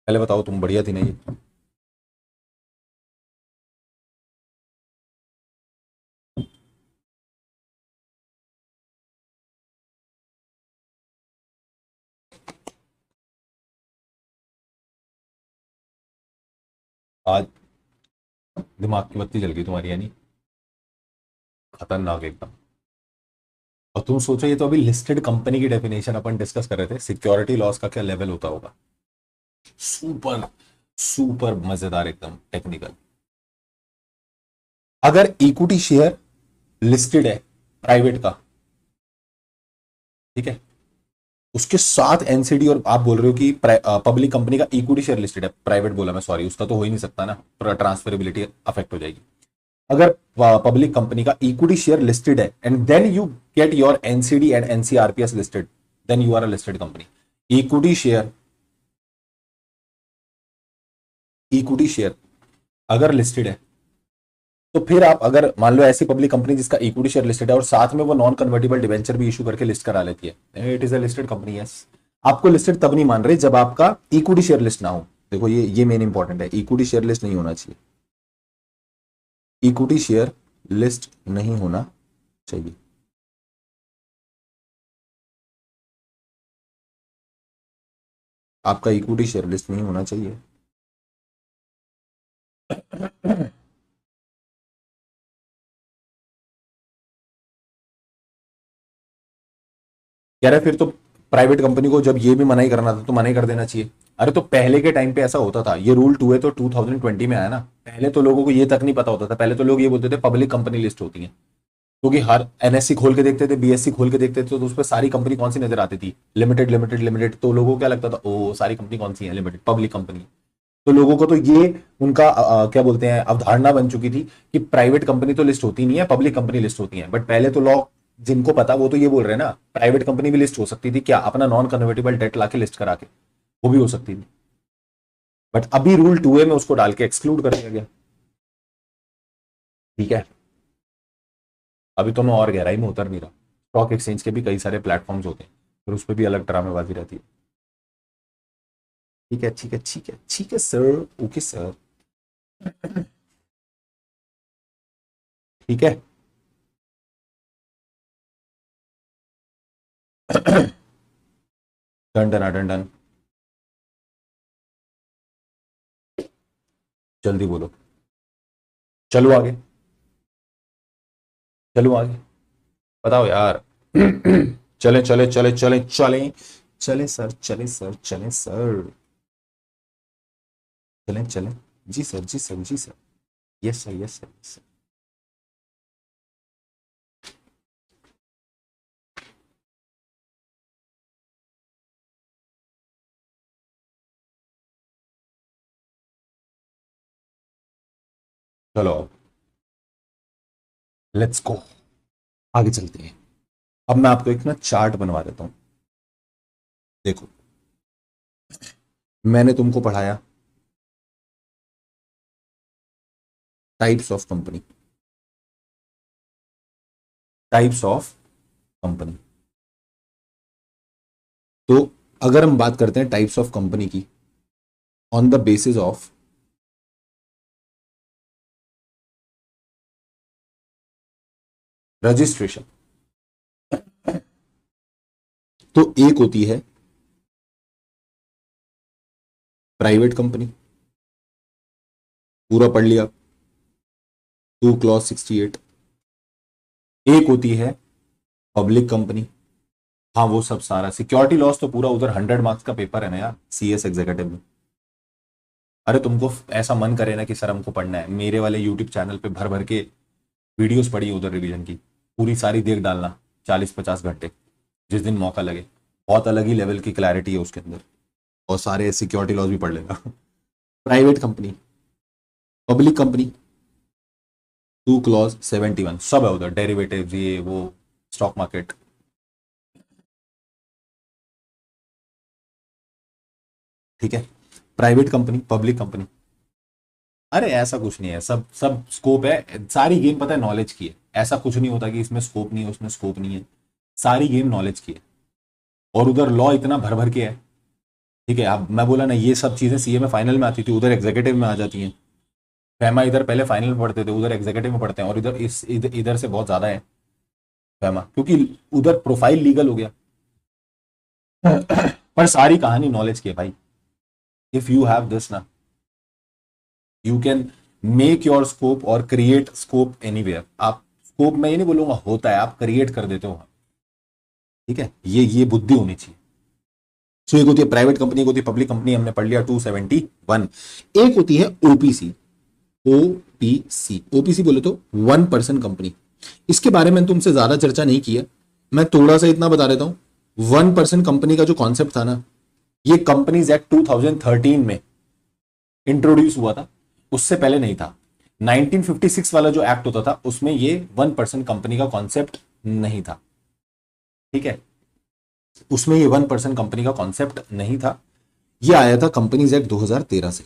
पहले बताओ तुम, बढ़िया थी ना ये? आज दिमाग की बत्ती जल गई तुम्हारी यानी? खतरनाक एकदम। और तुम सोचो, ये तो अभी लिस्टेड कंपनी की डेफिनेशन अपन डिस्कस कर रहे थे, सिक्योरिटी लॉस का क्या लेवल होता होगा। सुपर सुपर मजेदार, एकदम टेक्निकल। अगर इक्विटी शेयर लिस्टेड है प्राइवेट का, ठीक है, उसके साथ एनसीडी, और आप बोल रहे हो कि पब्लिक कंपनी का इक्विटी शेयर लिस्टेड है, प्राइवेट बोला मैं, सॉरी, उसका तो हो ही नहीं सकता ना, ट्रांसफरेबिलिटी अफेक्ट हो जाएगी। अगर पब्लिक कंपनी का इक्विटी शेयर लिस्टेड है and then you get your NCD and NCRPS listed, then you are a listed company. Equity share अगर लिस्टेड है, तो फिर आप अगर मान लो ऐसी पब्लिक कंपनी जिसका इक्विटी शेयर लिस्टेड है और साथ में वो नॉन कन्वर्टेबल डिवेंचर भी इशू करके लिस्ट करा लेती है, it is a listed company. Yes, आपको लिस्टेड तब नहीं मान रहे जब आपका इक्विटी शेयर लिस्ट ना हो। देखो ये मेन इंपॉर्टेंट है, इक्विटी शेयर लिस्ट नहीं होना चाहिए, इक्विटी शेयर लिस्ट नहीं होना चाहिए। आपका इक्विटी शेयर लिस्ट नहीं होना चाहिए। कह रहे फिर तो प्राइवेट कंपनी को जब ये भी मना ही करना था तो मना ही कर देना चाहिए। अरे तो पहले के टाइम पे ऐसा होता था, ये रूल 2 है तो 2020 में आया ना। पहले तो लोगों को ये तक नहीं पता होता था, पहले तो लोग ये बोलते थे पब्लिक कंपनी लिस्ट होती है, क्योंकि हर एनएससी खोल के देखते थे, बीएससी खोल के देखते थे, तो उस पर सारी कंपनी कौन सी नजर आती थी? Limited limited limited. तो लोगों को क्या लगता था, ओ सारी कंपनी कौन सी है? Limited, public company. तो लोगों को तो ये उनका क्या बोलते हैं, अवधारणा बन चुकी थी कि प्राइवेट कंपनी तो लिस्ट होती नहीं है, पब्लिक कंपनी लिस्ट होती है। बट पहले तो लॉ जिनको पता वो तो ये बोल रहे हैं ना, प्राइवेट कंपनी भी लिस्ट हो सकती थी क्या, अपना नॉन कन्वर्टेबल डेट लाके लिस्ट करा के, वो भी हो सकती थी। बट अभी रूल 2A में उसको डाल के एक्सक्लूड कर दिया गया। ठीक है, अभी तो मैं और गहराई में उतर नहीं रहा। स्टॉक एक्सचेंज के भी कई सारे प्लेटफॉर्म्स होते हैं, फिर उस पर भी अलग ड्रामेबाजी रहती है। ठीक है ठीक है ठीक है ठीक है सर, ओके सर। ठीक है। Done done done done. जल्दी बोलो। चलो आगे, चलो आगे, बताओ यार। चले चले चले चले चले, चले सर, चले सर, चले सर, चले चले, जी सर, जी सर, जी sir, yes sir, yes sir, yes sir. चलो लेट्स गो, आगे चलते हैं। अब मैं आपको एक ना चार्ट बनवा देता हूं। देखो, मैंने तुमको पढ़ाया types of company, types of company. तो अगर हम बात करते हैं टाइप्स ऑफ कंपनी की on the basis of registration, तो एक होती है प्राइवेट कंपनी, पूरा पढ़ लिया, 2 क्लॉज 68। एक होती है पब्लिक कंपनी, हाँ वो सब सारा सिक्योरिटी लॉस तो पूरा उधर 100 मार्क्स का पेपर है ना यार, CS एग्जीक्यूटिव में। अरे तुमको ऐसा मन करे ना कि सर हमको पढ़ना है, मेरे वाले यूट्यूब चैनल पे भर भर के वीडियोस पड़ी उधर रिवीजन की, पूरी सारी देख डालना, 40-50 घंटे, जिस दिन मौका लगे। बहुत अलग ही लेवल की क्लैरिटी है उसके अंदर, और सारे सिक्योरिटी लॉज भी पढ़ लेगा। Private company, public company, 2 clause 71 सब है उधर, डेरिवेटिव ये वो, स्टॉक मार्केट। ठीक है, प्राइवेट कंपनी, पब्लिक कंपनी। अरे ऐसा कुछ नहीं है, सब सब स्कोप है, सारी गेम पता है नॉलेज की है। ऐसा कुछ नहीं होता कि इसमें स्कोप नहीं है, उसमें स्कोप नहीं है, सारी गेम नॉलेज की है। और उधर लॉ इतना भर भर के है। ठीक है, अब मैं बोला ना ये सब चीजें CA में फाइनल में आती थी, उधर एग्जीक्यूटिव में आ जाती हैं। फैमा इधर पहले फाइनल में पढ़ते थे, उधर एग्जीक्यूटिव में पढ़ते हैं, और इधर इधर से बहुत ज्यादा है फैमा, क्योंकि उधर प्रोफाइल लीगल हो गया। पर सारी कहानी नॉलेज की है भाई। इफ यू हैव दिस ना, you can make your scope और क्रिएट स्कोप एनीवेयर। आप स्कोप, मैं ये नहीं बोलूंगा होता है, आप क्रिएट कर देते हो। ठीक है, ये बुद्धि होनी चाहिए। सो एक होती है प्राइवेट कंपनी, एक होती है पब्लिक कंपनी, हमने पढ़ लिया 271। एक होती है ओपीसी, ओपीसी बोले तो 1% कंपनी। इसके बारे में तुमसे ज्यादा चर्चा नहीं किया, मैं थोड़ा सा इतना बता देता हूं। 1% कंपनी का जो कॉन्सेप्ट था ना, ये कंपनीज एक्ट 2013 में इंट्रोड्यूस हुआ था, उससे पहले नहीं था। 1956 वाला जो एक्ट होता था उसमें ये 1% कंपनी का कॉन्सेप्ट नहीं था। ठीक है, उसमें ये 1% कंपनी का कॉन्सेप्ट नहीं था। ये आया था कंपनीज एक्ट 2013 से।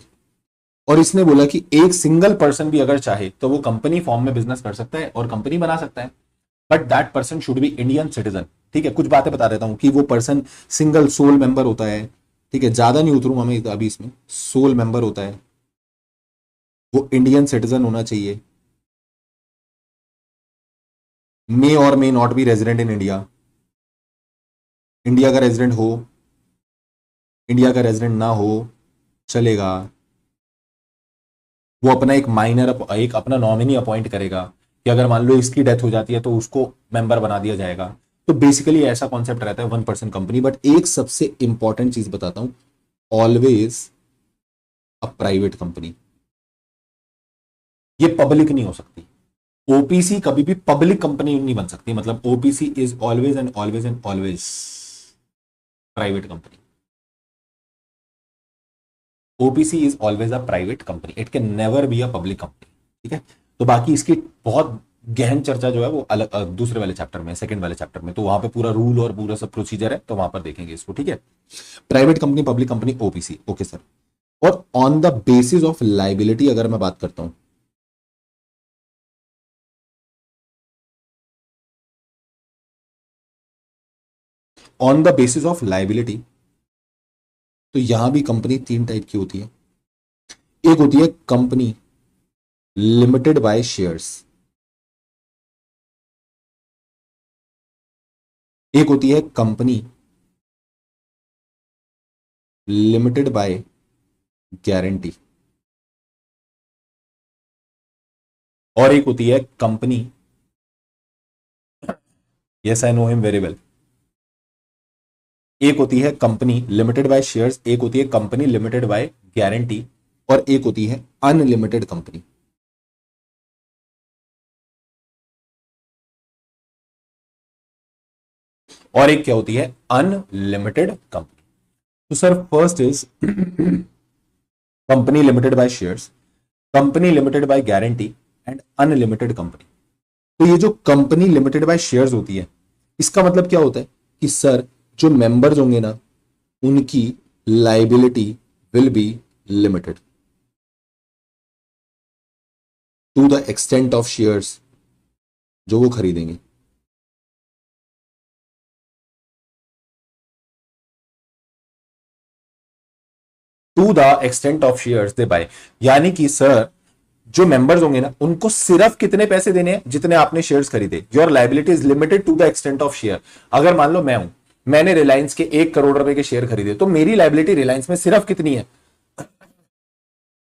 और इसने बोला कि एक सिंगल पर्सन भी अगर चाहे तो वो कंपनी फॉर्म में बिजनेस कर सकता है और कंपनी बना सकता है, but that person should be Indian citizen. ठीक है, कुछ बातें बता देता हूं कि वो पर्सन सिंगल सोल मेंबर होता है। ठीक है, ज्यादा नहीं उतरूंगा मैं अभी इसमें, सोल मेंबर होता है, वो इंडियन सिटीजन होना चाहिए, मे और may not be resident in India, India का रेजिडेंट हो, इंडिया का रेजिडेंट ना हो चलेगा, वो अपना एक माइनर, एक अपना नॉमिनी अपॉइंट करेगा, कि अगर मान लो इसकी डेथ हो जाती है तो उसको मेंबर बना दिया जाएगा। तो बेसिकली ऐसा कॉन्सेप्ट रहता है 1% कंपनी। बट एक सबसे इंपॉर्टेंट चीज बताता हूं, ऑलवेज अ प्राइवेट कंपनी, ये पब्लिक नहीं हो सकती। ओपीसी कभी भी पब्लिक कंपनी नहीं बन सकती, मतलब OPC is always and always and always private company. OPC is always a private company, it can never be a public company. ठीक है, तो बाकी इसकी बहुत गहन चर्चा जो है वो अलग दूसरे वाले चैप्टर में, सेकंड वाले चैप्टर में, तो वहां पे पूरा रूल और पूरा सब प्रोसीजर है, तो वहां पर देखेंगे इसको। ठीक है, private company, public company, OPC, okay sir. और on the basis of liability अगर मैं बात करता हूं, on the basis of liability, तो यहां भी कंपनी 3 टाइप की होती है। एक होती है कंपनी लिमिटेड बाय शेयर्स, एक होती है कंपनी लिमिटेड बाय गारंटी। और एक होती है company, yes I know him very well. एक होती है कंपनी लिमिटेड बाय शेयर्स, एक होती है कंपनी लिमिटेड बाय गारंटी, और एक होती है अनलिमिटेड कंपनी। और एक क्या होती है, अनलिमिटेड कंपनी। तो sir first is company limited by shares, company limited by guarantee and unlimited company. तो ये जो कंपनी लिमिटेड बाय शेयर्स होती है, इसका मतलब क्या होता है कि सर जो मेंबर्स होंगे ना, उनकी liability will be limited to the extent of shares जो वो खरीदेंगे। To the extent of shares they buy, यानी कि सर जो मेंबर्स होंगे ना, उनको सिर्फ कितने पैसे देने हैं जितने आपने शेयर्स खरीदे। Your liability is limited to the extent of share. अगर मान लो मैं हूं, मैंने रिलायंस के 1 करोड़ रुपए के शेयर खरीदे, तो मेरी लाइबिलिटी रिलायंस में सिर्फ कितनी है,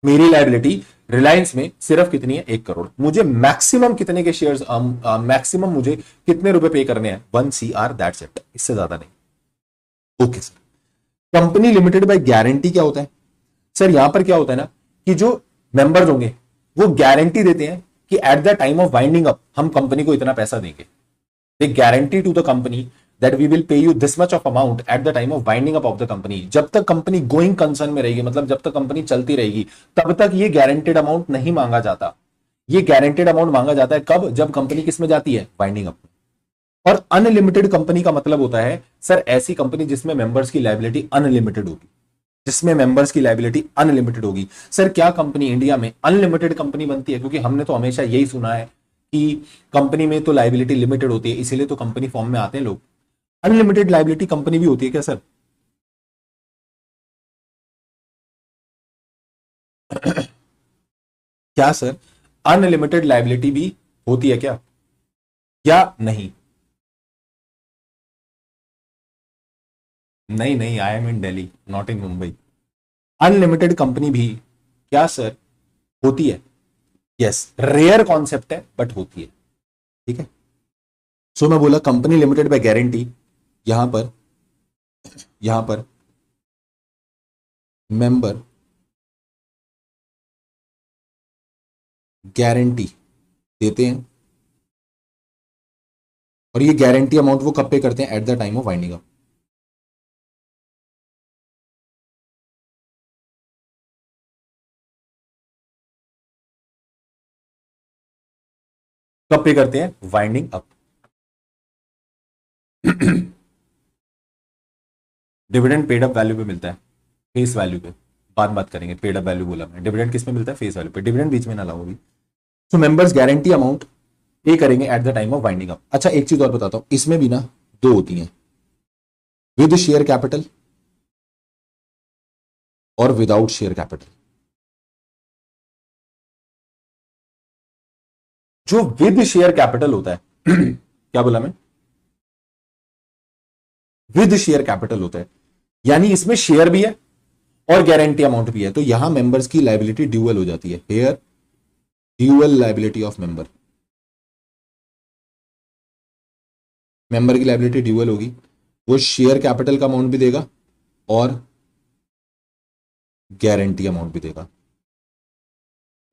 मेरी लाइबिलिटी रिलायंस में सिर्फ कितनी है, 1 करोड़। मुझे मैक्सिमम कितने के शेयर्स, मैक्सिमम मुझे कितने रुपए पे करने हैं, 1 CR, दैट्स इट, इससे ज्यादा नहीं। Okay sir. Company limited by guarantee क्या होता है, सर यहां पर क्या होता है ना, कि जो मेंबर्स होंगे वो गारंटी देते हैं कि at the time of winding up हम कंपनी को इतना पैसा देंगे। They guarantee to the company that we will pay you this much of amount at the time of winding up of the company. जब तक कंपनी गोइंग कंसर्न में रहेगी, मतलब जब तक कंपनी चलती रहेगी, तब तक ये गारंटेड अमाउंट नहीं मांगा जाता। ये गारंटेड अमाउंट मांगा जाता है कब, जब कंपनी किस में जाती है, वाइंडिंग अप। और अनलिमिटेड कंपनी का मतलब होता है सर ऐसी कंपनी जिसमें मेंबर्स की लाइबिलिटी अनलिमिटेड होगी, जिसमें मेंबर्स की लाइबिलिटी अनलिमिटेड होगी। सर क्या कंपनी इंडिया में अनलिमिटेड कंपनी बनती है, क्योंकि हमने तो हमेशा यही सुना है कि कंपनी में तो लाइबिलिटी लिमिटेड होती है, इसीलिए तो कंपनी फॉर्म में आते हैं लोग। अनलिमिटेड लाइबिलिटी कंपनी भी होती है क्या सर? क्या सर अनलिमिटेड लाइबिलिटी भी होती है क्या, या नहीं? नहीं नहीं, I am in Delhi, not in Mumbai. Unlimited company भी क्या सर होती है? यस, रेयर कॉन्सेप्ट है बट होती है। ठीक है। सो मैं बोला कंपनी लिमिटेड बाय गारंटी, यहां पर, यहां पर मेंबर गारंटी देते हैं, और ये गारंटी अमाउंट वो कब पे करते हैं, eight the time of winding up. कब पे करते हैं, winding up. Dividend paid up value पे मिलता है, फेस वैल्यू पे। बात करेंगे, पेड अप वैल्यू बोला मैं, डिविडेंड किस में मिलता है, फेस वैल्यू पे। डिविडेंड बीच में ना लाओ अभी। तो मेंबर्स गारंटी अमाउंट पे करेंगे eight the time of winding up. अच्छा एक चीज और बताता हूं, इसमें भी ना दो होती हैं, विद शेयर कैपिटल और विदाउट शेयर कैपिटल। जो विद शेयर कैपिटल होता है क्या बोला मैं, विद शेयर कैपिटल होता है, यानी इसमें शेयर भी है और गारंटी अमाउंट भी है, तो यहां मेंबर्स की लाइबिलिटी ड्यूअल हो जाती है, here dual liability of member. Member की लाइबिलिटी ड्यूअल होगी, वो शेयर कैपिटल का अमाउंट भी देगा और गारंटी अमाउंट भी देगा।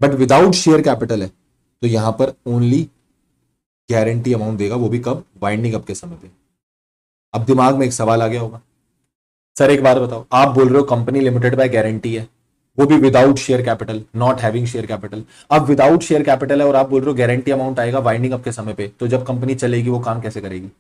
बट विदाउट शेयर कैपिटल है, तो यहां पर ओनली गारंटी अमाउंट देगा, वो भी कब, वाइंडिंग अप के समय पे। अब दिमाग में एक सवाल आ गया होगा, सर एक बात बताओ, आप बोल रहे हो कंपनी लिमिटेड बाय गारंटी है, वो भी without share capital, not having share capital. अब विदाउट शेयर कैपिटल है और आप बोल रहे हो गारंटी अमाउंट आएगा वाइंडिंग अप के समय पे, तो जब कंपनी चलेगी वो काम कैसे करेगी,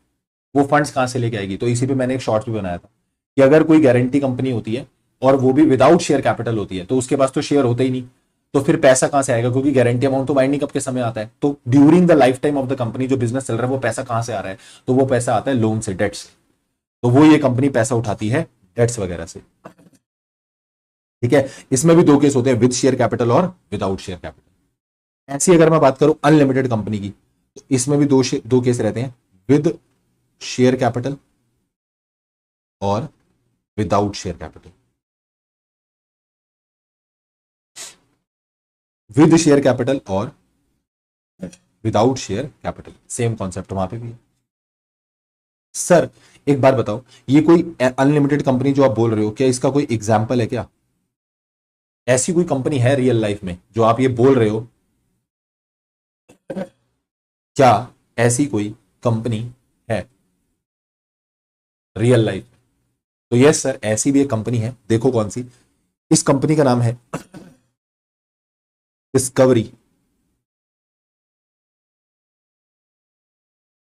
वो फंड्स कहां से लेके आएगी? तो इसी पे मैंने एक शॉर्ट भी बनाया था कि अगर कोई गारंटी कंपनी होती है और वो भी विदाउट शेयर कैपिटल होती है, तो उसके पास तो शेयर होते ही नहीं, तो फिर पैसा कहां से आएगा, क्योंकि गारंटी अमाउंट तो वाइंडिंग अप के समय आता है। तो during the life time of the company जो बिजनेस चल रहा है, वो पैसा कहां से आ रहा है, तो वो पैसा आता है लोन से, डेट से। तो वो ये कंपनी पैसा उठाती है डेट्स वगैरह से। ठीक है। इसमें भी दो केस होते हैं, विद शेयर कैपिटल और विदाउट शेयर कैपिटल। ऐसी अगर मैं बात करूं अनलिमिटेड कंपनी की, तो इसमें भी दो केस रहते हैं, विद शेयर कैपिटल और without share capital. With share capital और without share capital, same concept वहां पे भी है। सर एक बात बताओ, ये कोई अनलिमिटेड कंपनी जो आप बोल रहे हो, क्या इसका कोई एग्जाम्पल है क्या? ऐसी कोई कंपनी है रियल लाइफ में जो आप ये बोल रहे हो? क्या ऐसी कोई कंपनी है रियल लाइफ? तो यस सर, ऐसी भी एक कंपनी है, देखो कौन सी। इस कंपनी का नाम है discovery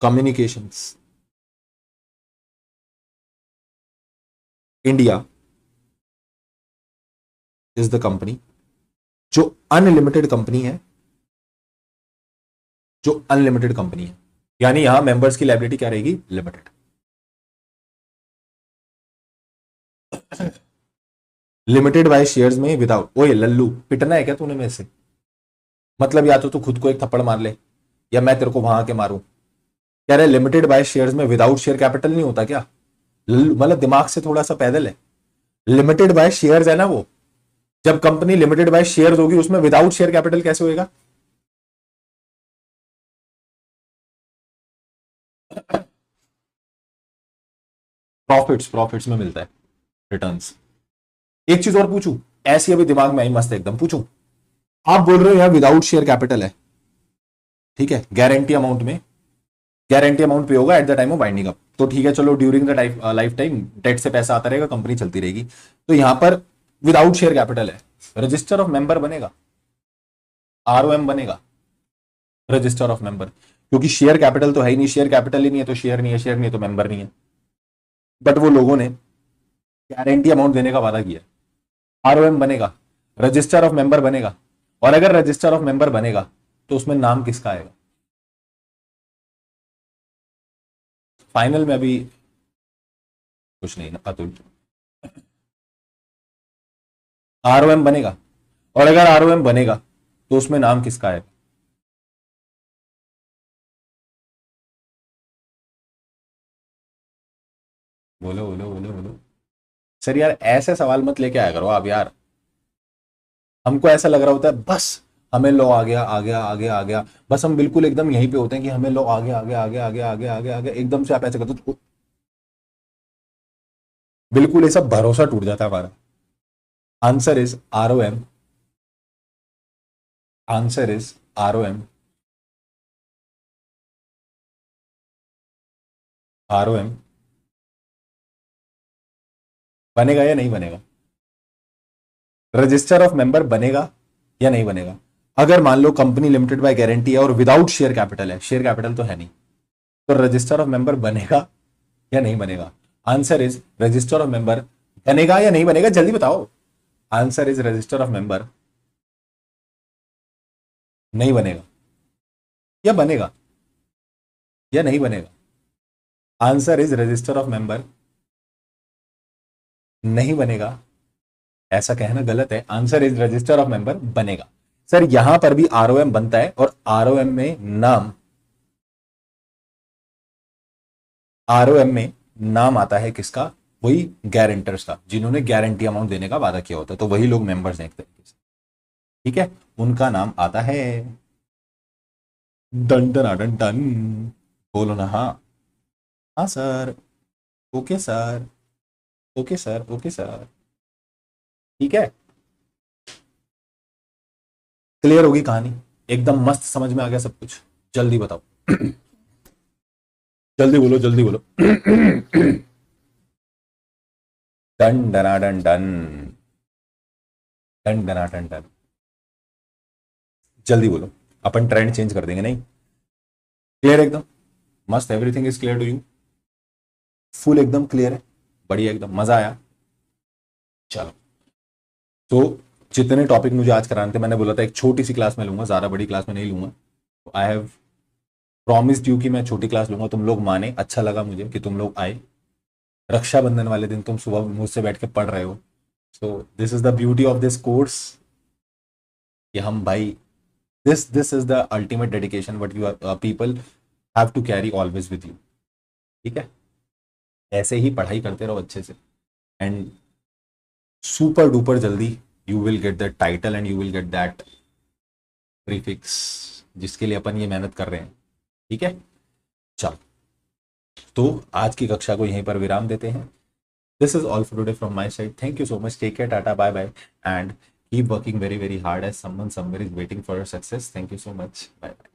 communications India is the company जो अनलिमिटेड कंपनी है, जो अनलिमिटेड कंपनी है, यानी यहां मेंबर्स की लायबिलिटी क्या रहेगी? लिमिटेड। लिमिटेड बाय शेयर्स में विदाउट, ओए लल्लू पिटना है क्या तूने मेरे से? मतलब या तो तू खुद को एक थप्पड़ मार ले या मैं तेरे को वहां आके मारूं। कह रहे लिमिटेड बाय शेयर्स में विदाउट शेयर कैपिटल नहीं होता क्या? लल्लू मतलब दिमाग से थोड़ा सा पैदल है। लिमिटेड बाय शेयर्स है ना वो, जब कंपनी लिमिटेड बाय शेयर्स होगी उसमें विदाउट शेयर कैपिटल कैसे होएगा? प्रॉफिट्स, प्रॉफिट्स में मिलता है रिटर्न्स। एक चीज और पूछूं, ऐसी अभी दिमाग में आई मस्त एकदम, पूछूं? आप बोल रहे हो यार विदाउट शेयर कैपिटल है, ठीक है, गारंटी अमाउंट में, गारंटी अमाउंट पे होगा at the time of winding up, तो ठीक है चलो, during the life time debt से पैसा आता रहेगा, कंपनी चलती रहेगी। तो यहां पर विदाउट शेयर कैपिटल है, रजिस्टर ऑफ मेंबर बनेगा, आरओएम बनेगा, रजिस्टर ऑफ मेंबर, क्योंकि शेयर कैपिटल तो है ही नहीं, शेयर कैपिटल ही नहीं है तो शेयर नहीं है, शेयर नहीं है तो मेंबर नहीं है। बट वो लोगों ने गारंटी अमाउंट देने का वादा किया, आरओएम बनेगा, रजिस्टर ऑफ मेंबर बनेगा, और अगर रजिस्टर ऑफ मेंबर बनेगा तो उसमें नाम किसका आएगा? फाइनल में अभी कुछ नहीं ना, अतुल। आरओएम बनेगा, और अगर आरओएम बनेगा तो उसमें नाम किसका आएगा? बोलो बोलो बोलो बोलो। सर यार ऐसे सवाल मत लेके आया करो आप यार, हमको ऐसा लग रहा होता है बस हमें लो आ गया आ गया आ गया आ गया, बस हम बिल्कुल एकदम यहीं पे होते हैं कि हमें लो आ गया आ गया आ गया आ गया आ गया आ गया आ गया, एकदम से आप ऐसे करते हो तो बिल्कुल ऐसा भरोसा टूट जाता है हमारा। Answer is ROM, answer is ROM, ROM बनेगा या नहीं बनेगा? रजिस्टर ऑफ मेंबर बनेगा या नहीं बनेगा? अगर मान लो कंपनी लिमिटेड बाय गारंटी है और विदाउट शेयर कैपिटल है, शेयर कैपिटल तो है नहीं, तो रजिस्टर ऑफ मेंबर बनेगा या नहीं बनेगा? Answer is register of member बनेगा या नहीं बनेगा, जल्दी बताओ। Answer is register of member नहीं बनेगा, या बनेगा या नहीं बनेगा? Answer is register of member नहीं बनेगा, ऐसा कहना गलत है, answer is register of member बनेगा। सर यहां पर भी आरओएम बनता है, और आरओएम में नाम, आरओएम में नाम आता है किसका? वही गारंटर्स का, जिन्होंने गारंटी अमाउंट देने का वादा किया होता है, तो वही लोग मेंबर्स हैं एक तरीके से, ठीक है, उनका नाम आता है। डन डन डन डन, बोलो ना हाँ। हाँ sir, okay sir, okay sir, okay sir, ठीक है, क्लियर होगी कहानी, एकदम मस्त समझ में आ गया सब कुछ? जल्दी बताओ, जल्दी बोलो जल्दी बोलो। डन डना डन डन, डन डना डन डन, जल्दी बोलो, अपन ट्रेंड चेंज कर देंगे, नहीं? क्लियर एकदम, मस्त, everything is clear to you? Full एकदम क्लियर है, बढ़िया एकदम, मजा आया? चलो, तो जितने टॉपिक मुझे आज कराने थे, मैंने बोला था एक छोटी सी क्लास में लूंगा, ज्यादा बड़ी क्लास में नहीं लूंगा, तो आई हैव प्रॉमिस्ड यू कि मैं छोटी क्लास लूंगा, तुम लोग माने, अच्छा लगा मुझे कि तुम लोग आए। रक्षाबंधन वाले दिन तुम सुबह मुझसे बैठ के पढ़ रहे हो, so this is the beauty of this course, कि हम भाई, this is the ultimate dedication what you people have to carry always with you, ठीक है? ऐसे ही पढ़ाई करते रहो अच्छे से, एंड सुपर डुपर जल्दी you will get that title and you will get that prefix जिसके लिए अपन ये मेहनत कर रहे हैं। ठीक है, चल तो आज की कक्षा को यहीं पर विराम देते हैं। This is all for today from my side. Thank you so much, take care, tata, bye bye, and keep working very very hard as someone somewhere is waiting for your success. Thank you so much, bye bye.